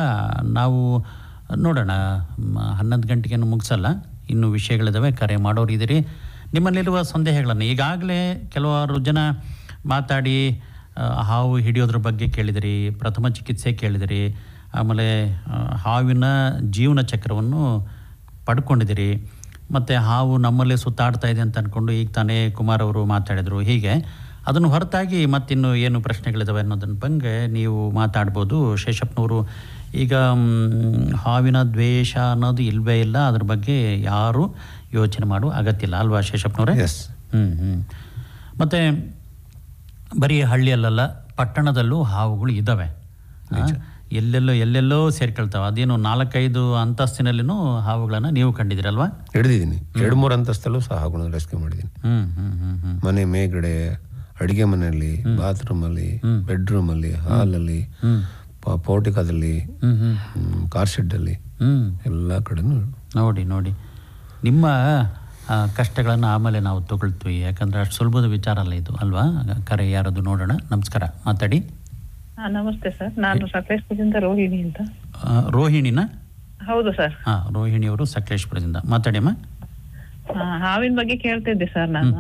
ನಾವು ನೋಡೋಣ, 11 ಗಂಟೆಗೇನು ಮುಗಿಸಲ್ಲ, ಇನ್ನೂ ವಿಷಯಗಳಿದ್ದಾವೆ. ಕರೆ ಮಾಡೋರು ಇದ್ದೀರಿ. ನಿಮ್ಮಲ್ಲಿರುವ ಸಂದೇಹಗಳನ್ನು ಈಗಾಗಲೇ ಕೆಲವಾರು ಜನ ಮಾತಾಡಿ ಹಾವು ಹಿಡಿಯೋದ್ರ ಬಗ್ಗೆ ಕೇಳಿದಿರಿ, ಪ್ರಥಮ ಚಿಕಿತ್ಸೆ ಕೇಳಿದಿರಿ, ಆಮೇಲೆ ಹಾವಿನ ಜೀವನ ಚಕ್ರವನ್ನು ಪಡ್ಕೊಂಡಿದ್ದೀರಿ. ಮತ್ತು ಹಾವು ನಮ್ಮಲ್ಲೇ ಸುತ್ತಾಡ್ತಾ ಇದೆ ಅಂತ ಅಂದ್ಕೊಂಡು ಈಗ ತಾನೇ ಕುಮಾರ್ ಅವರು ಮಾತಾಡಿದರು. ಹೀಗೆ ಅದನ್ನು ಹೊರತಾಗಿ ಮತ್ತಿನ್ನು ಏನು ಪ್ರಶ್ನೆಗಳಿದಾವೆ ಅನ್ನೋದನ್ನ ಬಗ್ಗೆ ನೀವು ಮಾತಾಡ್ಬೋದು. ಶೇಷಪ್ಪನವರು, ಈಗ ಹಾವಿನ ದ್ವೇಷ ಅನ್ನೋದು ಇಲ್ಲವೇ ಇಲ್ಲ, ಅದ್ರ ಬಗ್ಗೆ ಯಾರೂ ಯೋಚನೆ ಮಾಡುವ ಅಗತ್ಯ ಇಲ್ಲ ಅಲ್ವಾ ಶೇಷಪ್ಪನವರೇ? ಮತ್ತು ಬರೀ ಹಳ್ಳಿಯಲ್ಲ, ಪಟ್ಟಣದಲ್ಲೂ ಹಾವುಗಳು ಇದ್ದಾವೆ. ಎಲ್ಲೆಲ್ಲೋ ಸೇರ್ಕೊಳ್ತಾವೆ. ಅದೇನು 4-5 ಅಂತಸ್ತಿನಲ್ಲಿನೂ ಹಾವುಗಳನ್ನು ನೀವು ಕಂಡಿದ್ದೀರಲ್ವಾ? ಹಿಡಿದಿದ್ದೀನಿ. 2-3 ಅಂತಸ್ತಲ್ಲೂ ಸಹ ಹಾವುಗಳನ್ನು ರೆಸ್ಕ್ಯೂ ಮಾಡಿದ್ದೀನಿ. ಮನೆ ಮೇಲ್ಗಡೆ, ಅಡಿಗೆ ಮನೆಯಲ್ಲಿ, ಬಾತ್ರೂಮಲ್ಲಿ, ಬೆಡ್ರೂಮಲ್ಲಿ, ಹಾಲಲ್ಲಿ, ಪೋರ್ಟಿಕಾದಲ್ಲಿ, ಕಾರ್ ಶೆಡ್ಡಲ್ಲಿ, ಎಲ್ಲ ಕಡೆನೂ ನೋಡಿ ನಿಮ್ಮ ಕಷ್ಟಗಳನ್ನು ಆಮೇಲೆ ನಾವು ತಗೊಳ್ತೀವಿ. ಯಾಕಂದರೆ ಅಷ್ಟು ಸುಲಭದ ವಿಚಾರ ಅಲ್ಲ ಇದು ಅಲ್ವಾ? ಕರೆ ಯಾರದು ನೋಡೋಣ. ನಮಸ್ಕಾರ, ಮಾತಾಡಿ. ನಮಸ್ತೆ ಸರ್, ನಾನು ಸಕಲೇಶ್ಪುರದಿಂದ ರೋಹಿಣಿ ಅಂತ. ರೋಹಿಣಿನಾ? ಹೌದು ಸರ್. ರೋಹಿಣಿಯವರು ಸಕಲೇಶ್ಪುರದಿಂದ. ಮಾತಾಡಿ ಅಮ್ಮ. ಹಾವಿನ ಬಗ್ಗೆ ಕೇಳ್ತಿದ್ದೆ ಸರ್. ನಾನು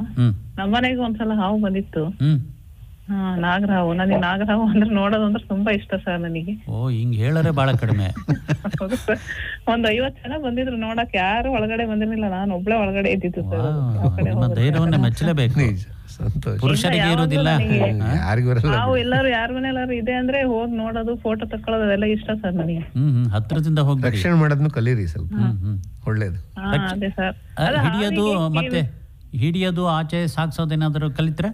ನಮ್ಮನೆಗೆ ಒಂದ್ಸಲ ಹಾವು ಬಂದಿತ್ತು. ನಾಗರಹಾವು. ನನಗೆ ನಾಗರಹಾವು ಅಂದ್ರೆ ನೋಡೋದು ಅಂದ್ರೆ ತುಂಬಾ ಇಷ್ಟ ಸರ್ ನನಗೆ. ಹಿಂಗ್ ಹೇಳರೆ ಬಹಳ ಕಡಿಮೆ. ಒಂದ್ 50 ಜನ ಬಂದಿದ್ರು ನೋಡಕ್, ಯಾರು ಒಳಗಡೆ ಬಂದಿರ್ಲಿಲ್ಲ, ನಾನು ಒಬ್ಳೆ ಒಳಗಡೆ ಇದ್ದಿದ್ದು ಸರ್. ಧೈರ್ಯವನ್ನ ಮೆಚ್ಚಲೇಬೇಕು. ಪುರುಷರಿಗೆ ಇರುವುದಿಲ್ಲ. ನಾವು ಎಲ್ಲರೂ ಯಾರ ಮನೆಯಲ್ಲಾರು ಇದೆ ಅಂದ್ರೆ ಹೋಗಿ ನೋಡೋದು, ಫೋಟೋ ತಕೊಳ್ಳೋದು ಅದೆಲ್ಲ ಇಷ್ಟ ಸರ್ ನನಗೆ. ಹತ್ರದಿಂದ ಹೋಗಿ ರಕ್ಷಣೆ ಮಾಡೋದನ್ನು ಕಲೀರಿ ಸ್ವಲ್ಪ, ಒಳ್ಳೇದು. ಅದೇ ಸರ್. ಹಿಡಿಯೋದು ಮತ್ತೆ ಹಿಡಿಯೋದು, ಆಚೆ ಸಾಕ್ಸೋದೇನಾದ್ರು ಕಲಿತ್ರೆ?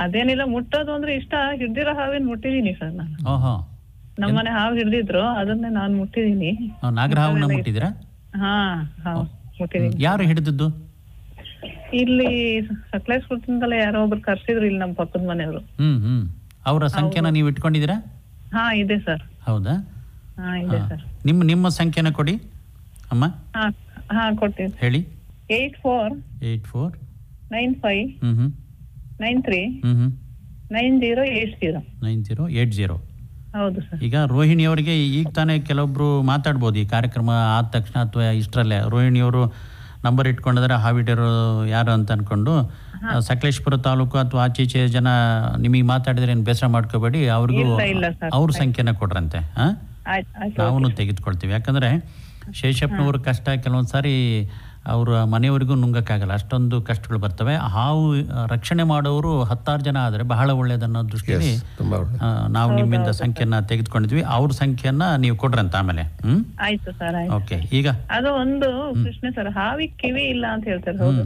ಅದೇನಿಲ್ಲ, ಮುಟ್ಟೋದು ಅಂದ್ರೆ ಇಷ್ಟ. ಹಿಡ್ದಿರೋ ಹಾವಿನ ಮುಟ್ಟಿದೀನಿ ಸರ್ ನಾನು. ನಮ್ಮನೆ ಹಾವು ಹಿಡ್ದಿದ್ರು, ಅದನ್ನೇ ನಾನು ಮುಟ್ಟಿದೀನಿ. ನಾಗರಹಾವನ್ನ ಮುಟ್ಟಿದಿರಾ? ಮುಟ್ಟಿದೀನಿ. ಯಾರು ಹಿಡಿದದ್ದು? ಇಲ್ಲಿ ಸಕಲೇಶ್ಪುರದಿಂದಲೇ ಯಾರೋ ಒಬ್ರು ಕರ್ಸಿದ್ರು, ಇಲ್ಲಿ ನಮ್ಮ ಪಕ್ಕದ ಮನೆಯವರು. ಅವರ ಸಂಖ್ಯೆನ ನೀವು ಇಟ್ಕೊಂಡಿದ್ದೀರಾ? ಇದೆ ಸರ್. ಹೌದಾ? ಇದೆ ಸರ್. ನಿಮ್ಮ ಸಂಖ್ಯೆನ ಕೊಡಿ ಅಮ್ಮ. ಕೊಡ್ತೀನಿ. ಹೇಳಿ. 84 95 93 9080. 9080. ಹೌದು ಸರ್. ಈಗ ರೋಹಿಣಿಯವರಿಗೆ ಈಗ ತಾನೇ ಕೆಲವೊಬ್ರು ಮಾತಾಡ್ಬೋದು ಈ ಕಾರ್ಯಕ್ರಮ ಆದ ತಕ್ಷಣ, ಅಥವಾ ಇಷ್ಟರಲ್ಲೇ ರೋಹಿಣಿಯವರು ನಂಬರ್ ಇಟ್ಕೊಂಡಿದ್ರೆ ಹಾವಿಡಿಯರು ಯಾರು ಅಂತ ಅನ್ಕೊಂಡು, ಸಕಲೇಶ್ಪುರ ತಾಲೂಕು ಅಥವಾ ಆಚೀಚೆ ಜನ ನಿಮಗೆ ಮಾತಾಡಿದ್ರೆ ಏನು ಬೇಸರ ಮಾಡ್ಕೋಬೇಡಿ, ಅವ್ರಿಗೂ ಅವ್ರ ಸಂಖ್ಯೆನ ಕೊಡ್ರಂತೆ. ನಾವು ತೆಗೆದುಕೊಳ್ತೀವಿ. ಯಾಕಂದ್ರೆ ಶೇಷಪ್ಪನವ್ರ ಕಷ್ಟ ಕೆಲವೊಂದು ಸಾರಿ ಅವ್ರ ಮನೆಯವರಿಗೂ ನುಂಗಕ್ಕಾಗಲ್ಲ, ಅಷ್ಟೊಂದು ಕಷ್ಟಗಳು ಬರ್ತವೆ. ಹಾವು ರಕ್ಷಣೆ ಮಾಡೋರು 10 ಜನ ಆದರೆ ಬಹಳ ಒಳ್ಳೇದನ್ನೋ ದೃಷ್ಟಿಯಲ್ಲಿ ನಾವು ನಿಮ್ಮಿಂದ ಸಂಖ್ಯೆನ ತೆಗೆದುಕೊಂಡಿದ್ವಿ. ಅವ್ರ ಸಂಖ್ಯೆಯನ್ನ ನೀವು ಕೊಡ್ರಂತ ಆಮೇಲೆ. ಆಯ್ತು ಸರ್. ಓಕೆ. ಈಗ ಅದು ಒಂದು ಪ್ರಶ್ನೆ ಸರ್, ಹಾವಿ ಕಿವಿ ಇಲ್ಲ ಅಂತ ಹೇಳ್ತಾರೆ, ಹೌದು?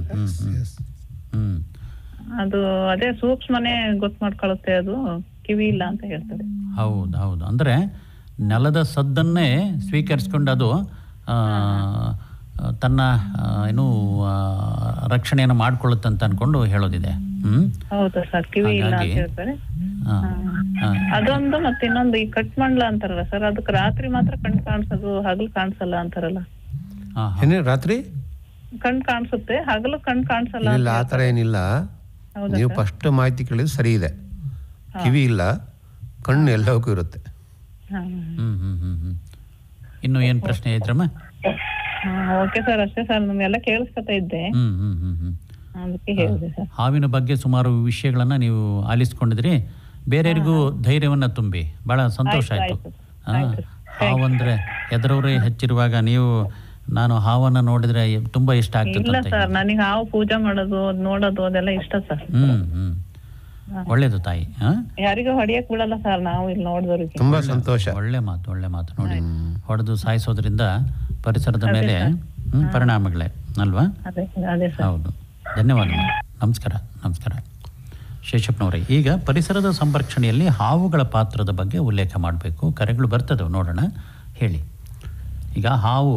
ಅದು ಅದೇ ಸೂಕ್ಷ್ಮನೆ ಗೊತ್ತು ಮಾಡ್ಕೊಳ್ಳುತ್ತೆ, ಅದು ಕಿವಿ ಇಲ್ಲ ಅಂತ ಹೇಳ್ತಾರೆ. ಹೌದು. ಅಂದ್ರೆ ನೆಲದ ಸದ್ದನ್ನೇ ಸ್ವೀಕರಿಸ್ಕೊಂಡು ಅದು ತನ್ನ ಏನು ರಕ್ಷಣೆಯನ್ನು ಮಾಡ್ಕೊಳ್ಳುತ್ತಂತ ಅನ್ಕೊಂಡು ಹೇಳೋದಿದೆ. ಹೌದಾ ಸರ್? ಕಿವಿ ಇಲ್ಲ ಅಂತ ಹೇಳ್ತಾರೆ. ಅದೊಂದು ಮತ್ತೆ ಇನ್ನೊಂದು, ಈ ಕಟ್ ಮಂಡ್ಲ ಅಂತಾರಲ್ಲ ಸರ್, ಅದಕ್ಕೆ ರಾತ್ರಿ ಮಾತ್ರ ಕಣ್ ಕಾಣಿಸೋದು, ಹಗಲು ಕಾಣಿಸಲ್ಲ ಅಂತಾರಲ್ಲ. ರಾತ್ರಿ ಕಣ್ ಕಾಣಿಸುತ್ತೆ, ಹಗಲು ಕಣ್ ಕಾಣಿಸಲ್ಲ. ಇಲ್ಲ, ಆತರ ಏನಿಲ್ಲ. ನೀವು ಫಸ್ಟ್ ಮಾಹಿತಿ ಕೇಳಿದ್ರೆ ಸರಿ ಇದೆ. ಕಿವಿ ಇಲ್ಲ, ಕಣ್ಣು ಎಲ್ಲವಕ್ಕೂ ಇರುತ್ತೆ. ಇನ್ನು ಏನ್ ಪ್ರಶ್ನೆ ಐತ್ರಮ್ಮ? ಓಕೆ ಸರ್, ಅಷ್ಟೇ ಸರ್. ನಮ್ಗೆಲ್ಲ ಕೇಳಿಸ್ಕೊತಾ ಇದ್ದೆ, ಅದಕ್ಕೆ ಹೇಳಿದೆ ಸರ್. ಹಾವಿನ ಬಗ್ಗೆ ಸುಮಾರು ವಿಷಯಗಳನ್ನ ನೀವು ಆಲಿಸ್ಕೊಂಡಿದ್ರಿ. ಬೇರೆಯವರಿಗೂ ಧೈರ್ಯವನ್ನ ತುಂಬಿ ಬಹಳ ಸಂತೋಷ ಆಯ್ತು. ಹಾವಂದ್ರೆ ಎದುರವರೇ ಹೆಚ್ಚಿರುವಾಗ ನೀವು ನಾನು ಹಾವನ್ನ ನೋಡಿದ್ರೆ ತುಂಬಾ ಇಷ್ಟ ಆಗ್ತದೆ. ಇಲ್ಲ ಸರ್, ನನಗೆ ಹಾವು ಪೂಜೆ ಮಾಡೋದು, ನೋಡೋದು ಅದೆಲ್ಲ ಇಷ್ಟ ಸರ್. ಒಳ್ಳೇದು ತಾಯಿ. ಯಾರಿಗೂ ಹೊಡಿಯಕ್ ಬಿಡಲ್ಲ ಸರ್, ನಾವು ಇಲ್ಲಿ ನೋಡಿದವ್ರಿಗೆ. ತುಂಬಾ ಸಂತೋಷ. ಒಳ್ಳೆ ಮಾತು ನೋಡಿ. ಹೊಡೆದು ಸಾಯಿಸೋದ್ರಿಂದ ಪರಿಸರದ ಮೇಲೆ ಪರಿಣಾಮಗಳೇ ಅಲ್ವಾ? ಹೌದು. ಧನ್ಯವಾದ. ನಮಸ್ಕಾರ ಶೇಷಪ್ಪನವರೇ. ಈಗ ಪರಿಸರದ ಸಂರಕ್ಷಣೆಯಲ್ಲಿ ಹಾವುಗಳ ಪಾತ್ರದ ಬಗ್ಗೆ ಉಲ್ಲೇಖ ಮಾಡಬೇಕು. ಕರೆಗಳು ಬರ್ತದೆ, ನೋಡೋಣ. ಹೇಳಿ. ಈಗ ಹಾವು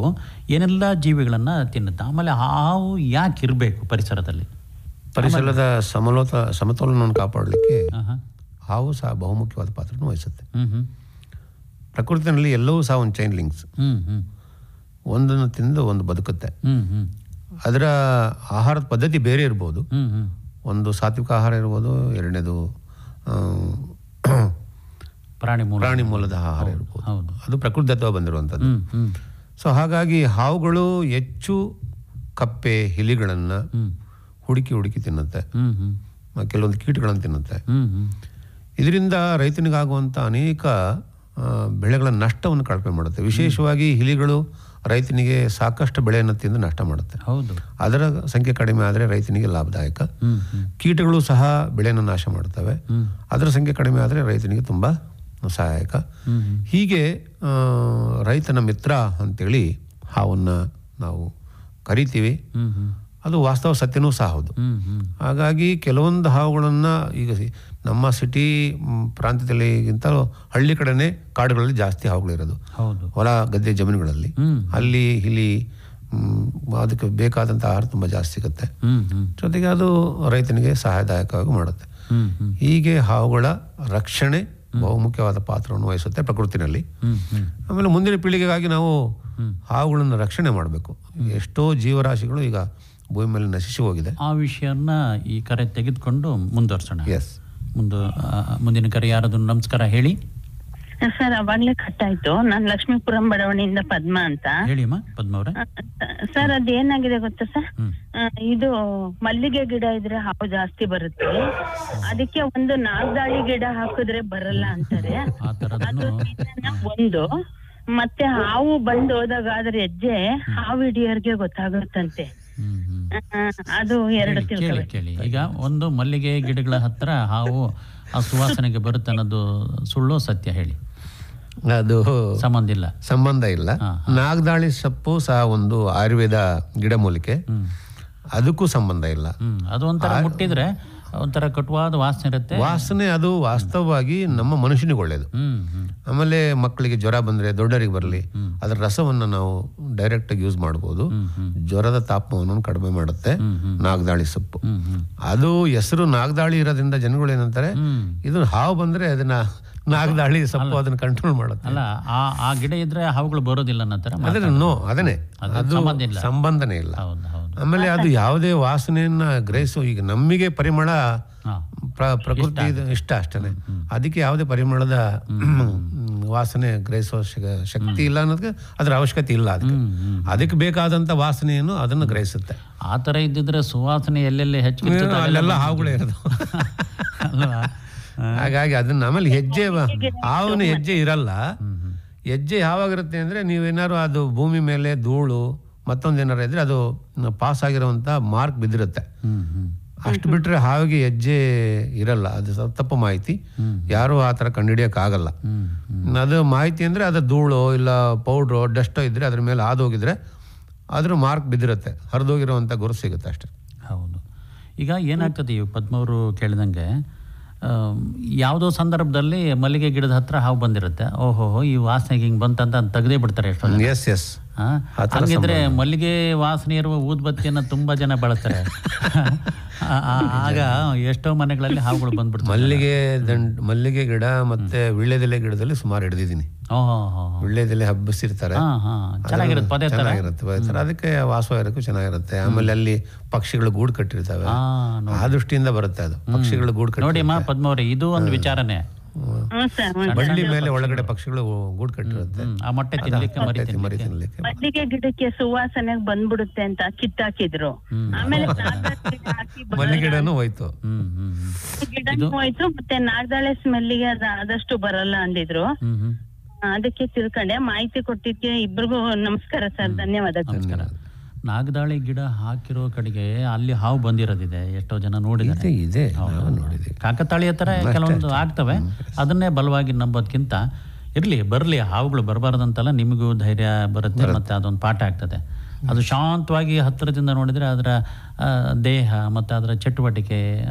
ಏನೆಲ್ಲ ಜೀವಿಗಳನ್ನು ತಿನ್ನುತ್ತೆ, ಆಮೇಲೆ ಹಾವು ಯಾಕೆ ಇರಬೇಕು ಪರಿಸರದಲ್ಲಿ? ಪರಿಸರದ ಸಮತೋಲನವನ್ನು ಕಾಪಾಡಲಿಕ್ಕೆ ಹಾವು ಸಹ ಬಹುಮುಖ್ಯವಾದ ಪಾತ್ರವನ್ನು ವಹಿಸುತ್ತೆ. ಪ್ರಕೃತಿಯಲ್ಲಿ ಎಲ್ಲವೂ ಸಹ ಒಂದು ಚೈನ್ ಲಿಂಕ್ಸ್. ಒಂದನ್ನು ತಿಂದು ಒಂದು ಬದುಕುತ್ತೆ. ಅದರ ಆಹಾರದ ಪದ್ಧತಿ ಬೇರೆ ಇರ್ಬೋದು. ಒಂದು ಸಾತ್ವಿಕ ಆಹಾರ ಇರ್ಬೋದು, ಎರಡನೇದು ಪ್ರಾಣಿ ಮೂಲದ ಆಹಾರ ಇರ್ಬೋದು. ಅದು ಪ್ರಕೃತಿದತ್ತ ಬಂದಿರುವಂಥದ್ದು. ಸೊ ಹಾಗಾಗಿ ಹಾವುಗಳು ಹೆಚ್ಚು ಕಪ್ಪೆ, ಹಿಲಿಗಳನ್ನು ಹುಡುಕಿ ತಿನ್ನುತ್ತೆ. ಕೆಲವೊಂದು ಕೀಟಗಳನ್ನು ತಿನ್ನುತ್ತೆ. ಇದರಿಂದ ರೈತನಿಗಾಗುವಂಥ ಅನೇಕ ಬೆಳೆಗಳ ನಷ್ಟವನ್ನು ಕಡಿಮೆ ಮಾಡುತ್ತೆ. ವಿಶೇಷವಾಗಿ ಹಿಲಿಗಳು ರೈತನಿಗೆ ಸಾಕಷ್ಟು ಬೆಳೆಯನ್ನು ತಿಂದು ನಷ್ಟ ಮಾಡುತ್ತೆ. ಹೌದು, ಅದರ ಸಂಖ್ಯೆ ಕಡಿಮೆ ಆದರೆ ರೈತನಿಗೆ ಲಾಭದಾಯಕ. ಕೀಟಗಳು ಸಹ ಬೆಳೆಯನ್ನು ನಾಶ ಮಾಡ್ತವೆ, ಅದರ ಸಂಖ್ಯೆ ಕಡಿಮೆ ಆದರೆ ರೈತನಿಗೆ ತುಂಬ ಸಹಾಯಕ. ಹೀಗೆ ರೈತನ ಮಿತ್ರ ಅಂತೇಳಿ ಹಾವನ್ನು ನಾವು ಕರಿತೀವಿ. ಅದು ವಾಸ್ತವ ಸತ್ಯನೂ ಸಹ ಹೌದು. ಹಾಗಾಗಿ ಕೆಲವೊಂದು ಹಾವುಗಳನ್ನು ಈಗ ನಮ್ಮ ಸಿಟಿ ಪ್ರಾಂತ್ಯದಲ್ಲಿಗಿಂತ ಹಳ್ಳಿ ಕಡೆನೇ ಕಾಡುಗಳಲ್ಲಿ ಜಾಸ್ತಿ ಹಾವುಗಳಿರೋದು. ಹೊಲ ಗದ್ದೆ ಜಮೀನುಗಳಲ್ಲಿ ಅಲ್ಲಿ ಇಲ್ಲಿ ಅದಕ್ಕೆ ಬೇಕಾದಂಥ ಆಹಾರ ತುಂಬ ಜಾಸ್ತಿ ಸಿಗುತ್ತೆ. ಜೊತೆಗೆ ಅದು ರೈತನಿಗೆ ಸಹಾಯದಾಯಕವಾಗಿ ಮಾಡುತ್ತೆ. ಹೀಗೆ ಹಾವುಗಳ ರಕ್ಷಣೆ ಬಹುಮುಖ್ಯವಾದ ಪಾತ್ರವನ್ನು ವಹಿಸುತ್ತೆ ಪ್ರಕೃತಿನಲ್ಲಿ. ಆಮೇಲೆ ಮುಂದಿನ ಪೀಳಿಗೆಗಾಗಿ ನಾವು ಹಾವುಗಳನ್ನು ರಕ್ಷಣೆ ಮಾಡಬೇಕು. ಎಷ್ಟೋ ಜೀವರಾಶಿಗಳು ಈಗ ಭೂಮಿ ಮೇಲೆ ನಶಿಸಿ ಹೋಗಿದೆ. ಆ ವಿಷಯನ ಈ ಕರೆ ತೆಗೆದುಕೊಂಡು ಮುಂದುವರ್ಸೋಣ. ಎಸ್, ಮುಂದಿನ ಕರೆ ಯಾರದು? ನಮಸ್ಕಾರ, ಹೇಳಿ ಸರ್. ಅವಾಗ್ಲೇ ಕಟ್ಟಾಯ್ತು. ನಾನ್ ಲಕ್ಷ್ಮೀಪುರಂ ಬಡಾವಣೆಯಿಂದ ಪದ್ಮ ಅಂತ. ಹೇಳಿಮ್ಮ ಪದ್ಮ ಅವರೇ. ಸರ್ ಅದೇನಾಗಿದೆ ಗೊತ್ತಾ ಸರ್, ಇದು ಮಲ್ಲಿಗೆ ಗಿಡ ಇದ್ರೆ ಹಾವು ಜಾಸ್ತಿ ಬರುತ್ತೆ, ಅದಕ್ಕೆ ಒಂದು ನಾಗದಾಳಿ ಗಿಡ ಹಾಕಿದ್ರೆ ಬರಲ್ಲ ಅಂತಾರೆ. ಅದು ಒಂದು. ಮತ್ತೆ ಹಾವು ಬಂದು ಹೋದಾಗ ಅದ್ರ ಹೆಜ್ಜೆ ಹಾವು ಹಿಡಿಯೋರ್ಗೆ ಗೊತ್ತಾಗುತ್ತಂತೆ. ಅದು ಎರಡು ಕೇಳಿ. ಈಗ ಒಂದು ಮಲ್ಲಿಗೆ ಗಿಡಗಳ ಹತ್ರ ಹಾವು ಆ ಸುವಾಸನೆಗೆ ಬರುತ್ತೆ ಅನ್ನೋದು ಸುಳ್ಳು ಸತ್ಯ? ಹೇಳಿ. ಅದು ಸಂಬಂಧ ಇಲ್ಲ. ನಾಗದಾಳಿ ಸೊಪ್ಪು ಸಹ ಒಂದು ಆಯುರ್ವೇದ ಗಿಡಮೂಲಿಕೆ, ಅದಕ್ಕೂ ಸಂಬಂಧ ಇಲ್ಲ. ಅದು ಒಂಥರ ಮುಟ್ಟಿದ್ರೆ ಒಂಥರ ಕಟುವಾದ ವಾಸನೆ ಇರುತ್ತೆ. ವಾಸನೆ ಅದು ವಾಸ್ತವವಾಗಿ ನಮ್ಮ ಮನುಷ್ಯನಿಗೆ ಒಳ್ಳೇದು. ಆಮೇಲೆ ಮಕ್ಕಳಿಗೆ ಜ್ವರ ಬಂದ್ರೆ, ದೊಡ್ಡರಿಗೆ ಬರಲಿ, ಅದರ ರಸವನ್ನು ನಾವು ಡೈರೆಕ್ಟ್ ಆಗಿ ಯೂಸ್ ಮಾಡಬಹುದು. ಜ್ವರದ ತಾಪಮಾನವನ್ನು ಕಡಿಮೆ ಮಾಡುತ್ತೆ ನಾಗದಾಳಿ ಸೊಪ್ಪು. ಅದು ಹೆಸರು ನಾಗದಾಳಿ ಇರೋದ್ರಿಂದ ಜನಗಳು ಏನಂತಾರೆ, ಇದು ಹಾವು ಬಂದ್ರೆ ಅದನ್ನ ನಾಗದಾಳಿ ಸೊಪ್ಪು ಅದನ್ನ ಕಂಟ್ರೋಲ್ ಮಾಡುತ್ತೆ. ಅಲ್ಲ, ಆ ಗಿಡ ಇದ್ರೆ ಹಾವುಗಳು ಬರೋದಿಲ್ಲ ಅದನ್ನೇ ಅದು ಸಂಬಂಧನೇ ಇಲ್ಲ. ಆಮೇಲೆ ಅದು ಯಾವುದೇ ವಾಸನೆಯನ್ನ ಗ್ರಹಿಸೋ, ಈಗ ನಮಗೆ ಪರಿಮಳ ಪ್ರಕೃತಿ ಇಷ್ಟ ಅಷ್ಟೇ, ಅದಕ್ಕೆ ಯಾವುದೇ ಪರಿಮಳದ ವಾಸನೆ ಗ್ರಹಿಸೋ ಶಕ್ತಿ ಇಲ್ಲ ಅನ್ನೋದಕ್ಕೆ ಅದ್ರ ಅವಶ್ಯಕತೆ ಇಲ್ಲ. ಅದಕ್ಕೆ ಬೇಕಾದಂತ ವಾಸನೆಯನ್ನು ಅದನ್ನು ಗ್ರಹಿಸುತ್ತೆ. ಆ ತರ ಇದ್ದಿದ್ರೆ ಸುವಾಸನೆ ಎಲ್ಲೆಲ್ಲಿ ಹೆಚ್ಚು ಅಲ್ಲೆಲ್ಲ ಹಾವುಗಳೇ ಇರೋದು ಅಲ್ವಾ? ಹಾಗಾಗಿ ಅದನ್ನ ಆಮೇಲೆ ಹಾವಿನ ಹೆಜ್ಜೆ ಇರಲ್ಲ. ಹೆಜ್ಜೆ ಯಾವಾಗಿರುತ್ತೆ ಅಂದ್ರೆ ನೀವೇನಾದ್ರು ಅದು ಭೂಮಿ ಮೇಲೆ ಧೂಳು ಮತ್ತೊಂದೇನಾರು ಇದ್ರೆ ಅದು ಪಾಸ್ ಆಗಿರುವಂತ ಮಾರ್ಕ್ ಬಿದ್ದಿರುತ್ತೆ. ಅಷ್ಟು ಬಿಟ್ರೆ ಹಾವಿಗೆ ಹೆಜ್ಜೆ ಇರಲ್ಲ. ಅದು ತಪ್ಪು ಮಾಹಿತಿ, ಯಾರು ಆ ಥರ ಕಂಡುಹಿಡಿಯಕ್ ಆಗಲ್ಲ. ಅದು ಮಾಹಿತಿ ಅಂದ್ರೆ ಅದು ಧೂಳು ಇಲ್ಲ ಪೌಡ್ರು ಡಸ್ಟೋ ಇದ್ರೆ ಅದ್ರ ಮೇಲೆ ಹಾದೋಗಿದ್ರೆ ಅದ್ರ ಮಾರ್ಕ್ ಬಿದ್ದಿರುತ್ತೆ, ಹರಿದೋಗಿರುವಂತ ಗುರು ಸಿಗುತ್ತೆ ಅಷ್ಟೇ. ಹೌದು. ಈಗ ಏನಾಗ್ತದೆ, ಈ ಪದ್ಮವರು ಕೇಳಿದಂಗೆ ಯಾವುದೋ ಸಂದರ್ಭದಲ್ಲಿ ಮಲ್ಲಿಗೆ ಗಿಡದ ಹತ್ರ ಹಾವು ಬಂದಿರುತ್ತೆ. ಓಹೋ, ಈ ವಾಸನೆಗೆ ಹಿಂಗೆ ಬಂತಂತ ತೆಗೆದೇ ಬಿಡ್ತಾರೆ ಎಷ್ಟೋ. ಹಾಗಿದ್ರೆ ಮಲ್ಲಿಗೆ ವಾಸನೆ ಇರುವ ಊದ್ಬತ್ತಿಯನ್ನು ತುಂಬಾ ಜನ ಬಳಸ್ತಾರೆ. ಆಗ ಎಷ್ಟೋ ಮನೆಗಳಲ್ಲಿ ಹಾವುಗಳು ಬಂದ್ಬಿಡ್ತಾರೆ. ಮಲ್ಲಿಗೆ ಗಿಡ ಮತ್ತೆ ವೀಳ್ಯದೆಲೆ ಗಿಡದಲ್ಲಿ ಸುಮಾರು ಹಿಡಿದಿದ್ದೀನಿ. ವೀಳ್ಯದೆಲೆ ಹಬ್ಬಿಸಿರ್ತಾರೆ, ಚೆನ್ನಾಗಿರುತ್ತೆ. ಅದಕ್ಕೆ ವಾಸ ಇರೋಕ್ಕೂ ಚೆನ್ನಾಗಿರುತ್ತೆ. ಆಮೇಲೆ ಅಲ್ಲಿ ಪಕ್ಷಿಗಳು ಗೂಡು ಕಟ್ಟಿರ್ತವೆ, ಆ ದೃಷ್ಟಿಯಿಂದ ಬರುತ್ತೆ ಅದು. ಪಕ್ಷಿಗಳು ಗೂಡು ಕಟ್ಟಿ ನೋಡಿ ಪದ್ಮವ್ರೆ, ಇದು ಒಂದು ವಿಚಾರನೆ. ಬಳ್ಳಿ ಮೇಲೆ ಒಳಗಡೆ ಪಕ್ಷಿಗಳು ಗೂಡು ಕಟ್ಟಿರುತ್ತೆ. ಆ ಮೊಟ್ಟೆ ತಿನ್ಲಿಕ್ಕೆ ಮಲ್ಲಿಗೆ ಗಿಡಕ್ಕೆ ಸುವಾಸನೆ ಬಂದ್ಬಿಡುತ್ತೆ ಅಂತ ಕಿತ್ತಾಕಿದ್ರು. ಆಮೇಲೆ ಮಲ್ಲಿಗಿಡನೂ ಹೋಯ್ತು, ಗಿಡನೂ ಹೋಯ್ತು. ಮತ್ತೆ ನಾಗದಾಳೆ ಸ್ಮೆಲ್ಲಿಗೆ ಆದಷ್ಟು ಬರಲ್ಲ ಅಂದಿದ್ರು. ಅದಕ್ಕೆ ತಿಳ್ಕೊಂಡೆ. ಮಾಹಿತಿ ಕೊಟ್ಟಿದ್ದೆ ಇಬ್ರಿಗೂ ನಮಸ್ಕಾರ ಸರ್, ಧನ್ಯವಾದಗಳು. ನಾಗದಾಳಿ ಗಿಡ ಹಾಕಿರೋ ಕಡೆಗೆ ಅಲ್ಲಿ ಹಾವು ಬಂದಿರೋದಿದೆ, ಎಷ್ಟೋ ಜನ ನೋಡಿದ್ದಾರೆ. ಕಾಕತಾಳಿ ಹತ್ರ ಕೆಲವೊಂದು ಆಗ್ತವೆ. ಅದನ್ನೇ ಬಲವಾಗಿ ನಂಬೋದಕ್ಕಿಂತ ಬರಲಿ ಹಾವುಗಳು ಬರಬಾರ್ದಂತಲ್ಲ, ನಿಮಗೂ ಧೈರ್ಯ ಬರುತ್ತೆ, ಮತ್ತೆ ಅದೊಂದು ಪಾಠ ಆಗ್ತದೆ. ಅದು ಶಾಂತವಾಗಿ ಹತ್ತಿರದಿಂದ ನೋಡಿದರೆ ಅದರ ದೇಹ ಮತ್ತು ಅದರ ಚಟುವಟಿಕೆ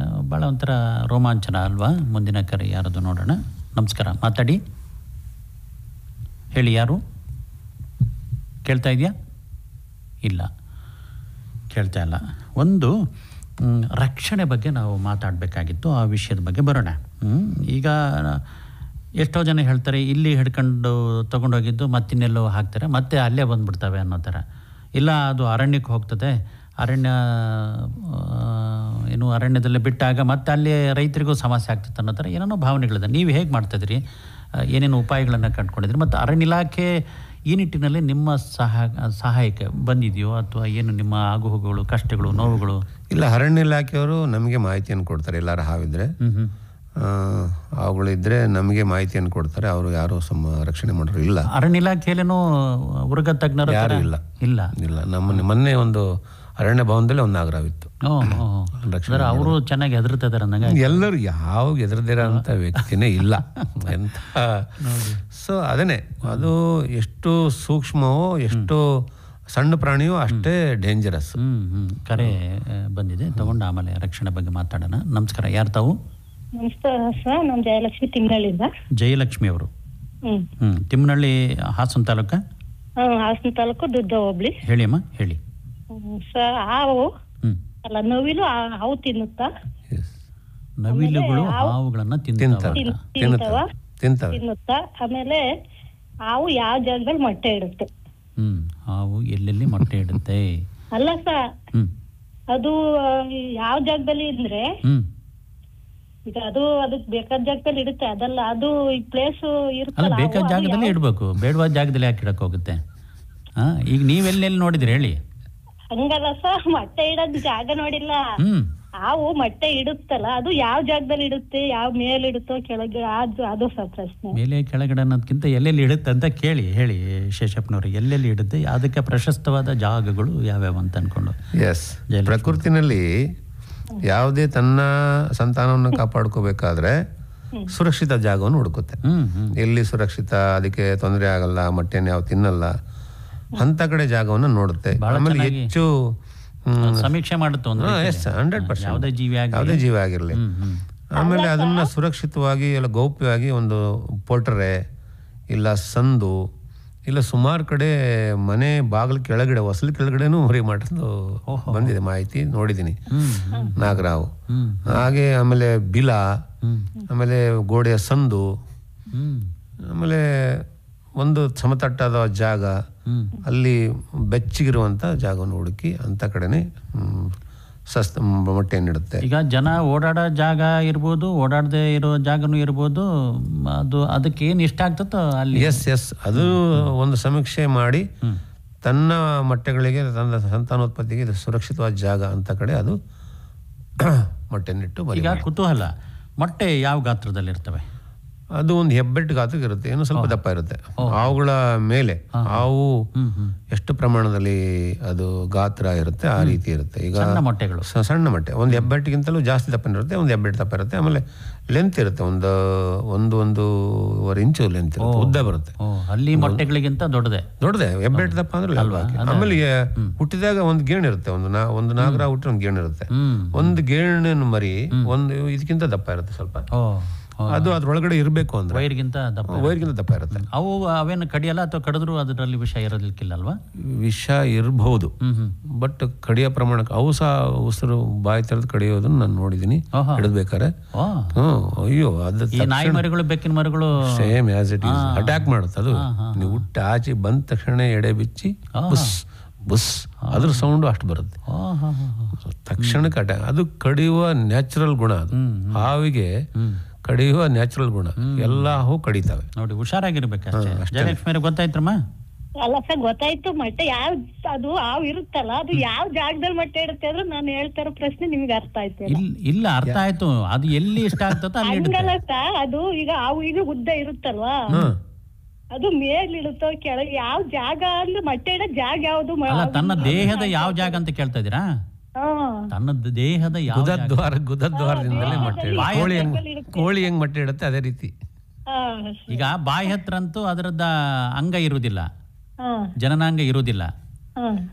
ಭಾಳ ಒಂಥರ ರೋಮಾಂಚನ ಅಲ್ವಾ? ಮುಂದಿನ ಕರೆ ಯಾರದು ನೋಡೋಣ. ನಮಸ್ಕಾರ, ಮಾತಾಡಿ, ಹೇಳಿ. ಯಾರು? ಕೇಳ್ತಾ ಇದೆಯಾ? ಇಲ್ಲ, ಕೇಳ್ತಾ ಇಲ್ಲ. ಒಂದು ರಕ್ಷಣೆ ಬಗ್ಗೆ ನಾವು ಮಾತಾಡಬೇಕಾಗಿತ್ತು, ಆ ವಿಷಯದ ಬಗ್ಗೆ ಬರೋಣ. ಈಗ ಎಷ್ಟೋ ಜನ ಹೇಳ್ತಾರೆ, ಇಲ್ಲಿ ಹಿಡ್ಕೊಂಡು ತೊಗೊಂಡೋಗಿದ್ದು ಮತ್ತಿನ್ನೆಲ್ಲೋ ಹಾಕ್ತಾರೆ, ಮತ್ತೆ ಅಲ್ಲೇ ಬಂದುಬಿಡ್ತವೆ ಅನ್ನೋ ಥರ. ಇಲ್ಲ, ಅದು ಅರಣ್ಯಕ್ಕೆ ಹೋಗ್ತದೆ, ಅರಣ್ಯದಲ್ಲಿ ಬಿಟ್ಟಾಗ ಮತ್ತೆ ಅಲ್ಲಿ ರೈತರಿಗೂ ಸಮಸ್ಯೆ ಆಗ್ತದೆ ಅನ್ನೋ ಥರ ಏನೇನೋ ಭಾವನೆಗಳಿದೆ. ನೀವು ಹೇಗೆ ಮಾಡ್ತಾಯಿದ್ರಿ? ಏನೇನು ಉಪಾಯಗಳನ್ನು ಕಂಡುಕೊಂಡಿದ್ರಿ? ಮತ್ತು ಅರಣ್ಯ ಇಲಾಖೆ ಈ ನಿಟ್ಟಿನಲ್ಲಿ ನಿಮ್ಮ ಸಹಾಯಕ್ಕೆ ಬಂದಿದೆಯೋ, ಅಥವಾ ಏನು ನಿಮ್ಮ ಆಗುಹೋಗುಗಳು, ಕಷ್ಟಗಳು, ನೋವುಗಳು? ಇಲ್ಲ, ಅರಣ್ಯ ಇಲಾಖೆಯವರು ನಮಗೆ ಮಾಹಿತಿಯನ್ನು ಕೊಡ್ತಾರೆ. ಎಲ್ಲಾರು ಹಾವಿದ್ರೆ ಅವುಗಳಿದ್ರೆ ನಮಗೆ ಮಾಹಿತಿಯನ್ನು ಕೊಡ್ತಾರೆ. ಅವರು ಯಾರು ರಕ್ಷಣೆ ಮಾಡೋರು ಇಲ್ಲ. ಅರಣ್ಯ ಇಲಾಖೆಯಲ್ಲೇನೂ ಉರುಗ ತಜ್ಞರು ಯಾರು ಇಲ್ಲ ಇಲ್ಲ ಇಲ್ಲ. ಮೊನ್ನೆ ಒಂದು ಅರಣ್ಯ ಭವನದಲ್ಲಿ ಒಂದು ನಾಗರಾವಿತ್ತು. ಅವರು ಚೆನ್ನಾಗಿ ಹೆದರ್ತಿದಾರೆ ಅಂದಂಗ. ಎಲ್ಲರೂ ಯಾವ ಹೆದರ್ದಿರೋ ಅಂತ ವ್ಯಕ್ತಿನೇ ಇಲ್ಲ ಎಂತ. ಸೊ ಅದನ್ನೇ, ಅದು ಎಷ್ಟು ಸೂಕ್ಷ್ಮವೋ, ಎಷ್ಟು ಸಣ್ಣ ಪ್ರಾಣಿಯೋ ಅಷ್ಟೇ ಡೇಂಜರಸ್. ಕರೆ ಬಂದಿದೆ, ತಗೊಂಡು ಆಮೇಲೆ ರಕ್ಷಣೆ ಬಗ್ಗೆ ಮಾತಾಡೋಣ. ನಮಸ್ಕಾರ, ಯಾರು ತಾವು? ನಮಸ್ಕಾರ ಸರ್, ನಾನು ಜಯಲಕ್ಷ್ಮಿ ತಿಮ್ಮನಹಳ್ಳಿಯಿಂದ. ಜಯಲಕ್ಷ್ಮಿ ಅವರು ತಿಮ್ಮನಹಳ್ಳಿ, ಹಾಸನ ತಾಲೂಕ? ಹಾಸನ ತಾಲೂಕು, ದುದ್ದ ಹೋಬ್ಳಿ. ಹೇಳಿ ಅಮ್ಮ, ಹೇಳಿ. ಸರ್, ಹಾವು ಅಲ್ಲ ನವಿಲು ಹಾವು ತಿನ್ನುತ್ತಾ? ನವಿಲುಗಳು ಹಾವುಗಳನ್ನ ತಿನ್ನುತ್ತಾ? ಆಮೇಲೆ ಹಾವು ಯಾವ ಜಾಗದಲ್ಲಿ ಮೊಟ್ಟೆ ಇಡುತ್ತೆ? ಹಾವು ಎಲ್ಲೆಲ್ಲಿ ಮೊಟ್ಟೆ ಇಡುತ್ತೆ? ಅಲ್ಲ ಸರ್, ಅದು ಯಾವ ಜಾಗದಲ್ಲಿ ಅಂದ್ರೆ ಈಗ ಅದಕ್ಕೆ ಬೇಕಾದ ಜಾಗದಲ್ಲಿ ಇಡುತ್ತೆ, ಅದಲ್ಲ ಅದು ಈ ಪ್ಲೇಸ್ ಇರುತ್ತಲ್ಲ. ಬೇಕಾದ ಜಾಗದಲ್ಲಿ ಇಡ್ಬೇಕು, ಬೇಡವಾದ ಜಾಗದಲ್ಲಿ ಯಾಕೆ ಇಡಕ್ ಹೋಗುತ್ತೆ? ಈಗ ನೀವೆಲ್ಲೆಲ್ಲಿ ನೋಡಿದ್ರಿ ಹೇಳಿ? ಹಂಗಲ್ಲ ಸರ್, ಮೊಟ್ಟೆ ಇಡೋದ್ ಜಾಗ ನೋಡಿಲ್ಲ. ಹಾವು ಮೊಟ್ಟೆ ಇಡುತ್ತಲ್ಲ, ಅದು ಯಾವ ಜಾಗದಲ್ಲಿ ಇಡುತ್ತೆ, ಯಾವ ಮೇಲೆ ಇಡುತ್ತೋ ಕೆಳಗೆ, ಅದು ಸರ್ ಪ್ರಶ್ನೆ. ಮೇಲೆ ಕೆಳಗಡೆ ಅನ್ನೋದಕ್ಕಿಂತ ಎಲ್ಲೆಲ್ಲಿ ಇಡುತ್ತೆ ಅಂತ ಕೇಳಿ ಹೇಳಿ ಶೇಷಪ್ಪನವ್ರು. ಎಲ್ಲೆಲ್ಲಿ ಇಡುತ್ತೆ, ಅದಕ್ಕೆ ಪ್ರಶಸ್ತವಾದ ಜಾಗಗಳು ಯಾವ್ಯಾವ ಅಂತ ಅನ್ಕೊಂಡು. ಎಸ್, ಪ್ರಕೃತಿನಲ್ಲಿ ಯಾವುದೇ ತನ್ನ ಸಂತಾನವನ್ನು ಕಾಪಾಡ್ಕೋಬೇಕಾದ್ರೆ ಸುರಕ್ಷಿತ ಜಾಗವನ್ನು ಹುಡುಕುತ್ತೆ. ಎಲ್ಲಿ ಸುರಕ್ಷಿತ, ಅದಕ್ಕೆ ತೊಂದರೆ ಆಗಲ್ಲ, ಮೊಟ್ಟೆನ ಯಾವ ತಿನ್ನಲ್ಲ ಅಂತ ಕಡೆ ಜಾಗವನ್ನು ನೋಡುತ್ತೆ. ಆಮೇಲೆ ಹೆಚ್ಚು ಸಮೀಕ್ಷೆ ಮಾಡುತ್ತೆ. 100% ಯಾವುದೇ ಜೀವಿ ಆಗಿರಲಿ. ಆಮೇಲೆ ಅದನ್ನ ಸುರಕ್ಷಿತವಾಗಿ ಇಲ್ಲ ಗೌಪ್ಯವಾಗಿ ಒಂದು ಪೊಟ್ರೆ ಇಲ್ಲ ಸಂದು ಇಲ್ಲ ಸುಮಾರು ಕಡೆ ಮನೆ ಬಾಗಿಲು ಕೆಳಗಡೆ, ಹೊಸಲು ಕೆಳಗಡೆನೂ ಹೊರಿ ಮಾಡೋದು ಬಂದಿದೆ, ಮಾಹಿತಿ ನೋಡಿದ್ದೀನಿ. ನಾಗರಾವು ಹಾಗೆ, ಆಮೇಲೆ ಬಿಲ, ಆಮೇಲೆ ಗೋಡೆಯ ಸಂದು, ಆಮೇಲೆ ಒಂದು ಸಮತಟ್ಟಾದ ಜಾಗ, ಅಲ್ಲಿ ಬೆಚ್ಚಗಿರುವಂತ ಜಾಗವನ್ನು ಹುಡುಕಿ ಅಂತ ಕಡೆನೆ ಮೊಟ್ಟೆಯನ್ನಿಡುತ್ತೆ. ಈಗ ಜನ ಓಡಾಡೋ ಜಾಗ ಇರ್ಬೋದು, ಓಡಾಡದೆ ಇರೋ ಜಾಗನೂ ಇರ್ಬೋದು, ಅದಕ್ಕೆ ಏನು ಇಷ್ಟ ಆಗ್ತದೋ ಅಲ್ಲಿ. ಎಸ್, ಅದು ಒಂದು ಸಮೀಕ್ಷೆ ಮಾಡಿ ತನ್ನ ಮೊಟ್ಟೆಗಳಿಗೆ, ತನ್ನ ಸಂತಾನೋತ್ಪತ್ತಿಗೆ ಇದು ಸುರಕ್ಷಿತವಾದ ಜಾಗ ಅಂತ ಕಡೆ ಅದು ಮೊಟ್ಟೆಯನ್ನಿಟ್ಟು. ಈಗ ಕುತೂಹಲ, ಮೊಟ್ಟೆ ಯಾವ ಗಾತ್ರದಲ್ಲಿ ಇರ್ತವೆ? ಅದು ಒಂದು ಹೆಬ್ಬೆಟ್ಟು ಗಾತ್ರಕ್ಕೆ ಇರುತ್ತೆ, ಏನು ಸ್ವಲ್ಪ ದಪ್ಪ ಇರುತ್ತೆ. ಹಾವುಗಳ ಮೇಲೆ ಹಾವು ಎಷ್ಟು ಪ್ರಮಾಣದಲ್ಲಿ ಅದು ಗಾತ್ರ ಇರುತ್ತೆ ಆ ರೀತಿ ಇರುತ್ತೆ. ಈಗ ಮೊಟ್ಟೆಗಳು ಸಣ್ಣ ಮೊಟ್ಟೆ ಒಂದು ಹೆಬ್ಬೆಟ್ಟಿಗಿಂತಲೂ ಜಾಸ್ತಿ ದಪ್ಪ ಇರುತ್ತೆ, ಒಂದು ಹೆಬ್ಬೆಟ್ಟು ದಪ್ಪ ಇರುತ್ತೆ. ಆಮೇಲೆ ಲೆಂತ್ ಇರುತ್ತೆ, ಒಂದೂವರೆ ಇಂಚು ಲೆಂತ್ ಇರುತ್ತೆ, ಉದ್ದ ಬರುತ್ತೆ. ಅಲ್ಲಿ ಮೊಟ್ಟೆಗಳಿಗಿಂತ ದೊಡ್ಡದೇ ಹೆಬ್ಬೆಟ್ಟು ದಪ್ಪ ಅಂದ್ರೆ ಅಲ್ವಾ. ಆಮೇಲೆ ಹುಟ್ಟಿದಾಗ ಒಂದು ಗೇಣು ಇರುತ್ತೆ, ಒಂದು ನಾಗರ ಹುಟ್ಟಿ ಒಂದು ಗೇಣು ಇರುತ್ತೆ. ಒಂದು ಗೇಣಿನ ಮರಿ ಒಂದು ಇದಕ್ಕಿಂತ ದಪ್ಪ ಇರುತ್ತೆ ಸ್ವಲ್ಪ. ಅದು ಅದ್ರೊಳಗಡೆ ಇರಬೇಕು ಅಂದ್ರೆ ವೈರ್ಗಿಂತ ದಪ್ಪ ಇರುತ್ತೆ. ಅವು ಅವೇನು ಕಡಿಯಲ್ಲ, ಅಥವಾ ಕಡಿದ್ರು ಅದರಲ್ಲಿ ವಿಷ ಇರೋದಕ್ಕಿಲ್ಲ ಅಲ್ವಾ? ವಿಷ ಇರಬಹುದು, ಬಟ್ ಕಡಿಯೋ ಪ್ರಮಾಣಕ್ಕೆ ಅವು ಸಹ ಉಸಿರು ಬಾಯಿ ತೆರೆದು ಕಡಿಯೋದನ್ನ ನಾನು ನೋಡಿದೀನಿ ಹಿಡಿದ್ಬೇಕಾರೆ. ಅಯ್ಯೋ, ಅದು ನಾಯಿ ಮರಿಗಳು, ಬೆಕ್ಕಿನ ಮರಿಗಳು same as it is attack ಮಾಡುತ್ತೆ. ಅದು ನೀವು ಹುಟ್ಟಿ ಆಚೆ ಬಂದ ತಕ್ಷಣ ಎಡೆ ಬಿಚ್ಚಿ ಬುಸ್ ಬುಸ್ ಅದ್ರ ಸೌಂಡು ಅಷ್ಟು ಬರುತ್ತೆ ತಕ್ಷಣಕ್ಕೆ ಅಟ್ಯಾಕ್. ಅದು ಕಡಿಯುವ ನ್ಯಾಚುರಲ್ ಗುಣ, ಅದು ಹಾವಿಗೆ ಕಡಿಯುವ ನ್ಯಾಚುರಲ್ ಗುಣ. ಎಲ್ಲ ಹೂ ಕಡಿತಾವೆ ನೋಡಿ, ಹುಷಾರಾಗಿರ್ಬೇಕಷ್ಟೇ. ಜಯಲಕ್ಷ್ಮಿ ಗೊತ್ತಾಯ್ತಮ್ಮ? ಅಲ್ಲ ಸರ್, ಗೊತ್ತಾಯ್ತು. ಮೊಟ್ಟೆ ಅದು ಹಾವು ಇರುತ್ತಲ್ಲ, ಅದು ಯಾವ ಜಾಗದಲ್ಲಿ ಮೊಟ್ಟೆ ಇಡುತ್ತೆ ಅಂದ್ರೆ ನಾನು ಹೇಳ್ತಾ ಇರೋ ಪ್ರಶ್ನೆ ನಿಮ್ಗೆ ಅರ್ಥ ಆಯ್ತು? ಇಲ್ಲ, ಅರ್ಥ ಆಯ್ತು. ಅದು ಎಲ್ಲಿ ಇಷ್ಟ ಆಗ್ತದ ಅದು ಈಗ ಹಾವು ಈಗ ಉದ್ದ ಇರುತ್ತಲ್ವಾ, ಅದು ಮೇಲಿಡುತ್ತೋ ಕೆಳಗೆ ಯಾವ ಜಾಗ ಅಂದ್ರೆ ಮೊಟ್ಟೆ ಇಡೋ ಜಾಗ ಯಾವ್ದು? ತನ್ನ ದೇಹದ ಯಾವ ಜಾಗ ಅಂತ ಕೇಳ್ತಾ ಇದೀರಾ? ತನ್ನ ದೇಹದ ಗುದದ್ವಾರದಿಂದಲೇ ಮೊಟ್ಟೆ. ಕೋಳಿ ಹೆಂಗ್ ಮೊಟ್ಟೆ ಇಡುತ್ತೆ ಅದೇ ರೀತಿ. ಈಗ ಬಾಯಿ ಹತ್ರ ಅಂತೂ ಅದರದ ಅಂಗ ಇರುವುದಿಲ್ಲ, ಜನನಾಂಗ ಇರುವುದಿಲ್ಲ.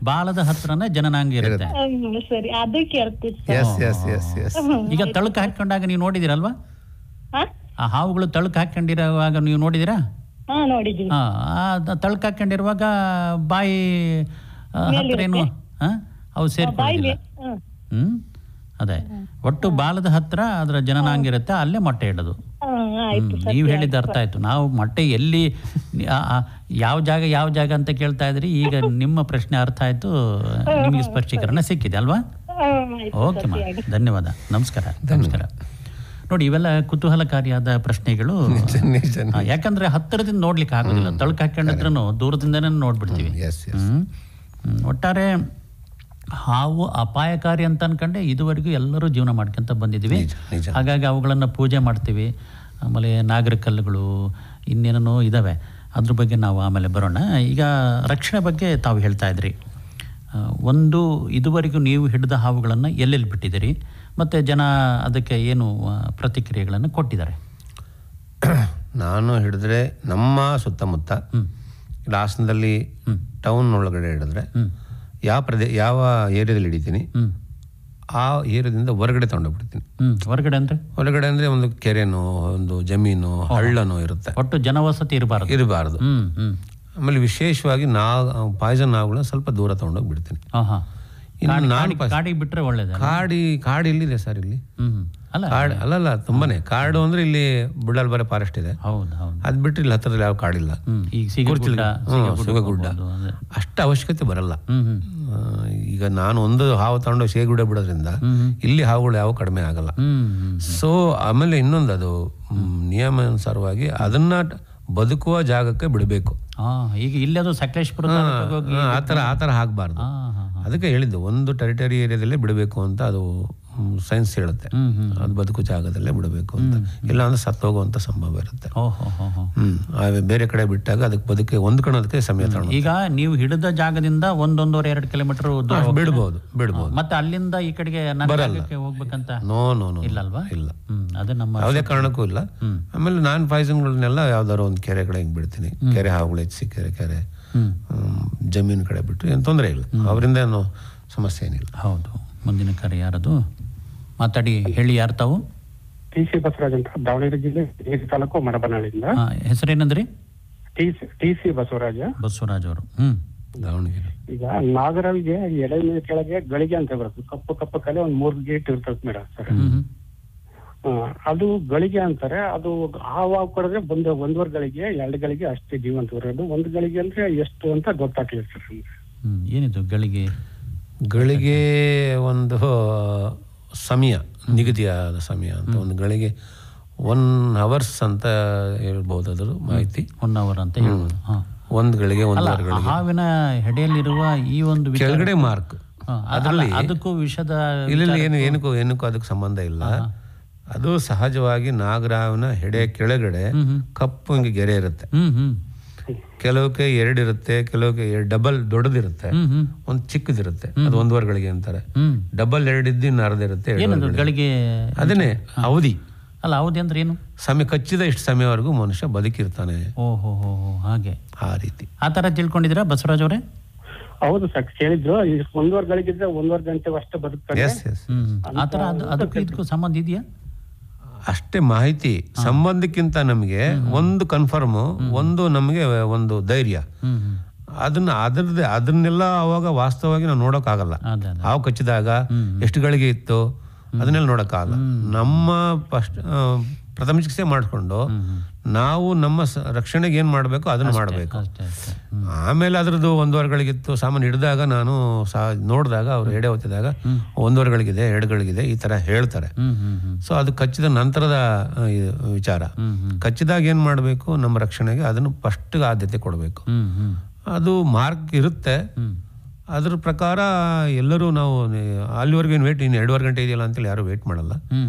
ಬಾಲದ ಹತ್ರನೇ ಜನನಾಂಗ ಇರುತ್ತೆ. ಈಗ ತಳುಕು ಹಾಕೊಂಡಾಗ ನೀವು ನೋಡಿದಿರಲ್ವಾ? ಆ ಹಾವುಗಳು ತಳುಕು ಹಾಕೊಂಡಿರುವಾಗ ನೀವು ನೋಡಿದಿರಾ? ತಳುಕು ಹಾಕೊಂಡಿರುವಾಗ ಬಾಯಿ ಹತ್ರ ಏನು ಅವು ಸೇರ್ಕೊಂಡಿಲ್ಲ. ಅದೇ, ಒಟ್ಟು ಬಾಲದ ಹತ್ರ ಅದರ ಜನನಾಂಗ ಇರುತ್ತೆ, ಅಲ್ಲೇ ಮೊಟ್ಟೆ ಇಡೋದು. ನೀವು ಹೇಳಿದ ಅರ್ಥ ಆಯ್ತು. ನಾವು ಮೊಟ್ಟೆ ಎಲ್ಲಿ ಯಾವ ಜಾಗ ಅಂತ ಕೇಳ್ತಾ ಇದ್ರಿ. ಈಗ ನಿಮ್ಮ ಪ್ರಶ್ನೆ ಅರ್ಥ ಆಯ್ತು, ನಿಮಗೆ ಸ್ಪಷ್ಟೀಕರಣ ಸಿಕ್ಕಿದೆ ಅಲ್ವಾ? ಓಕೆ ಮಾ, ಧನ್ಯವಾದ. ನಮಸ್ಕಾರ. ನೋಡಿ, ಇವೆಲ್ಲ ಕುತೂಹಲಕಾರಿಯಾದ ಪ್ರಶ್ನೆಗಳು. ಯಾಕಂದ್ರೆ ಹತ್ತಿರದಿಂದ ನೋಡ್ಲಿಕ್ಕೆ ಆಗೋದಿಲ್ಲ, ತಳುಕು ಹಾಕೊಂಡಿದ್ರೂ ದೂರದಿಂದನೇ ನೋಡ್ಬಿಡ್ತೀವಿ. ಒಟ್ಟಾರೆ ಹಾವು ಅಪಾಯಕಾರಿ ಅಂತ ಅನ್ಕೊಂಡೆ ಇದುವರೆಗೂ ಎಲ್ಲರೂ ಜೀವನ ಮಾಡ್ಕೊಂತ ಬಂದಿದ್ದೀವಿ. ಹಾಗಾಗಿ ಅವುಗಳನ್ನು ಪೂಜೆ ಮಾಡ್ತೀವಿ. ಆಮೇಲೆ ನಾಗರಕಲ್ಲುಗಳು ಇನ್ನೇನೋ ಇದ್ದಾವೆ, ಅದ್ರ ಬಗ್ಗೆ ನಾವು ಆಮೇಲೆ ಬರೋಣ. ಈಗ ರಕ್ಷಣೆ ಬಗ್ಗೆ ತಾವು ಹೇಳ್ತಾ ಇದ್ರಿ. ಒಂದು ಇದುವರೆಗೂ ನೀವು ಹಿಡಿದ ಹಾವುಗಳನ್ನು ಎಲ್ಲೆಲ್ಲಿ ಬಿಟ್ಟಿದ್ದೀರಿ ಮತ್ತು ಜನ ಅದಕ್ಕೆ ಏನು ಪ್ರತಿಕ್ರಿಯೆಗಳನ್ನು ಕೊಟ್ಟಿದ್ದಾರೆ? ನಾನು ಹಿಡಿದ್ರೆ ನಮ್ಮ ಸುತ್ತಮುತ್ತ ಹಾಸನದಲ್ಲಿ ಟೌನ್ ಒಳಗಡೆ ಹಿಡಿದ್ರೆ ಯಾವ ಏರಿಯಾದಲ್ಲಿ ಹಿಡಿತೀನಿ ಆ ಏರಿಯಾದಿಂದ ಹೊರಗಡೆ ತಗೊಂಡೋಗ್ಬಿಡ್ತೀನಿ. ಹೊರಗಡೆ ಅಂದರೆ ಒಂದು ಕೆರೆನೋ ಒಂದು ಜಮೀನು ಹಳ್ಳನೋ ಇರುತ್ತೆ, ಒಟ್ಟು ಜನವಸತಿ ಇರಬಾರ್ದು. ಆಮೇಲೆ ವಿಶೇಷವಾಗಿ ಪಾಯ್ಸನ್ ಹಾವುಗಳನ್ನ ಸ್ವಲ್ಪ ದೂರ ತಗೊಂಡೋಗಿ ಬಿಡ್ತೀನಿ. ಕಾಡಿಗೆ ಬಿಟ್ರೆ ಒಳ್ಳೇದು. ಕಾಡು ಇಲ್ಲಿದೆ ಸರ್, ಇಲ್ಲಿ ಅಲ್ಲಲ್ಲ ತುಂಬಾನೇ ಕಾಡು ಅಂದ್ರೆ ಇಲ್ಲಿ ಬುಳ್ಳಾಲ್ಬಾರೆ ಫಾರೆಸ್ಟ್ ಇದೆ, ಅದ್ ಬಿಟ್ರೆ ಇಲ್ಲಿ ಹತ್ತಿರದಲ್ಲಿ ಯಾವ ಕಾಡಿಲ್ಲ. ಸಿಗಗುಡ್ಡ ಅಷ್ಟು ಅವಶ್ಯಕತೆ ಬರಲ್ಲ. ಈಗ ನಾನು ಒಂದು ಹಾವು ತಗೊಂಡು ಸಿಗಗುಡ್ಡ ಬಿಡೋದ್ರಿಂದ ಇಲ್ಲಿ ಹಾವುಗಳು ಯಾವ ಕಡಿಮೆ ಆಗಲ್ಲ. ಸೊ ಆಮೇಲೆ ಇನ್ನೊಂದು ಅದು ನಿಯಮಾನುಸಾರವಾಗಿ ಅದನ್ನ ಬದುಕುವ ಜಾಗಕ್ಕೆ ಬಿಡಬೇಕು. ಈಗ ಇಲ್ಲದು ಸಕಲೇಶ್ಪುರ ಆ ಥರ ಆಗಬಾರ್ದು. ಅದಕ್ಕೆ ಹೇಳಿದ್ದು ಒಂದು ಟೆರಿಟರಿ ಏರಿಯಾದಲ್ಲೇ ಬಿಡಬೇಕು ಅಂತ ಅದು ಸೈನ್ಸ್ ಹೇಳುತ್ತೆ. ಅದು ಬದುಕು ಜಾಗದಲ್ಲೇ ಬಿಡಬೇಕು ಅಂತ, ಇಲ್ಲ ಅಂದ್ರೆ ಸತ್ತೋಗುವಂತ ಸಂಭವ ಇರುತ್ತೆ. ಬೇರೆ ಕಡೆ ಬಿಟ್ಟಾಗ ಅದಕ್ಕೆ ಬದುಕಿ ಹೊಂದ್ಕೊಳ್ಳೋದಕ್ಕೆ ಸಮಯ ತಗೊಂಡು. ಈಗ ನೀವು ಹಿಡಿದ ಜಾಗದಿಂದ 1-1.5 ಕಿಲೋಮೀಟರ್ ಬಿಡ್ಬೋದು ಮತ್ತೆ ಅಲ್ಲಿಂದ ಈ ಕಡೆಗೆ ಹೋಗ್ಬೇಕಂತ ಇಲ್ಲಲ್ವಾ? ಇಲ್ಲ, ಅದೇ ನಮ್ಮ ಯಾವುದೇ ಕಾರಣಕ್ಕೂ ಇಲ್ಲ. ಆಮೇಲೆ ನಾನ್ ಪಾಯ್ಸನ್ಗಳನ್ನೆಲ್ಲ ಯಾವ್ದಾದ್ರು ಒಂದು ಕೆರೆ ಕಡೆ ಹಿಂಗ್ ಬಿಡ್ತೀನಿ. ಕೆರೆ ಹಾವುಗಳು ಹೆಚ್ಚಿ ಕೆರೆ ಜಮೀನ್ ಕಡೆ ಬಿಟ್ಟು ಏನು ತೊಂದರೆ ಇಲ್ಲ, ಅವರಿಂದ ಏನು ಸಮಸ್ಯೆ ಏನಿಲ್ಲ. ಹೌದು. ಮುಂದಿನ ಕರೆ ಯಾರದು? ಮಾತಾಡಿ ಹೇಳಿ. ಯಾರು ತಾವು? ಟಿ.ಸಿ. ಬಸವರಾಜ್ ಅಂತ, ದಾವಣಗೆರೆ ಜಿಲ್ಲೆ ತಾಲೂಕು ಮರಬನಹಳ್ಳಿಯಿಂದ. ಹೆಸರೇನಂದ್ರಿ? ಟಿ.ಸಿ. ಬಸವರಾಜ್ ಅವರು. ದಾವಣಗೆರೆ. ಈಗ ನಾಗರಾವಿಗೆ ಎಡೆ ಮೇಲೆ ಕೆಳಗೆ ಗಳಿಗೆ ಅಂತ ಬರುತ್ತೆ, ಕಪ್ಪು ಕಲೆ ಒಂದ್ 3 ಗೇಟ್ ಇರ್ತದೆ ಮೇಡಮ್ ಸರ್. ಅದು ಗಳಿಗೆ ಅಂತಾರೆ. ಅದು ಹಾವು ಕಡಿದ್ರೆ 1.5 ಗಳಿಗೆ 2 ಗಳಿಗೆ ಅಷ್ಟೇ ಜೀವಂತ ಬರೋದು. 1 ಗಳಿಗೆ ಅಂದ್ರೆ ಎಷ್ಟು ಅಂತ ಗೊತ್ತಾಗ್ಲಿಲ್ಲ ಸರ್. ಏನಿದು ಗಳಿಗೆ? ಗಳಿಗೆ ಒಂದು ಸಮಯ, ನಿಗದಿಯಾದ ಸಮಯ ಅಂತ. ಒಂದು ಗಳಿಗೆ 1 hours ಅಂತ ಹೇಳ್ಬಹುದು. ಅದ್ರ ಮಾಹಿತಿ 1 hour ಅಂತ ಹೇಳ್ಬೋದು. 1 ಗಳಿಗೆ 1.5 ಗಳಿಗೆ. ಹಾವಿನ ಹೆಡೆಯಲ್ಲಿರುವ ಈ ಒಂದು ಕೆಳಗಡೆ ಮಾರ್ಕ್, ಅದರಲ್ಲಿ ಅದಕ್ಕೂ ವಿಷದ ಇಲ್ಲ, ಏನಕ್ಕೂ ಅದಕ್ಕೆ ಸಂಬಂಧ ಇಲ್ಲ. ಅದು ಸಹಜವಾಗಿ ನಾಗರಾವಿನ ಹೆಡೆ ಕೆಳಗಡೆ ಕಪ್ಪು ಹಿಂಗೆ ಗೆರೆ ಇರುತ್ತೆ. ಕೆಲವಕ್ಕೆ 2 ಇರುತ್ತೆ, ಕೆಲವಕ್ಕೆ ಡಬಲ್ ದೊಡ್ಡದಿರುತ್ತೆ, ಒಂದು ಚಿಕ್ಕದಿರುತ್ತೆ. ಅದು 1.5 ಗಳಿಗೆ ಅಂತಾರೆ. ಡಬಲ್ 2 ಇದ್ದು ಇನ್ನು ಅರ್ಧ ಇರುತ್ತೆ. ಅದನ್ನೇ ಅವಧಿ ಅಲ್ಲ. ಅವಧಿ ಅಂದ್ರೆ ಏನು? ಸಮಯ ಕಚ್ಚಿದ ಇಷ್ಟು ಸಮಯವರೆಗೂ ಮನುಷ್ಯ ಬದುಕಿರ್ತಾನೆ. ಓಹೋ, ಹಾಗೆ ಆ ರೀತಿ ಆ ತರ ತಿಳ್ಕೊಂಡಿದ್ದೀರಾ ಬಸವರಾಜ್ ಅವರೇ? ಹೌದು ಸರ್, ಕೇಳಿದ್ರು. 1.5 ಗಳಿಗಿದ್ರೆ 1.5 ಗಂಟೆ ಅಷ್ಟೇ ಬದುಕ್ತಾರೆ. ಆ ತರ ಅದಕ್ಕೂ ಇದಕ್ಕೂ ಸಂಬಂಧ ಇದೆಯಾ? ಅಷ್ಟೇ ಮಾಹಿತಿ. ಸಂಬಂಧಕ್ಕಿಂತ ನಮಗೆ ಒಂದು ಕನ್ಫರ್ಮ್, ಒಂದು ನಮಗೆ ಒಂದು ಧೈರ್ಯ. ಅದನ್ನೆಲ್ಲ ಅವಾಗ ವಾಸ್ತವವಾಗಿ ನಾವು ನೋಡೋಕ್ಕಾಗಲ್ಲ. ಹಾವು ಕಚ್ಚಿದಾಗ ಎಷ್ಟು ಗಳಿಗೆ ಇತ್ತು ಅದನ್ನೆಲ್ಲ ನೋಡೋಕ್ಕಾಗಲ್ಲ. ನಮ್ಮ ಪ್ರಥಮ ಚಿಕಿತ್ಸೆ ಮಾಡಿಕೊಂಡು ನಾವು ನಮ್ಮ ರಕ್ಷಣೆಗೆ ಏನು ಮಾಡಬೇಕು ಅದನ್ನು ಮಾಡಬೇಕು. ಆಮೇಲೆ ಅದ್ರದ್ದು 1.5 ಗಳಿಗಿತ್ತು ಸಾಮಾನು ಹಿಡಿದಾಗ ನಾನು ನೋಡಿದಾಗ ಅವ್ರು ಎಡೆ ಹೊತ್ತಿದಾಗ 1.5 ಗಳಿಗಿದೆ 2 ಗಳಿಗಿದೆ ಈ ತರ ಹೇಳ್ತಾರೆ. ಸೊ ಅದು ಕಚ್ಚಿದ ನಂತರದ ವಿಚಾರ. ಕಚ್ಚಿದಾಗ ಏನು ಮಾಡಬೇಕು ನಮ್ಮ ರಕ್ಷಣೆಗೆ, ಅದನ್ನು ಫಸ್ಟ್ ಆದ್ಯತೆ ಕೊಡಬೇಕು. ಅದು ಮಾರ್ಕ್ ಇರುತ್ತೆ. ಅದ್ರ ಪ್ರಕಾರ ಎಲ್ಲರೂ ನಾವು ಅಲ್ಲಿವರೆಗೂ ಏನು ವೇಟ್, ಇನ್ನು 2.5 ಗಂಟೆ ಇದೆಯಲ್ಲ ಅಂತೇಳಿ ಯಾರು ವೇಟ್ ಮಾಡಲ್ಲ.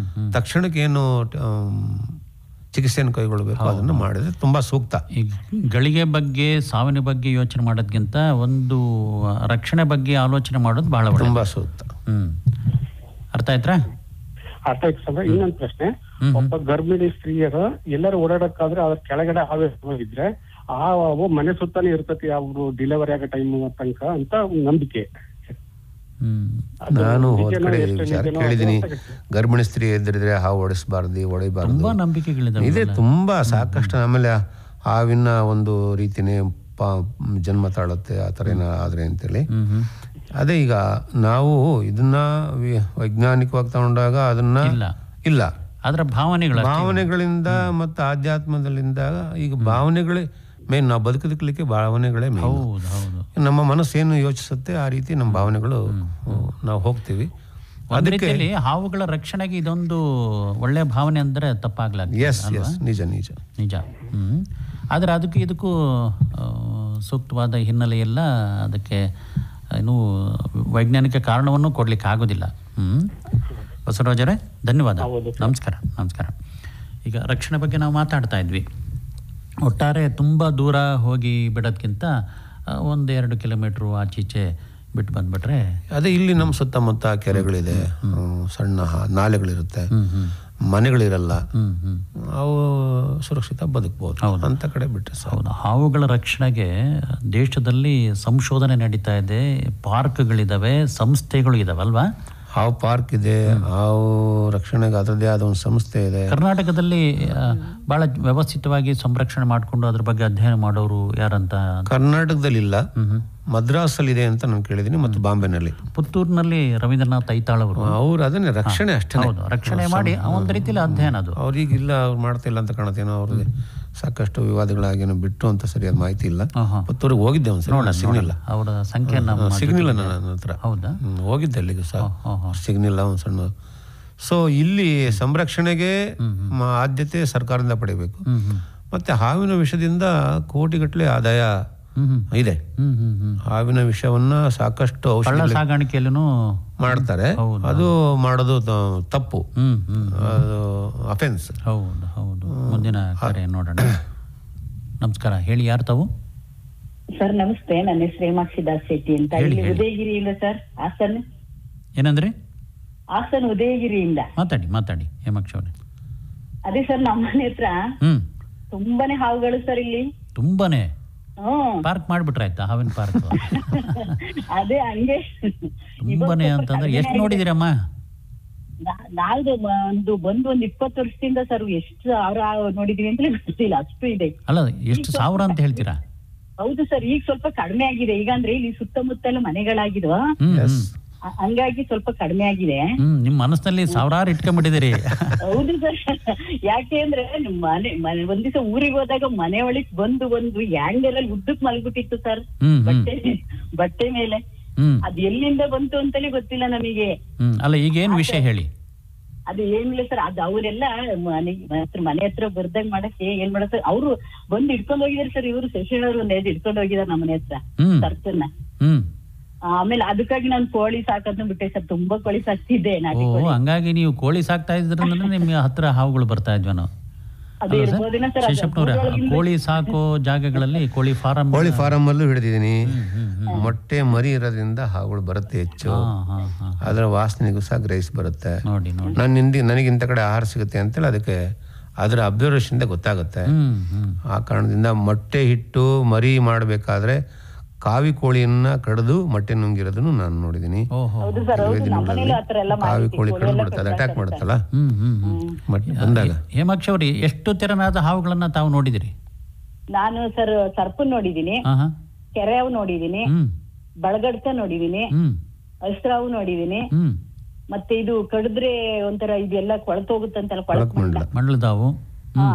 ತಕ್ಷಣಕ್ಕೆ ಏನು ಚಿಕಿತ್ಸೆಯನ್ನು ಕೈಗೊಳ್ಳಬೇಕು ಅದನ್ನು ಮಾಡಿದ್ರೆ ತುಂಬಾ ಸೂಕ್ತ. ಈಗ ಗಳಿಗೆ ಬಗ್ಗೆ ಸಾವಿನ ಬಗ್ಗೆ ಯೋಚನೆ ಮಾಡೋದ್ಕಿಂತ ಒಂದು ರಕ್ಷಣೆ ಬಗ್ಗೆ ಆಲೋಚನೆ ಮಾಡೋದು ಬಹಳ ತುಂಬಾ ಸೂಕ್ತ. ಅರ್ಥ ಆಯ್ತಾ? ಅರ್ಥ ಆಯ್ತು ಸರ್. ಇನ್ನೊಂದು ಪ್ರಶ್ನೆ, ಒಬ್ಬ ಗರ್ಭಿಣಿ ಸ್ತ್ರೀಯರು ಎಲ್ಲರೂ ಓಡಾಡಕ್ಕಾದ್ರೆ ಅದ್ರ ಕೆಳಗಡೆ ಹಾವು ಹೋಗಿದ್ರೆ ಆ ಹಾವು ಮನೆ ಸುತ್ತಾನೆ ಇರ್ತತಿ ಅವ್ರು ಡೆಲಿವರಿ ಆಗೋ ಟೈಮ್ ತನಕ ಅಂತ ನಂಬಿಕೆ. ನಾನು ಹೋದ ಕಡೆ ವಿಚಾರ ಕೇಳಿದೀನಿ. ಗರ್ಭಿಣಿ ಸ್ತ್ರೀ ಎದ್ರಿದ್ರೆ ಹಾವು ಹೊಡೆಯಬಾರ್ದು ಇದೆ ತುಂಬಾ ಸಾಕಷ್ಟು. ಆಮೇಲೆ ಹಾವಿನ ಒಂದು ರೀತಿನೇ ಜನ್ಮ ತಾಳುತ್ತೆ ಆ ಥರ ಏನೋ ಆದ್ರೆ ಅಂತೇಳಿ. ಅದೇ ಈಗ ನಾವು ಇದನ್ನ ವೈಜ್ಞಾನಿಕವಾಗಿ ತಗೊಂಡಾಗ ಅದನ್ನ ಇಲ್ಲ ಅದರ ಭಾವನೆಗಳಿಂದ ಮತ್ತು ಆಧ್ಯಾತ್ಮದಲ್ಲಿಂದ ಈಗ ಭಾವನೆಗಳೇ ಮೇನ್. ನಾವು ಬದುಕಲಿಕ್ಕೆ ಭಾವನೆಗಳೇ ಮೇನ್. ನಮ್ಮ ಮನಸ್ಸು ಏನು ಯೋಚಿಸುತ್ತೆ ಆ ರೀತಿ ನಮ್ಮ ಭಾವನೆಗಳು ನಾವು ಹೋಗ್ತೀವಿ. ಅದಕ್ಕೆ ಹಾವುಗಳ ರಕ್ಷಣೆಗೆ ಇದೊಂದು ಒಳ್ಳೆ ಭಾವನೆ ಅಂದ್ರೆ ತಪ್ಪಾಗ್ಲಾಗ್ತದೆ. ನಿಜ. ಆದ್ರೆ ಅದಕ್ಕೂ ಇದಕ್ಕೂ ಸೂಕ್ತವಾದ ಹಿನ್ನೆಲೆ ಎಲ್ಲ ಅದಕ್ಕೆ ಇನ್ನೂ ವೈಜ್ಞಾನಿಕ ಕಾರಣವನ್ನು ಕೊಡ್ಲಿಕ್ಕೆ ಆಗೋದಿಲ್ಲ. ಬಸವರಾಜರೇ ಧನ್ಯವಾದ, ನಮಸ್ಕಾರ. ನಮಸ್ಕಾರ. ಈಗ ರಕ್ಷಣೆ ಬಗ್ಗೆ ನಾವು ಮಾತಾಡ್ತಾ ಇದ್ವಿ. ಒಟ್ಟಾರೆ ತುಂಬ ದೂರ ಹೋಗಿ ಬಿಡೋದ್ಕಿಂತ 1-2 ಕಿಲೋಮೀಟ್ರು ಆಚೀಚೆ ಬಿಟ್ಟು ಬಂದ್ಬಿಟ್ರೆ ಅದೇ ಇಲ್ಲಿ ನಮ್ಮ ಸುತ್ತಮುತ್ತ ಕೆರೆಗಳಿದೆ, ಸಣ್ಣ ನಾಲೆಗಳಿರುತ್ತೆ, ಮನೆಗಳಿರಲ್ಲ, ಅವು ಸುರಕ್ಷಿತ ಬದುಕಬಹುದು ಅಂತ ಕಡೆ ಬಿಟ್ಟರೆ. ಹೌದು, ಹಾವುಗಳ ರಕ್ಷಣೆಗೆ ದೇಶದಲ್ಲಿ ಸಂಶೋಧನೆ ನಡೀತಾ ಇದೆ, ಪಾರ್ಕ್ಗಳಿದಾವೆ, ಸಂಸ್ಥೆಗಳು ಇದಾವಲ್ವಾ? ಹಾವು ಪಾರ್ಕ್ ಇದೆ, ಹಾವು ರಕ್ಷಣೆಗೆ ಅದರದೇ ಆದ ಒಂದು ಸಂಸ್ಥೆ ಇದೆ. ಕರ್ನಾಟಕದಲ್ಲಿ ಬಹಳ ವ್ಯವಸ್ಥಿತವಾಗಿ ಸಂರಕ್ಷಣೆ ಮಾಡಿಕೊಂಡು ಅದ್ರ ಬಗ್ಗೆ ಅಧ್ಯಯನ ಮಾಡೋರು ಯಾರಂತ? ಕರ್ನಾಟಕದಲ್ಲಿ ಇಲ್ಲ, ಮದ್ರಾಸಲ್ಲಿ ಇದೆ ಅಂತ ನಾನು ಕೇಳಿದ್ದೀನಿ, ಮತ್ತು ಬಾಂಬೆನಲ್ಲಿ. ಪುತ್ತೂರಿನಲ್ಲಿ ರವೀಂದ್ರನಾಥ್ ಐತಾಳ್ ಅವರು ಅದನ್ನೇ ರಕ್ಷಣೆ ಅಷ್ಟೇ, ರಕ್ಷಣೆ ಮಾಡಿ ಒಂದು ರೀತಿಯಲ್ಲಿ ಅಧ್ಯಯನ. ಅದು ಅವ್ರಿಗಿಲ್ಲ, ಅವ್ರು ಮಾಡ್ತಾ ಇಲ್ಲ ಅಂತ ಕಾಣುತ್ತೇನೋ. ಅವ್ರಿಗೆ ಸಾಕಷ್ಟು ವಿವಾದಗಳಾಗೇನೋ ಬಿಟ್ಟು ಅಂತ ಸರಿಯಾದ ಮಾಹಿತಿ ಇಲ್ಲ. ಪುತ್ತೂರಿಗೆ ಹೋಗಿದ್ದೆ ಒಂದ್ಸಲ, ಸಿಗ್ನಿಲ್ಲ ಅವರ ಸಂಖ್ಯೆಯನ್ನು ಸಿಗ್ನಿಲ್ಲ ನನ್ನ ಹತ್ರ. ಹೌದಾ? ಹೋಗಿದ್ದೆ ಅಲ್ಲಿಗೆ ಸಹ, ಸಿಗ್ನಿಲ್ಲ ಒಂದು ಸಣ್ಣ. ಸೊ ಇಲ್ಲಿ ಸಂರಕ್ಷಣೆಗೆ ಆದ್ಯತೆ ಸರ್ಕಾರದಿಂದ ಪಡಿಬೇಕು. ಮತ್ತೆ ಹಾವಿನ ವಿಷದಿಂದ ಕೋಟಿಗಟ್ಟಲೆ ಆದಾಯ ಇದೆ. ಹಾವಿನ ವಿಷವನ್ನ ಸಾಕಷ್ಟು ಔಷಧ ಸಾಗಾಣಿಕೆಯಲ್ಲೂ ಮಾಡ್ತಾರೆ. ಅದು ಮಾಡೋದು ತಪ್ಪು, ಅದು ಅಫೆನ್ಸ್. ಹೌದು ಹೌದು. ಮುಂದಿನ ಕರೆ ನೋಡೋಣ. ನಮಸ್ಕಾರ, ಹೇಳಿ, ಯಾರು ತಾವು? ಸರ್ ನಮಸ್ತೆ, ನನ್ನ ಹೆಸರು ಹೇಮಾಕ್ಷಿ ದಾಸ್ ಶೆಟ್ಟಿ ಅಂತ. ಇಲ್ಲಿ ಉದಯಗಿರಿಯಿಂದ ಸರ್, ಹಾಸನ್. ಏನಂದ್ರೆ? ಹಾಸನ್ ಉದಯಗಿರಿಯಿಂದ. ಮಾತಾಡಿ ಹೇಮಾಕ್ಷಿ ಅವರೇ. ಅದೇ ಸರ್, ನಮ್ಮನೆ ಹತ್ರ ತುಂಬಾನೇ ಹಾವುಗಳು ಸರ್ ಇಲ್ಲಿ. ತುಂಬಾನೇ? ಪಾರ್ಕ್ ಮಾಡ್ಬಿಟ್ರಾಯ್ತಾ ಹಾವಿನ ಪಾರ್ಕ್? ಅದೇ ಹಂಗೆ ತುಂಬಾನೇ ಅಂತಂದ್ರೆ ಎಷ್ಟು ನೋಡಿದಿರಮ್ಮ? ನಾವು ಬಂದು 20 ವರ್ಷದಿಂದ ಸರ್ ಎಷ್ಟು ಸಾವಿರ ನೋಡಿದೀವಿ ಅಂತಲೇ ಗೊತ್ತಿಲ್ಲ, ಅಷ್ಟು ಇದೆ. ಅಲ್ಲ, ಎಷ್ಟು ಸಾವಿರ ಅಂತ ಹೇಳ್ತೀರಾ? ಹೌದು ಸರ್, ಈಗ ಸ್ವಲ್ಪ ಕಡಿಮೆ ಆಗಿದೆ. ಈಗ ಅಂದ್ರೆ ಇಲ್ಲಿ ಸುತ್ತಮುತ್ತಲ ಮನೆಗಳಾಗಿದ್ವಾ, ಹಂಗಾಗಿ ಸ್ವಲ್ಪ ಕಡಿಮೆ ಆಗಿದೆ. ನಿಮ್ ಮನಸ್ಸಿನಲ್ಲಿ ಸಾವಿರಾರು ಇಟ್ಕೊಂಡ್ಬಿಟ್ಟಿದ್ದೀರಿ. ಹೌದು ಸರ್, ಯಾಕೆ ಅಂದ್ರೆ ಒಂದ್ ದಿವಸ ಊರಿಗೆ ಹೋದಾಗ ಮನೆ ಒಳಗ್ ಬಂದು ಹ್ಯಾಂಗರ್ ಅಲ್ಲಿ ಉದ್ದಕ್ ಮಲ್ಬಿಟ್ಟಿತ್ತು ಸರ್, ಬಟ್ಟೆ ಮೇಲೆ. ಅದ್ ಎಲ್ಲಿಂದ ಬಂತು ಅಂತಲೇ ಗೊತ್ತಿಲ್ಲ ನಮಗೆ. ಅಲ್ಲ, ಈಗ ಏನ್ ವಿಷಯ ಹೇಳಿ? ಅದು ಏನಿಲ್ಲ ಸರ್, ಅದು ಅವರೆಲ್ಲ ಮನೆ ಹತ್ರ ಬರ್ದಂಗ್ ಮಾಡಕ್ಕೆ ಏನ್ ಮಾಡ ಸರ್, ಅವ್ರು ಬಂದು ಇಟ್ಕೊಂಡ್ ಹೋಗಿದಾರೆ ಸರ್. ಇವ್ರು ಶಶಿಯವರು ಒಂದು ಇಟ್ಕೊಂಡ್ ಹೋಗಿದಾರೆ ನಮ್ಮ ಮನೆ ಹತ್ರ ಸರ್ಕನ್ನ. ಆಮೇಲೆ ಅದಕ್ಕಾಗಿ ನಾನು ಕೋಳಿ ಸಾಕೋದನ್ನ ಬಿಟ್ಟೆ ಸರ್, ತುಂಬಾ ಕೋಳಿ ಸಾಕ್ತಿದ್ದೆ. ಹಂಗಾಗಿ ನೀವು ಕೋಳಿ ಸಾಕ್ತಾ ಇದ್ರಂದ್ರೆ ನಿಮ್ಗೆ ಹತ್ರ ಹಾವುಗಳು ಬರ್ತಾ ಇದ್ವಿ ನಾವು. ಶೇಷಪ್ಪನವ್ರೆ, ಕೋಳಿ ಸಾಕೋ ಜಾಗಗಳಲ್ಲಿ ಕೋಳಿ ಫಾರಂ ಅಲ್ಲೂ ಹಿಡಿದಿದ್ದೀನಿ. ಮೊಟ್ಟೆ ಮರಿ ಇರೋದ್ರಿಂದ ಹಾವುಗಳು ಬರುತ್ತೆ ಹೆಚ್ಚು, ಅದರ ವಾಸನೆಗೂ ಸಹ ಗ್ರಹಿಸಿ ಬರುತ್ತೆ. ನನಗೆ ಇಂಥ ಕಡೆ ಆಹಾರ ಸಿಗುತ್ತೆ ಅಂತೇಳಿ ಅದಕ್ಕೆ ಅದರ ಅಬ್ಸರ್ವೇಷನ್ ಗೊತ್ತಾಗುತ್ತೆ. ಆ ಕಾರಣದಿಂದ ಮೊಟ್ಟೆ ಹಿಟ್ಟು ಮರಿ ಮಾಡಬೇಕಾದ್ರೆ ಕಾವಿ ಕೋಳಿಯನ್ನ ಕಡಿದು ಮೊಟ್ಟೆ ನುಂಗಿರೋದನ್ನು ನಾನು ನೋಡಿದೀನಿ. ಕಾವಿ ಕೋಳಿ ಕಡಿದು ಬಿಡುತ್ತೆ, ಅಟ್ಯಾಕ್ ಮಾಡುತ್ತಲ್ಲ ಬಂದಾಗ. ಹೇಮಾಕ್ಷಿ ಅವ್ರಿ, ಎಷ್ಟು ತೆರನಾದ ಹಾವುಗಳನ್ನ ತಾವು ನೋಡಿದಿರಿ? ನಾನು ಸರ್ ಸರ್ಪನ್ ನೋಡಿದೀನಿ, ಕೆರೆ ಹಾವು ನೋಡಿದೀನಿ, ಬಳಗಡ್ತ ನೋಡಿದೀನಿ, ಹಸ್ರಾವು ನೋಡಿದೀನಿ, ಮತ್ತೆ ಇದು ಕಡಿದ್ರೆ ಒಂಥರ ಇದೆಲ್ಲ ಕೊಳತೋಗುತ್ತಂತಲ್ಲ, ಮಂಡಲದಾವು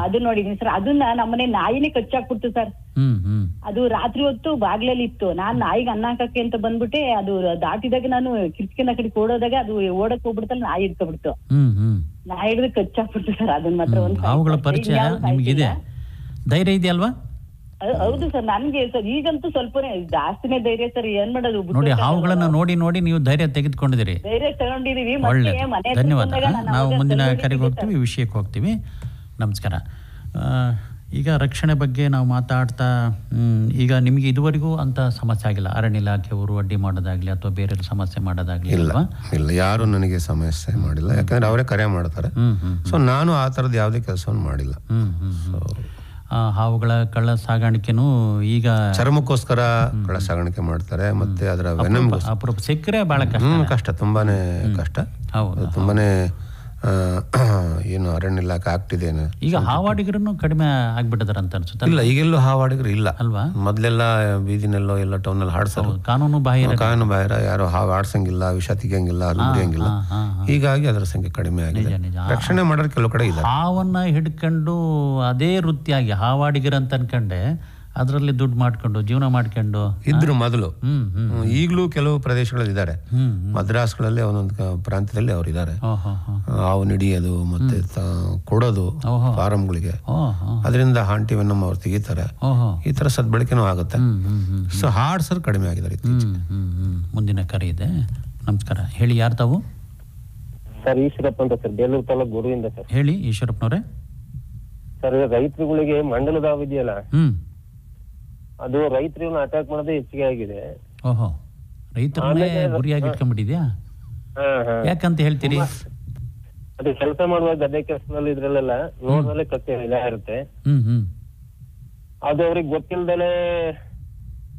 ಅದು ನೋಡಿದೀನಿ ಸರ್. ಅದನ್ನ ನಮ್ಮನೆ ನಾಯಿನೇ ಕಚ್ಚಾಕ್ಬಿಡ್ತು ಸರ್. ಅದು ರಾತ್ರಿ ಹೊತ್ತು ಬಾಗ್ಲಲ್ಲಿ ಇತ್ತು. ನಾನ್ ನಾಯಿಗೆ ಅನ್ನ ಹಾಕಕ್ಕೆ ಅಂತ ಬಂದ್ಬಿಟ್ಟೆ, ಅದು ದಾಟಿದಾಗ ನಾನು ಕಿರ್ಕಿನ ಕಡೆ ಓಡೋದಾಗ ಅದು ಓಡಕ್ ಹೋಗ್ಬಿಡ್ತಲ್ಲ, ನಾಯಿ ಹಿಡ್ಕೊಬಿಡ್ತು. ನಾಯಿ ಹಿಡಿದು ಕಚ್ಚಾಕ್ಬಿಡ್ತು ಸರ್. ಅದನ್ನ ಮಾತ್ರ ಹಾವುಗಳ ಪರಿಚಯ ನಿಮ್ಗಿದೆ, ಧೈರ್ಯ ಇದೆಯಲ್ವಾ? ಹೌದು ಸರ್, ನನ್ಗೆ ಸರ್ ಈಗಂತೂ ಸ್ವಲ್ಪನೇ ಜಾಸ್ತಿನೇ ಧೈರ್ಯ ಸರ್. ಏನ್ ಮಾಡೋದು ನೋಡಿ, ಹಾವುಗಳನ್ನ ನೋಡಿ ನೋಡಿ ನೀವು ಧೈರ್ಯ ತೆಗೆದುಕೊಂಡಿದ್ದೀರಿ. ಧೈರ್ಯ ತಗೊಂಡಿದೀವಿ. ಒಳ್ಳೆ, ಧನ್ಯವಾದ. ನಾವು ಮುಂದಿನ ಕರೆಗೆ ಹೋಗ್ತೀವಿ, ವಿಷಯಕ್ಕೆ ಹೋಗ್ತೀವಿ. ನಮಸ್ಕಾರ. ಈಗ ರಕ್ಷಣೆ ಬಗ್ಗೆ ನಾವು ಮಾತಾಡ್ತಾ, ಈಗ ನಿಮಗೆ ಇದುವರೆಗೂ ಅಂತ ಸಮಸ್ಯೆ ಆಗಿಲ್ಲ? ಅರಣ್ಯ ಇಲಾಖೆಯವರು ಅಡ್ಡಿ ಮಾಡೋದಾಗ್ಲಿ ಅಥವಾ ಬೇರೆ ಸಮಸ್ಯೆ ಮಾಡೋದಾಗ್ಲಿ? ಇಲ್ಲ, ಯಾರು ನನಗೆ ಸಮಸ್ಯೆ ಮಾಡಿಲ್ಲ, ಯಾಕಂದ್ರೆ ಅವರೇ ಕರೆ ಮಾಡ್ತಾರೆ. ಸೊ ನಾನು ಆ ತರದ ಯಾವುದೇ ಕೆಲಸವನ್ನು ಮಾಡಿಲ್ಲ. ಹಾವುಗಳ ಕಳ್ಳ ಸಾಗಾಣಿಕೆನೂ ಈಗ ಚರ್ಮಕ್ಕೋಸ್ಕರ ಕಳ್ಳ ಸಾಗಾಣಿಕೆ ಮಾಡ್ತಾರೆ, ಮತ್ತೆ ಅದರ ಅಪರೂಪ ಸಿಕ್ಕರೆ ಬಹಳ ಕಷ್ಟ, ತುಂಬಾನೇ ಕಷ್ಟ. ತುಂಬಾನೇ ಏನು ಅರಣ್ಯ ಇಲಾಖೆ ಆಗ್ತಿದೇನೆ. ಈಗ ಹಾವಾಡಿಗರನ್ನು ಕಡಿಮೆ ಆಗ್ಬಿಟ್ಟಿದಾರೆ ಅಂತ ಅನ್ಸುತ್ತೆ. ಇಲ್ಲ, ಈಗೆಲ್ಲೂ ಹಾವಾಡಿಗರು ಇಲ್ಲ ಅಲ್ವಾ? ಮೊದ್ಲೆಲ್ಲ ಬೀದಿನೆಲ್ಲೋ ಎಲ್ಲ ಟೌನ್ ಅಲ್ಲಿ ಹಾಡ್ಸೋರು, ಕಾನೂನು ಬಾಹಿರ ಯಾರು ಹಾವು ಆಡ್ಸಂಗಿಲ್ಲ, ವಿಷ ತೆಗಿಯಂಗಿಲ್ಲ, ಅಲ್ಲಿ ಮುರಿಯಂಗಿಲ್ಲ. ಹೀಗಾಗಿ ಅದರ ಸಂಖ್ಯೆ ಕಡಿಮೆ ಆಗಿದೆ. ರಕ್ಷಣೆ ಮಾಡೋರು ಕೆಲವು ಕಡೆ ಇಲ್ಲ. ಹಾವನ್ನ ಹಿಡ್ಕೊಂಡು ಅದೇ ವೃತ್ತಿಯಾಗಿ ಹಾವಾಡಿಗರ ಅಂತ ಅನ್ಕೊಂಡೆ ಅದರಲ್ಲಿ ದುಡ್ಡು ಮಾಡ್ಕೊಂಡು ಜೀವನ ಮಾಡ್ಕೊಂಡು ಇದ್ರು ಮೊದಲು. ಈಗಲೂ ಕೆಲವು ಪ್ರದೇಶಗಳಲ್ಲಿ ಇದ್ದಾರೆ. ಮದ್ರಾಸ್ಗಳಲ್ಲಿ ಒಂದೊಂದು ಪ್ರಾಂತ್ಯದಲ್ಲಿ ಅವ್ರು ಇದ್ದಾರೆ. ಹಾವು ಹಿಡಿಯೋದು ಮತ್ತೆ ಕೊಡೋದು ಫಾರಂಗಳಿಗೆ, ಅದರಿಂದ ಹಾಂಟಿ ವೆನ್ನಮ್ ಅವ್ರು ತೆಗಿತಾರೆ. ಈ ತರ ಸದ್ಬಳಕೆನೂ ಆಗುತ್ತೆ. ಸೊ ಹಾರ್ಡ್ಸರ್ ಕಡಿಮೆ ಆಗಿದ್ದಾರೆ ಇತ್ತೀಚೆಗೆ. ಮುಂದಿನ ಕರೆ ಇದೆ. ನಮಸ್ಕಾರ, ಹೇಳಿ, ಯಾರು ತಾವು? ಸರ್ ಈಶ್ವರಪ್ಪ ಅಂತ ಸರ್, ಬೇಲೂರು ತಾಲೂಕು ಗುರುವಿಂದ ಸರ್. ಹೇಳಿ ಈಶ್ವರಪ್ಪನವ್ರೆ. ಸರ್ ರೈತರುಗಳಿಗೆ ಮಂಡಲದ ಹಾವು ಇದೆಯಲ್ಲ, ಅದು ರೈತರನ್ನ ಅಟ್ಯಾಕ್ ಮಾಡೋದೇ ಹೆಚ್ಚಿಗೆ ಆಗಿದೆ. ಓಹೋ, ರೈತರನ್ನೇ ಗುರಿಯಾಗಿ ಇಟ್ಕೊಂಡ್ಬಿಟ್ಟಿದ್ಯಾ? ಯಾಕಂತ ಹೇಳ್ತೀರಿ? ಅದು ಕೆಲಸ ಮಾಡುವ ಗದ್ದೆ ಕೆಲಸದಲ್ಲಿ ಇದ್ರಲ್ಲೆಲ್ಲ ನೋಡ್ದಲ್ಲೇ ಕತ್ತೆ ಇರುತ್ತೆ. ಅದು ಅವ್ರಿಗೆ ಗೊತ್ತಿಲ್ದಲೆ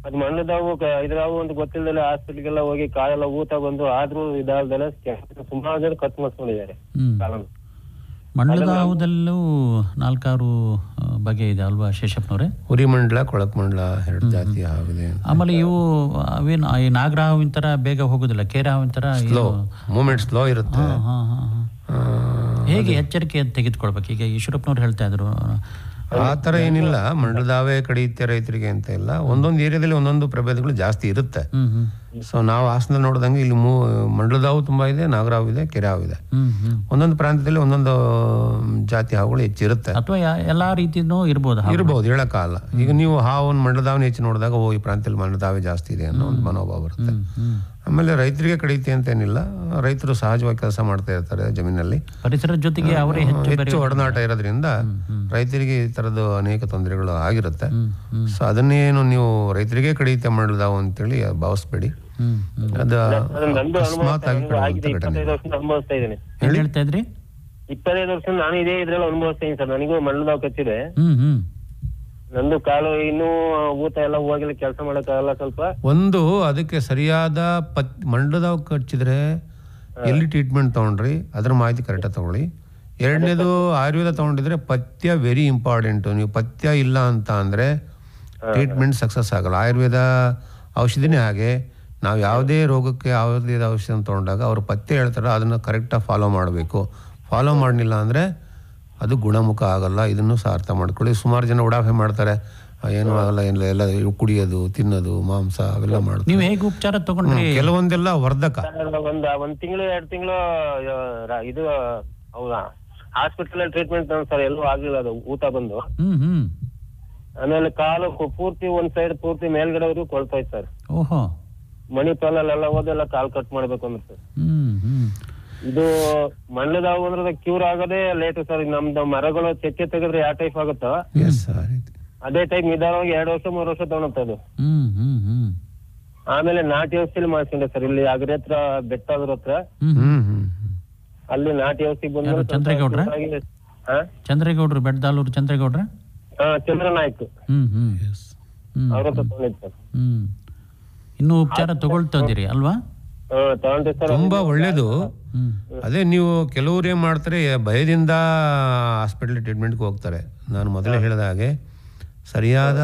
ಅದು ಮಣ್ಣದಾವು ಇದ್ರಾವು ಅಂತ ಗೊತ್ತಿಲ್ದಲೆ ಹಾಸ್ಪಿಟಲ್ಗೆಲ್ಲ ಹೋಗಿ ಕಾಲೆಲ್ಲ ಊತ ಬಂದು ಆದ್ರೂ ಇದಾಲ್ದಲೆ ಸುಮಾರು ಜನ ಕಟ್ ಮಾಡಿಸ್ಕೊಂಡಿದ್ದಾರೆ. ಮಂಡಲದ ಹಾವುದಲ್ಲೂ 4-6 ಬಗೆ ಇದೆ ಅಲ್ವಾ ಶೇಷಪ್ಪನವ್ರೆ? ಉರಿ ಮಂಡಲ, ಕೊಳಕ್ ಮಂಡಲ, 2 ಜಾತಿ ಹಾವಿದೆ. ಆಮೇಲೆ ಇವು ಅವೇನು ಈ ನಾಗರ ಹಾವಿನ ತರ ಬೇಗ ಹೋಗುದಿಲ್ಲ, ಕೇರ ಹಾವಿನ ತರ ಮೂವ್ಮೆಂಟ್ ಸ್ಲೋ ಇರುತ್ತೆ. ಹೇಗೆ ಎಚ್ಚರಿಕೆ ತೆಗೆದುಕೊಳ್ಬೇಕು? ಈಗ ಈಶ್ವರಪ್ಪನವ್ರು ಹೇಳ್ತಾ ಇದ್ರು ಆ ತರ ಏನಿಲ್ಲ, ಮಂಡಲದಾವೇ ಕಡಿಯುತ್ತೆ ರೈತರಿಗೆ ಅಂತ ಇಲ್ಲ. ಒಂದೊಂದು ಏರಿಯಾದಲ್ಲಿ ಒಂದೊಂದು ಪ್ರಭೇದಗಳು ಜಾಸ್ತಿ ಇರುತ್ತೆ. ಸೊ ನಾವು ಹಾಸನ ನೋಡಿದಂಗೆ ಇಲ್ಲಿ ಮಂಡಲದಾವು ತುಂಬಾ ಇದೆ, ನಾಗರಾವು ಇದೆ, ಕೆರೆ ಹಾವು ಇದೆ. ಒಂದೊಂದು ಪ್ರಾಂತ್ಯದಲ್ಲಿ ಒಂದೊಂದು ಜಾತಿ ಹಾವುಗಳು ಹೆಚ್ಚಿರುತ್ತೆ. ಅಥವಾ ಎಲ್ಲಾ ರೀತಿನೂ ಇರ್ಬೋದು, ಹೇಳಕ್ಕಾಗಲ್ಲ. ಈಗ ನೀವು ಹಾವನ್ನು ಮಂಡಲದಾವನ್ನ ಹೆಚ್ಚು ನೋಡಿದಾಗ ಈ ಪ್ರಾಂತ್ಯದಲ್ಲಿ ಮಂಡಲದಾವೇ ಜಾಸ್ತಿ ಇದೆ ಅನ್ನೋ ಒಂದು ಮನೋಭಾವ ಬರುತ್ತೆ. ಆಮೇಲೆ ರೈತರಿಗೆ ಕಡಿಯುತ್ತೆ ಅಂತ ಏನಿಲ್ಲ, ರೈತರು ಸಹಜವಾಗಿ ಕೆಲಸ ಮಾಡ್ತಾ ಇರ್ತಾರೆ ಜಮೀನಲ್ಲಿ, ಪರಿಸರದ ಜೊತೆಗೆ ಅವರೇ ಹೆಚ್ಚು ಒಡನಾಟ ಇರೋದ್ರಿಂದ ರೈತರಿಗೆ ಈ ತರದ್ದು ಅನೇಕ ತೊಂದರೆಗಳು ಆಗಿರುತ್ತೆ. ಸೊ ಅದನ್ನೇನು ನೀವು ರೈತರಿಗೆ ಕಡಿಯುತ್ತೆ ಮಂಡಲದಾವು ಅಂತೇಳಿ ಭಾವಿಸ್ಬೇಡಿ. ಅದು ಅಕಸ್ಮಾತ್ ಆಗಿ ಅನುಭವಿಸ್ತಾ ಇದ್ದೇನೆ. ಹೇಳ್ತಾ ಇದ್ರಿ 25 ವರ್ಷ ನಾನು ಇದೇ ಇದ್ರಲ್ಲಿ ಅನುಭವಿಸ್ತಾ ಇದ್ದೀನಿ ಸರ್. ನನಗೂ ಮಂಡಲದಾವು ಕಚ್ಚಿದೆ. ನಂದು ಕಾಲು ಇನ್ನೂ ಊತ ಎಲ್ಲ ಹೋಗಿಲ್ಲ, ಕೆಲಸ ಮಾಡಕ್ಕಾಗಲ್ಲ ಸ್ವಲ್ಪ. ಒಂದು ಅದಕ್ಕೆ ಸರಿಯಾದ ಮಂಡಲದಾವು ಕಚ್ಚಿದ್ರೆ ಎಲ್ಲಿ ಟ್ರೀಟ್ಮೆಂಟ್ ತಗೊಂಡ್ರಿ ಅದ್ರ ಮಾಹಿತಿ ಕರೆಕ್ಟಾಗಿ ತಗೊಳ್ಳಿ. ಎರಡನೇದು ಆಯುರ್ವೇದ ತಗೊಂಡಿದ್ರೆ ಪಥ್ಯ ವೆರಿ ಇಂಪಾರ್ಟೆಂಟ್. ನೀವು ಪಥ್ಯ ಇಲ್ಲ ಅಂತ ಅಂದ್ರೆ ಟ್ರೀಟ್ಮೆಂಟ್ ಸಕ್ಸಸ್ ಆಗಲ್ಲ. ಆಯುರ್ವೇದ ಔಷಧಿನೇ ಹಾಗೆ, ನಾವು ಯಾವುದೇ ರೋಗಕ್ಕೆ ಆಯುರ್ವೇದ ಔಷಧಿ ತಗೊಂಡಾಗ ಅವ್ರು ಪಥ್ಯ ಹೇಳ್ತಾರೆ, ಅದನ್ನ ಕರೆಕ್ಟಾಗಿ ಫಾಲೋ ಮಾಡಬೇಕು. ಫಾಲೋ ಮಾಡಲಿಲ್ಲ ಅಂದ್ರೆ ಅದು ಗುಣಮುಖ ಆಗಲ್ಲ. ಇದನ್ನು ಸಹ ಅರ್ಥ ಮಾಡ್ಕೊಳ್ಳಿ. ಸುಮಾರು ಜನ ಉಡಾಫೆ ಮಾಡ್ತಾರೆ, ಏನೂ ಆಗಲ್ಲ, ಎಲ್ಲ ಕುಡಿಯೋದು, ತಿನ್ನೋದು, ಮಾಂಸ ಅವೆಲ್ಲ ಮಾಡ್ತಾರೆ. ನೀವು ಹೇಗೆ ಉಪಚಾರ ತಗೊಂಡ್ರಿ? ಕೆಲವೊಂದೆಲ್ಲ ವರ್ಧಕ. ಒಂದ್ ತಿಂಗಳು 2 ತಿಂಗಳು ಇದು ಹೌದಾ ಹಾಸ್ಪಿಟಲ್ ಟ್ರೀಟ್ಮೆಂಟ್ ಸರ್, ಎಲ್ಲೂ ಆಗ್ಲಿಲ್ಲ. ಅದು ಊತ ಬಂದು ಆಮೇಲೆ ಕಾಲು ಪೂರ್ತಿ ಒಂದ್ ಸೈಡ್ ಪೂರ್ತಿ ಮೇಲ್ಗಡೆವರೆಗೂ ಕೊಳ್ತೋಯ್ತು ಸರ್. ಓಹೋ, ಮಣಿಪಾಲೆಲ್ಲ ಹೋದೆಲ್ಲ ಕಾಲ್ ಕಟ್ ಮಾಡ್ಬೇಕು ಅಂದ್ರೆ ಸರ್. ಇದು ಮಂಡಲದಾವು ಅಂದ್ರೆ ಕ್ಯೂರ್ ಆಗೋದೇ ಲೇಟ್ ಸರ್. ನಮ್ದು ಮರಗಳು ಚೆಕ್ಕೆ ತೆಗೆದ್ರೆ ಯಾವ ಟೈಪ್ ಆಗುತ್ತೋ ಅದೇ ಟೈಪ್ ನಿಧಾನವಾಗಿ 2 ವರ್ಷ 3 ವರ್ಷ ತಗೊಳುತ್ತೆ ಅದು. ಆಮೇಲೆ ನಾಟಿ ಔಷಧಿ ಮಾಡ್ಕೊಂಡೆ ಸರ್, ಇಲ್ಲಿ ಅಗ್ರ ಹತ್ರ ಬೆಟ್ಟದ್ರ ಹತ್ರ ಅಲ್ಲಿ ನಾಟಿ ಔಷಧಿ ಬಂದು ಚಂದ್ರೇಗೌಡ್ರು, ಬೆಟ್ಟದಾಲೂರು ಚಂದ್ರೇಗೌಡ್ರ, ಚಂದ್ರನಾಯ್ಕ ಅವ್ರ ಹತ್ರ ತಗೊಂಡಿದ್ದು ಸರ್. ಇನ್ನು ಉಪಚಾರ ತಗೊಳ್ತಾ ಇದೀರಿ ಅಲ್ವಾ? ತುಂಬಾ ಒಳ್ಳೇದು. ಅದೇ ನೀವು ಕೆಲವ್ರು ಏನ್ ಮಾಡ್ತಾರೆ, ಭಯದಿಂದ ಹಾಸ್ಪಿಟಲ್ ಟ್ರೀಟ್ಮೆಂಟ್ಗೆ ಹೋಗ್ತಾರೆ. ನಾನು ಮೊದಲೇ ಹೇಳಿದ ಹಾಗೆ ಸರಿಯಾದ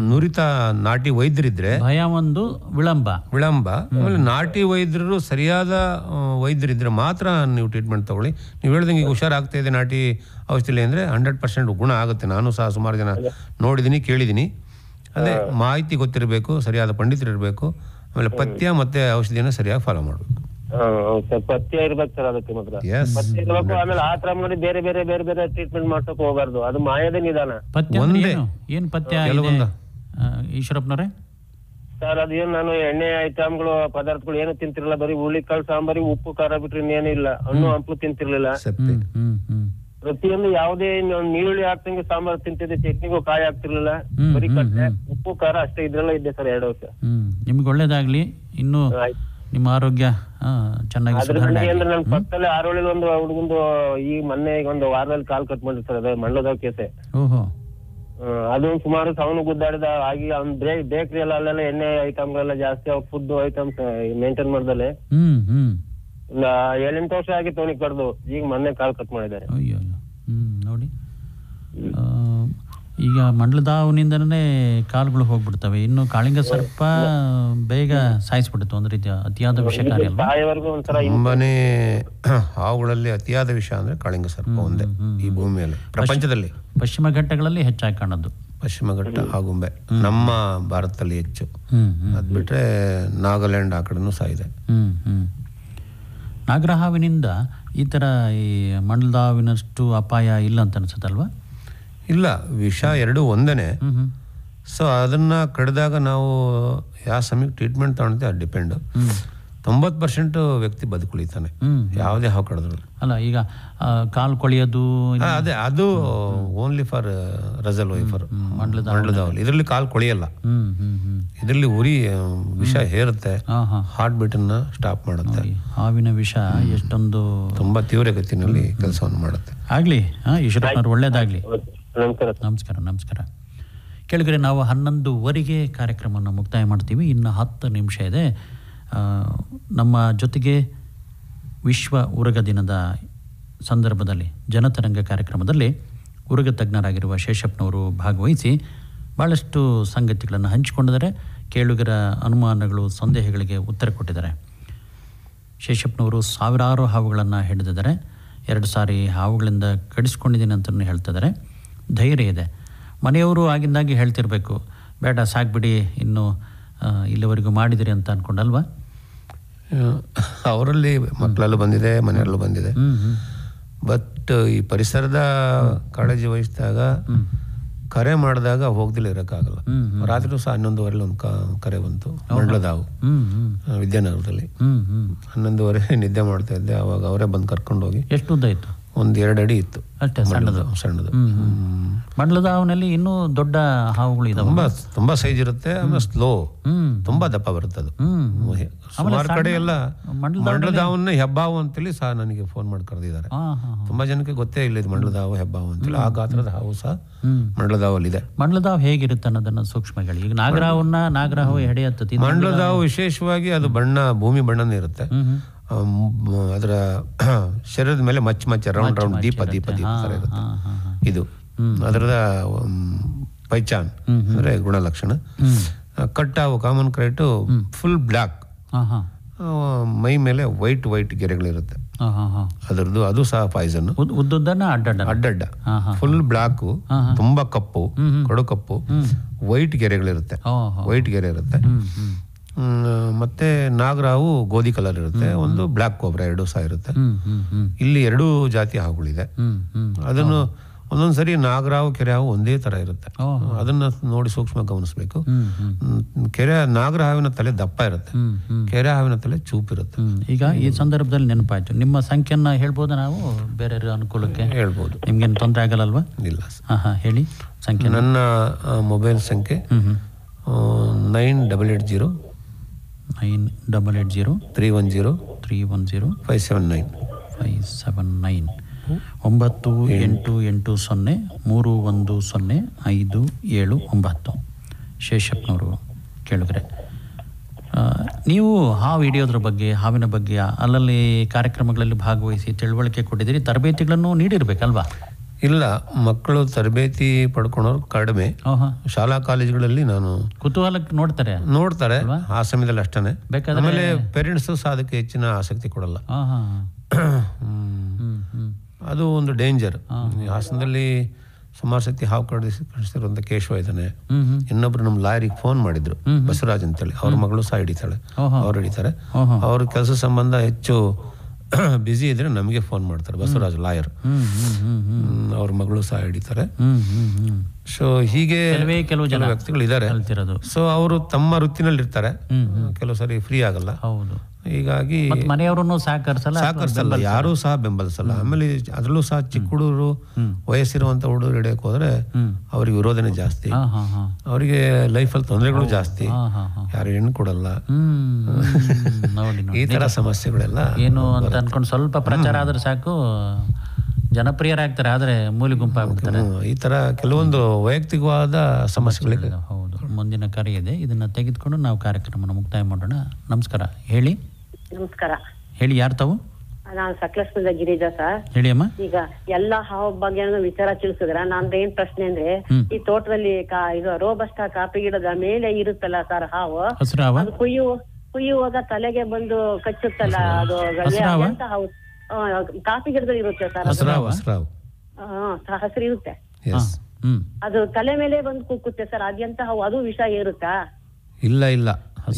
ನುರಿತ ನಾಟಿ ವೈದ್ಯರಿದ್ರೆ ಭಯ ಒಂದು ವಿಳಂಬ. ಆಮೇಲೆ ನಾಟಿ ವೈದ್ಯರು ಸರಿಯಾದ ವೈದ್ಯರಿದ್ರೆ ಮಾತ್ರ ನೀವು ಟ್ರೀಟ್ಮೆಂಟ್ ತಗೊಳ್ಳಿ. ನೀವು ಹೇಳ್ದಂಗೆ ಈಗ ಹುಷಾರಾಗ್ತಾ ಇದೆ ನಾಟಿ ಔಷಧಿ ಅಂದ್ರೆ 100% ಗುಣ ಆಗುತ್ತೆ. ನಾನು ಸಹ ಸುಮಾರು ಜನ ನೋಡಿದೀನಿ, ಕೇಳಿದೀನಿ. ಅದೇ ಮಾಹಿತಿ ಗೊತ್ತಿರಬೇಕು, ಸರಿಯಾದ ಪಂಡಿತರು ಇರಬೇಕು, ಆಮೇಲೆ ಪಥ್ಯ ಮತ್ತೆ ಔಷಧಿಯನ್ನ ಸರಿಯಾಗಿ ಫಾಲೋ ಮಾಡಬೇಕು. ಪಥ್ಯ ಇರ್ಬೇಕು ಸರ್, ಅದಕ್ಕೆ ಮಾತ್ರ ಪಥ್ಯ ಇರ್ಬೇಕು. ಆಮೇಲೆ ಆ ತರ ಮಾಡಿ ಬೇರೆ ಬೇರೆ ಬೇರೆ ಬೇರೆ ಟ್ರೀಟ್ಮೆಂಟ್ ಮಾಡ್ಸಕ್ ಹೋಗ್ಬಾರ್ದು. ಅದು ಮಾಯದೇ ನಿಧಾನ. ಏನ್ ಪಥ್ಯ ಈಶ್ವರಪ್ಪನವ್ರೆ? ಸರ್ ಅದೇನು ನಾನು ಎಣ್ಣೆ ಐಟಮ್ಗಳು ಪದಾರ್ಥಗಳು ಏನು ತಿಂತಿರ್ಲಿಲ್ಲ, ಬರೀ ಹುಳಿಕಾಳು ಸಾಂಬಾರಿ ಉಪ್ಪು ಖಾರ ಬಿಟ್ರೆ ಇನ್ನೇನು ಇಲ್ಲ. ಹಣ್ಣು ಹಂಪಲು ತಿಂತಿರ್ಲಿಲ್ಲ. ಪ್ರತಿಯೊಂದು ಯಾವುದೇ ನೀರುಳ್ಳಿ ಹಾಕ್ತಂಗೆ ಸಾಂಬಾರು ತಿಂತಿದ್ದೆ, ಚಟ್ನಿಗೂ ಕಾಯಿ ಹಾಕ್ತಿರ್ಲಿಲ್ಲ, ಬರೀ ಕಟ್ಟೆ ಉಪ್ಪು ಖಾರ ಅಷ್ಟೇ ಇದ್ರೆಲ್ಲ ಇದ್ದೆ ಸರ್ 2 ವರ್ಷ. ನಿಮ್ಗೆ ಒಳ್ಳೇದಾಗ್ಲಿ. ಇನ್ನು ನಿಮ್ಮ ಆರೋಗ್ಯ ಚೆನ್ನಾಗಿ ಸುಧಾರಣೆ ಅಂದ್ರೆ ನನ್ನ ಪಕ್ಕದಲ್ಲಿ ಆರೋಳಿ ಒಂದು ಹುಡುಗಂದು ಈ ಮೊನ್ನೆ ಒಂದು ವಾರದಲ್ಲಿ ಕಾಲ್ ಕಟ್ ಮಾಡಿರ್ ಸರ್. ಅದೇ ಮಂಡಲದಾವು ಕೇಸೆ. ಅದು ಸುಮಾರು ಸವನು ಗುದ್ದಾಡಿದ ಆಗಿ ಅವ್ನ್ ಬೇಕ್ರಿ ಎಲ್ಲ ಅಲ್ಲೆಲ್ಲ ಎಣ್ಣೆ ಐಟಮ್ಗಳೆಲ್ಲ ಜಾಸ್ತಿ, ಅವ್ರ ಫುಡ್ ಐಟಮ್ಸ್ ಮೇಂಟೈನ್ ಮಾಡ್ದಲೆ 7-8 ವರ್ಷ ಆಗಿತ್ತು ಅವನಿಗೆ ಕಡ್ದು. ಈಗ ಮೊನ್ನೆ ಕಾಲ್ ಕಟ್ ಮಾಡಿದ್ದಾರೆ. ನೋಡಿ, ಈಗ ಮಂಡಲದಾವಿನಿಂದನೇ ಕಾಲುಗಳು ಹೋಗ್ಬಿಡ್ತವೆ. ಇನ್ನು ಕಾಳಿಂಗ ಸರ್ಪ ಬೇಗ ಸಾಯಿಸ್ಬಿಡುತ್ತೆ. ಒಂದು ರೀತಿಯ ಅತಿಯಾದ ವಿಷಕಾರಿ ಅಲ್ವಾ? ತುಂಬಾನೇ ಹಾವುಗಳಲ್ಲಿ ಅತಿಯಾದ ವಿಷ ಅಂದ್ರೆ ಕಾಳಿಂಗ ಸರ್ಪ ಒಂದೇ ಈ ಭೂಮಿಯಲ್ಲಿ, ಪ್ರಪಂಚದಲ್ಲಿ. ಪಶ್ಚಿಮ ಘಟ್ಟಗಳಲ್ಲಿ ಹೆಚ್ಚಾಗಿ ಕಾಣೋದು. ಪಶ್ಚಿಮ ಘಟ್ಟ ಆಗುಂಬೆ ನಮ್ಮ ಭಾರತದಲ್ಲಿ ಹೆಚ್ಚು. ಅದು ಬಿಟ್ರೆ ನಾಗಾಲ್ಯಾಂಡ್ ಆ ಕಡೆನೂ ಸಹ ಇದೆ. ನಾಗರಹಾವಿನಿಂದ ಈ ಥರ ಈ ಮಂಡಲದಾವಿನಷ್ಟು ಅಪಾಯ ಇಲ್ಲ ಅಂತ ಅನ್ಸುತ್ತಲ್ವಾ? ಇಲ್ಲ, ವಿಷ ಎರಡೂ ಒಂದೇನೆ. ಸೊ ಅದನ್ನು ಕಡಿದಾಗ ನಾವು ಯಾವ ಸಮಯಕ್ಕೆ ಟ್ರೀಟ್ಮೆಂಟ್ ತಗೊಳ್ತೀವಿ ಅದು ಡಿಪೆಂಡು. 90% ವ್ಯಕ್ತಿ ಬದುಕುಳಿತಾನೆ ಯಾವುದೇ ಹಾವು ಕಡಿದ್ರು. ಅಲ್ಲ, ಈಗ ಕಾಲು ಕೊಳೆಯೋದು ಅದೇ ಅದು ಓನ್ಲಿ ಫಾರ್ ರಜಲ್ ವೈಫರ್ ಮಂಡಲದಾವಲ್ಲಿ. ಇದರಲ್ಲಿ ಕಾಲು ಕೊಳೆಯಲ್ಲ, ಇದರಲ್ಲಿ ಉರಿ ವಿಷ ಹೇರುತ್ತೆ, ಹಾರ್ಟ್ ಬೀಟನ್ನ ಸ್ಟಾಪ್ ಮಾಡುತ್ತೆ. ಹಾವಿನ ವಿಷ ಎಷ್ಟೊಂದು ತುಂಬಾ ತೀವ್ರಗತಿನಲ್ಲಿ ಕೆಲಸವನ್ನು ಮಾಡುತ್ತೆ. ಆಗ್ಲಿ ಈಶ್ವರಪ್ಪನವ್ರು, ಒಳ್ಳೇದಾಗ್ಲಿ. ನಮಸ್ಕಾರ. ನಮಸ್ಕಾರ ಕೇಳಿದ್ರೆ, ನಾವು 11:15 ಕಾರ್ಯಕ್ರಮವನ್ನು ಮುಕ್ತಾಯ ಮಾಡ್ತೀವಿ. ಇನ್ನು 10 ನಿಮಿಷ ಇದೆ. ನಮ್ಮ ಜೊತೆಗೆ ವಿಶ್ವ ಉರಗ ದಿನದ ಸಂದರ್ಭದಲ್ಲಿ ಜನತರಂಗ ಕಾರ್ಯಕ್ರಮದಲ್ಲಿ ಉರಗ ತಜ್ಞರಾಗಿರುವ ಶೇಷಪ್ಪನವರು ಭಾಗವಹಿಸಿ ಭಾಳಷ್ಟು ಸಂಗತಿಗಳನ್ನು ಹಂಚಿಕೊಂಡಿದ್ದಾರೆ. ಕೇಳುಗರ ಅನುಮಾನಗಳು, ಸಂದೇಹಗಳಿಗೆ ಉತ್ತರ ಕೊಟ್ಟಿದ್ದಾರೆ. ಶೇಷಪ್ಪನವರು ಸಾವಿರಾರು ಹಾವುಗಳನ್ನು ಹಿಡಿದಿದ್ದಾರೆ. 2 ಸಾರಿ ಹಾವುಗಳಿಂದ ಕಡಿಸ್ಕೊಂಡಿದ್ದೀನಿ ಅಂತಲೂ ಹೇಳ್ತಿದ್ದಾರೆ. ಧೈರ್ಯ ಇದೆ. ಮನೆಯವರು ಆಗಿಂದಾಗಿ ಹೇಳ್ತಿರ್ಬೇಕು, ಬೇಡ ಸಾಕ್ಬಿಡಿ, ಇನ್ನೂ ಇಲ್ಲಿವರೆಗೂ ಮಾಡಿದಿರಿ ಅಂತ ಅಂದ್ಕೊಂಡಲ್ವಾ? ಅವರಲ್ಲಿ ಮಕ್ಕಳಲ್ಲೂ ಬಂದಿದೆ, ಮನೆಯಲ್ಲೂ ಬಂದಿದೆ. ಬಟ್ ಈ ಪರಿಸರದ ಕಾಳಜಿ ವಹಿಸಿದಾಗ ಕರೆ ಮಾಡಿದಾಗ ಹೋಗ್ದಿಲ್ಲ ಇರೋಕ್ಕಾಗಲ್ಲ. ರಾತ್ರಿ ಸಹ 11:15 ಒಂದು ಕರೆ ಬಂತು, ಮಂಡಲದಾವು ವಿದ್ಯಾನಗರದಲ್ಲಿ. 11:15 ನಿದ್ದೆ ಮಾಡ್ತಾ ಇದ್ದೆ. ಅವಾಗ ಅವರೇ ಬಂದು ಕರ್ಕೊಂಡು ಹೋಗಿ. ಎಷ್ಟು ಉದ್ದ ಇತ್ತು? 1-2 ಅಡಿ ಇತ್ತು ಅಷ್ಟೇ, ಸಣ್ಣದು. ಮಂಡಲದಾವಿನಲ್ಲಿ ಇನ್ನೂ ದೊಡ್ಡ ಹಾವುಗಳು ಇದಾವೆ. ತುಂಬಾ ಸೈಜ್ ಇರುತ್ತೆ, ಆಮೇಲೆ ಸ್ಲೋ, ತುಂಬಾ ದಪ್ಪ ಬರುತ್ತೆ ಅದು. ಸುಮಾರು ಕಡೆ ಎಲ್ಲ ಮಂಡಲದಾವನ್ನ ಹೆಬ್ಬಾವು ಅಂತೇಳಿ ಸಹ ನನಗೆ ಫೋನ್ ಮಾಡಿ ಕರೆದಿದ್ದಾರೆ. ತುಂಬಾ ಜನಕ್ಕೆ ಗೊತ್ತೇ ಇಲ್ಲ ಇದು ಮಂಡಲದಾವು ಹೆಬ್ಬಾವು ಅಂತೇಳಿ. ಆ ಗಾತ್ರದ ಹಾವು ಸಹ ಮಂಡಲದಾವಲ್ಲಿ ಇದೆ. ಮಂಡಲದಾವು ಹೇಗಿರುತ್ತೆ ಅನ್ನೋದನ್ನ ಸೂಕ್ಷ್ಮಗಳು. ಈಗ ನಾಗರಹಾವು ಎಡೆ ಹತ್ತತಿ. ಮಂಡಲದಾವು ವಿಶೇಷವಾಗಿ ಅದು ಬಣ್ಣ ಭೂಮಿ ಬಣ್ಣನೇ ಇರುತ್ತೆ. ಅದರ ಶರೀರದ ಮೇಲೆ ಮಚ್ಚ ರೌಂಡ್ ದೀಪ ತರ ಇರುತ್ತೆ. ಇದು ಅದರದ ಪೈಚಾನ್ ಅಂದ್ರೆ ಗುಣಲಕ್ಷಣ. ಕಟ್ಟಾವು ಕಾಮನ್ ಕ್ರೈಟು ಫುಲ್ ಬ್ಲ್ಯಾಕ್, ಮೈ ಮೇಲೆ ವೈಟ್ ಗೆರೆಗಳಿರುತ್ತೆ ಅದರದ್ದು. ಅದು ಸಹ ಪಾಯ್ಸನ್. ಅಡ್ಡಡ್ಡ ಫುಲ್ ಬ್ಲಾಕ್, ತುಂಬಾ ಕಪ್ಪು, ಕಡು ಕಪ್ಪು, ವೈಟ್ ಗೆರೆಗಳಿರುತ್ತೆ. ವೈಟ್ ಗೆರೆ ಇರುತ್ತೆ. ಮತ್ತೆ ನಾಗರಾವು ಗೋಧಿ ಕಲರ್ ಇರುತ್ತೆ, ಒಂದು ಬ್ಲ್ಯಾಕ್ ಕೋಬ್ರಾ, 2 ಸಹ ಇರುತ್ತೆ. ಇಲ್ಲಿ 2 ಜಾತಿ ಹಾವುಗಳಿದೆ. ಅದನ್ನು ಒಂದೊಂದ್ಸರಿ ನಾಗರಾವು ಕೆರೆ ಹಾವು ಒಂದೇ ತರ ಇರುತ್ತೆ. ಅದನ್ನ ನೋಡಿ ಸೂಕ್ಷ್ಮ ಗಮನಿಸ್ಬೇಕು. ನಾಗರ ಹಾವಿನ ತಲೆ ದಪ್ಪ ಇರುತ್ತೆ, ಕೆರೆ ಹಾವಿನ ತಲೆ ಚೂಪಿರುತ್ತೆ. ಈಗ ಈ ಸಂದರ್ಭದಲ್ಲಿ ನೆನಪಾಯ್ತು, ನಿಮ್ಮ ಸಂಖ್ಯೆಯನ್ನ ಹೇಳ್ಬೋದು ನಾವು ಬೇರೆ ಅನುಕೂಲಕ್ಕೆ? ಹೇಳ್ಬೋದು. ನಿಮ್ಗೇನು ತೊಂದರೆ ಆಗಲ್ಲ? ಇಲ್ಲ. ಹೇಳಿ ಸಂಖ್ಯೆ. ನನ್ನ ಮೊಬೈಲ್ ಸಂಖ್ಯೆ 9880 310 579 9880310579. ಶೇಷಪ್ಪನವರು ಕೇಳಿದ್ರೆ, ನೀವು ಹಾವು ಹಿಡಿಯೋದ್ರ ಬಗ್ಗೆ, ಹಾವಿನ ಬಗ್ಗೆ ಅಲ್ಲಲ್ಲಿ ಕಾರ್ಯಕ್ರಮಗಳಲ್ಲಿ ಭಾಗವಹಿಸಿ ತಿಳುವಳಿಕೆ ಕೊಟ್ಟಿದ್ದೀರಿ, ತರಬೇತಿಗಳನ್ನು ನೀಡಿರ್ಬೇಕಲ್ವಾ? ಇಲ್ಲ, ಮಕ್ಕಳು ತರಬೇತಿ ಪಡ್ಕೊಳೋರು ಕಡಿಮೆ. ಶಾಲಾ ಕಾಲೇಜುಗಳಲ್ಲಿ ನಾನು ಕುತೂಹಲಕ್ಕೆ ನೋಡ್ತಾರೆ ಆ ಸಮಯದಲ್ಲಿ ಅಷ್ಟೇ. ಆಮೇಲೆ ಪೇರೆಂಟ್ಸ್ ಸಹ ಅದಕ್ಕೆ ಹೆಚ್ಚಿನ ಆಸಕ್ತಿ ಕೊಡಲ್ಲ. ಅದು ಒಂದು ಡೇಂಜರ್. ಹಾಸನದಲ್ಲಿ ಸುಮಾರು ಸತಿ ಹಾವು ಕಡಿಸಿರುವಂತ ಕೇಶವ ಇದ್ದಾನೆ. ಇನ್ನೊಬ್ರು ನಮ್ಮ ಲಾಯರಿಗೆ ಫೋನ್ ಮಾಡಿದ್ರು, ಬಸವರಾಜ್ ಅಂತೇಳಿ. ಅವ್ರ ಮಗಳು ಸಹ ಹಿಡಿತಾಳೆ, ಅವ್ರು ಹಿಡಿತಾರೆ. ಅವ್ರ ಕೆಲಸ ಸಂಬಂಧ ಹೆಚ್ಚು ಬಿಸಿ ಇದ್ರೆ ನಮಗೆ ಫೋನ್ ಮಾಡ್ತಾರೆ. ಬಸವರಾಜ್ ಲಾಯರ್, ಅವ್ರ ಮಗಳು ಸಹ ಹಿಡಿತಾರೆ. ಸೊ ಹೀಗೆ ಕೆಲವು ಜನ ವ್ಯಕ್ತಿಗಳು ಇದ್ದಾರೆ. ಸೊ ಅವರು ತಮ್ಮ ವೃತ್ತಿನಲ್ಲಿ ಇರ್ತಾರೆ, ಕೆಲವು ಸರಿ ಫ್ರೀ ಆಗಲ್ಲ. ಹೀಗಾಗಿ ಮನೆಯವರನ್ನು ಸಹಕರಿಸಲ್ಲ, ಯಾರೂ ಸಹ ಬೆಂಬಲಿಸಲ್ಲ. ಆಮೇಲೆ ಅದರಲ್ಲೂ ಸಹ ಚಿಕ್ಕ ಹುಡುಗರು, ವಯಸ್ಸಿರುವಂತ ಹುಡುಗರು ಹಿಡಿಯಕ್ಕೆ ಹೋದ್ರೆ ಅವ್ರಿಗೆ ವಿರೋಧನೆ ಜಾಸ್ತಿ, ಅವರಿಗೆ ಲೈಫಲ್ಲಿ ತೊಂದರೆಗಳು ಜಾಸ್ತಿ, ಯಾರು ಹೆಣ್ಣು ಕೊಡಲ್ಲ. ಈ ತರ ಸಮಸ್ಯೆಗಳೆಲ್ಲ ಏನು ಅಂತ ಅನ್ಕೊಂಡು ಸ್ವಲ್ಪ ಪ್ರಚಾರ ಆದ್ರೆ ಸಾಕು, ಜನಪ್ರಿಯರಾಗ್ತಾರೆ. ಆದ್ರೆ ಮೂಲೆ ಗುಂಪಾಗ್ಬಿಡ್ತಾರೆ. ಈ ತರ ಕೆಲವೊಂದು ವೈಯಕ್ತಿಕವಾದ ಸಮಸ್ಯೆಗಳಿದೆ. ಹೌದು. ಮುಂದಿನ ಕರೆ ಇದೆ, ಇದನ್ನ ತೆಗೆದುಕೊಂಡು ನಾವು ಕಾರ್ಯಕ್ರಮನ ಮುಕ್ತಾಯ ಮಾಡೋಣ. ನಮಸ್ಕಾರ. ಹೇಳಿ. ನಮಸ್ಕಾರ. ಹೇಳಿ, ಯಾರು ತಾವು? ನಾನು ಸಕಲೇಶ್ಪುರದ ಗಿರಿಜಾ ಸರ್. ಹೇಳಿ ಅಮ್ಮ. ಈಗ ಎಲ್ಲಾ ಹಾವು ಬಗ್ಗೆ ವಿಚಾರ ತಿಳಿಸಿದ್ರ, ನಂದು ಏನ್ ಪ್ರಶ್ನೆ ಅಂದ್ರೆ, ಈ ತೋಟದಲ್ಲಿ ಇದು ರೋಬಸ್ಟ ಕಾಫಿ ಗಿಡದ ಮೇಲೆ ಇರುತ್ತಲ್ಲ ಸರ್ ಹಾವು, ಅದು ಕುಯ್ಯುವಾಗ ತಲೆಗೆ ಬಂದು ಕಚ್ಚುತ್ತಲ್ಲ, ಅದು ಎಂತ ಹಾವು? ಕಾಫಿ ಗಿಡದಲ್ಲಿ ಇರುತ್ತೆ ಸರ್, ಹಸಿರು ಇರುತ್ತೆ. ಅದು ತಲೆ ಮೇಲೆ ಬಂದು ಕುಕ್ಕುತ್ತೆ ಸರ್. ಅದೆಂತ ಹಾವು? ಅದು ವಿಷ ಏರುತ್ತಾ? ಇಲ್ಲ ಇಲ್ಲ,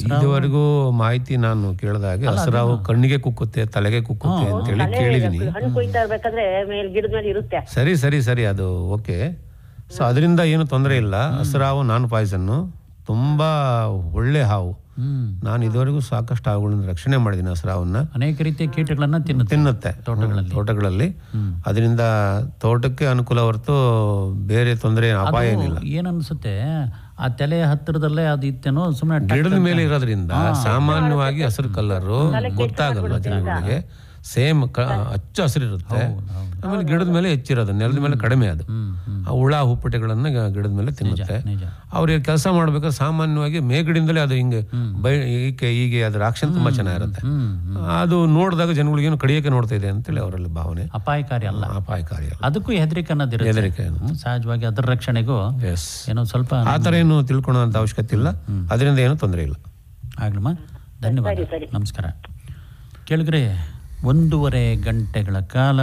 ಇದುವರೆಗೂ ಮಾಹಿತಿ ನಾನು ಕೇಳಿದಾಗೆ ಹಸಿರಾವು ಕಣ್ಣಿಗೆ ಕುಕ್ಕುತ್ತೆ, ತಲೆಗೆ ಕುಕ್ಕುತ್ತೆ ಅಂತೇಳಿ ಕೇಳಿದೀನಿ. ಹಣ್ಣು ಕೊಯ್ತಾ ಇರ್ಬೇಕಾದ್ರೆ ಮೇಲೆ ಗಿಡದ ಮೇಲೆ ಇರುತ್ತೆ. ಸರಿ ಸರಿ ಸರಿ, ಅದು ಓಕೆ. ಸೊ ಅದರಿಂದ ಏನು ತೊಂದರೆ ಇಲ್ಲ. ಹಸಿರಾವು ನಾನ್ ಪಾಯ್ಸನ್ನು ತುಂಬಾ ಒಳ್ಳೆ ಹಾವು. ನಾನು ಇದುವರೆಗೂ ಸಾಕಷ್ಟು ಹಾವುಗಳನ್ನ ರಕ್ಷಣೆ ಮಾಡಿದ್ದೀನಿ. ಹಸಿರಾವನ್ನ ಅನೇಕ ರೀತಿಯ ಕೀಟಗಳನ್ನ ತಿನ್ನುತ್ತೆ ತೋಟಗಳಲ್ಲಿ. ಅದರಿಂದ ತೋಟಕ್ಕೆ ಅನುಕೂಲ ಹೊರತು ಬೇರೆ ತೊಂದರೆ ಅಪಾಯ ಏನಿಲ್ಲ. ಏನನ್ಸುತ್ತೆ, ಆ ತಲೆ ಹತ್ತಿರದಲ್ಲೇ ಅದು ಇತ್ತೇನೋ, ಸುಮ್ಮನೆ ಗಿಡದ ಮೇಲೆ ಇರೋದ್ರಿಂದ ಸಾಮಾನ್ಯವಾಗಿ ಹಸಿರು ಕಲರು ಗೊತ್ತಾಗಲ್ಲ ಜನಗಳಿಗೆ. ಸೇಮ್ ಹಚ್ಚ ಹಸಿರಿರುತ್ತೆ, ಆಮೇಲೆ ಗಿಡದ ಮೇಲೆ ಹೆಚ್ಚಿರೋದು, ನೆಲದ ಮೇಲೆ ಕಡಿಮೆ. ಅದು ಆ ಹುಳ ಹುಪ್ಪಟೆಗಳನ್ನ ಗಿಡದ ಮೇಲೆ ತಿನ್ನುತ್ತೆ. ಅವ್ರಿಗೆ ಕೆಲಸ ಮಾಡ್ಬೇಕಾದ್ರೆ ಸಾಮಾನ್ಯವಾಗಿ ಮೇಗಡಿಂದಲೇ ಅದು ಹಿಂಗೆ ಹೀಗೆ ಅದ್ರ ಆಕ್ಷನ್ ತುಂಬಾ ಚೆನ್ನಾಗಿರುತ್ತೆ. ಅದು ನೋಡಿದಾಗ ಜನಗಳಿಗೆ ಏನು ಕಡಿಯಕ್ಕೆ ನೋಡ್ತಾ ಇದೆ ಅಂತೇಳಿ ಅವರಲ್ಲಿ ಭಾವನೆ. ಅಪಾಯಕಾರಿ ಅಲ್ಲ, ಅಪಾಯಕಾರಿ ಅಲ್ಲ. ಅದಕ್ಕೂ ಹೆದರಿಕೆ ಅನ್ನೋದಿರುತ್ತೆ. ಹೆದರಿಕೆ ಸಹಜವಾಗಿ ಅದರ ರಕ್ಷಣೆಗೂ ಏನೋ ಸ್ವಲ್ಪ ಆ ಥರ ಏನು ತಿಳ್ಕೊಳ್ಳೋಂಥ ಅವಶ್ಯಕತೆ ಇಲ್ಲ. ಅದರಿಂದ ಏನೂ ತೊಂದರೆ ಇಲ್ಲ. ಆಗ್ಲಮ್ಮ, ಧನ್ಯವಾದ, ನಮಸ್ಕಾರ. ಕೇಳಿದ್ರೆ 1.5 ಗಂಟೆಗಳ ಕಾಲ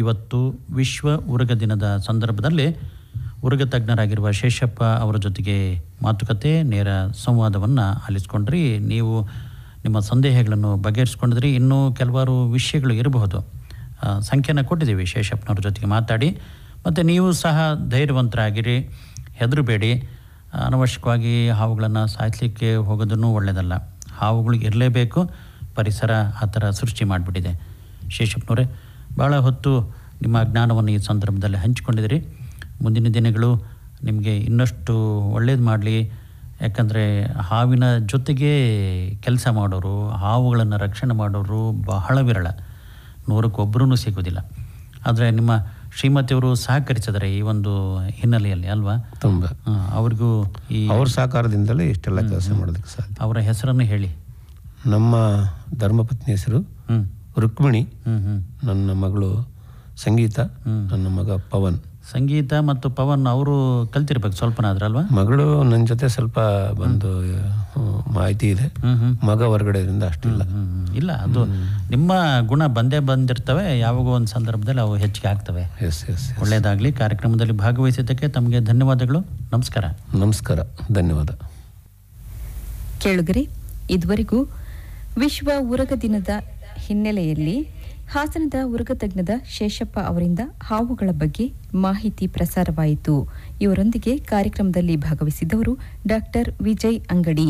ಇವತ್ತು ವಿಶ್ವ ಉರಗ ದಿನದ ಸಂದರ್ಭದಲ್ಲಿ ಉರಗ ತಜ್ಞರಾಗಿರುವ ಶೇಷಪ್ಪ ಅವರ ಜೊತೆಗೆ ಮಾತುಕತೆ, ನೇರ ಸಂವಾದವನ್ನು ಆಲಿಸ್ಕೊಂಡ್ರಿ. ನೀವು ನಿಮ್ಮ ಸಂದೇಹಗಳನ್ನು ಬಗೆಹರಿಸ್ಕೊಂಡಿದ್ರಿ. ಇನ್ನೂ ಕೆಲವಾರು ವಿಷಯಗಳು ಇರಬಹುದು, ಸಂಖ್ಯೆನ ಕೊಟ್ಟಿದ್ದೀವಿ ಶೇಷಪ್ಪನವ್ರ ಜೊತೆಗೆ ಮಾತಾಡಿ. ಮತ್ತು ನೀವು ಸಹ ಧೈರ್ಯವಂತರಾಗಿರಿ, ಹೆದರಬೇಡಿ. ಅನವಶ್ಯಕವಾಗಿ ಹಾವುಗಳನ್ನು ಸಾಯಿಸಲಿಕ್ಕೆ ಹೋಗೋದನ್ನು ಒಳ್ಳೆಯದಲ್ಲ. ಹಾವುಗಳು ಇರಲೇಬೇಕು, ಪರಿಸರ ಆ ಥರ ಸೃಷ್ಟಿ ಮಾಡಿಬಿಟ್ಟಿದೆ. ಶೇಷಪ್ಪನವರೇ, ಭಾಳ ಹೊತ್ತು ನಿಮ್ಮ ಜ್ಞಾನವನ್ನು ಈ ಸಂದರ್ಭದಲ್ಲಿ ಹಂಚಿಕೊಂಡಿದ್ದೀರಿ. ಮುಂದಿನ ದಿನಗಳು ನಿಮಗೆ ಇನ್ನಷ್ಟು ಒಳ್ಳೇದು ಮಾಡಲಿ. ಯಾಕಂದರೆ ಹಾವಿನ ಜೊತೆಗೆ ಕೆಲಸ ಮಾಡೋರು, ಹಾವುಗಳನ್ನು ರಕ್ಷಣೆ ಮಾಡೋರು ಬಹಳ ವಿರಳ, 100ಕ್ಕೆ ಒಬ್ಬರೂ ಸಿಗೋದಿಲ್ಲ. ಆದರೆ ನಿಮ್ಮ ಶ್ರೀಮತಿಯವರು ಸಹಕರಿಸಿದರೆ ಈ ಒಂದು ಹಿನ್ನೆಲೆಯಲ್ಲಿ ಅಲ್ವಾ? ತುಂಬ ಅವ್ರಿಗೂ ಈ ಅವ್ರ ಸಹಕಾರದಿಂದಲೇ ಇಷ್ಟೆಲ್ಲ ಕೆಲಸ ಮಾಡೋದಕ್ಕೆ ಸಾಧ್ಯ. ಅವರ ಹೆಸರನ್ನು ಹೇಳಿ. ನಮ್ಮ ಧರ್ಮಪತ್ನಿ ಹೆಸರು ರುಕ್ಮಿಣಿ, ನನ್ನ ಮಗಳು ಸಂಗೀತ, ನನ್ನ ಮಗ ಪವನ್. ಸಂಗೀತ ಮತ್ತು ಪವನ್ ಅವರು ಕಲ್ತಿರ್ಬೇಕು ಸ್ವಲ್ಪನಾದ್ರಲ್ವಾ? ಮಗಳು ನನ್ನ ಜೊತೆ ಸ್ವಲ್ಪ ಬಂದು ಮಾಹಿತಿ ಇದೆ, ಮಗ ಹೊರಗಡೆಯಿಂದ ಅಷ್ಟಿಲ್ಲ. ಇಲ್ಲ, ಅದು ನಿಮ್ಮ ಗುಣ ಬಂದಿರ್ತವೆ, ಯಾವಾಗೋ ಒಂದು ಸಂದರ್ಭದಲ್ಲಿ ಅವು ಹೆಚ್ಚಿಗೆ ಆಗ್ತವೆ. ಒಳ್ಳೆಯದಾಗಲಿ. ಕಾರ್ಯಕ್ರಮದಲ್ಲಿ ಭಾಗವಹಿಸಿದ್ದಕ್ಕೆ ತಮಗೆ ಧನ್ಯವಾದಗಳು. ನಮಸ್ಕಾರ. ನಮಸ್ಕಾರ, ಧನ್ಯವಾದ. ಕೇಳುಗರೆ, ಇದುವರೆಗೂ ವಿಶ್ವ ಉರಗ ದಿನದ ಹಿನ್ನೆಲೆಯಲ್ಲಿ ಹಾಸನದ ಉರಗ ತಜ್ಞದ ಶೇಷಪ್ಪ ಅವರಿಂದ ಹಾವುಗಳ ಬಗ್ಗೆ ಮಾಹಿತಿ ಪ್ರಸಾರವಾಯಿತು. ಇವರೊಂದಿಗೆ ಕಾರ್ಯಕ್ರಮದಲ್ಲಿ ಭಾಗವಹಿಸಿದವರು ಡಾಕ್ಟರ್ ವಿಜಯ್ ಅಂಗಡಿ.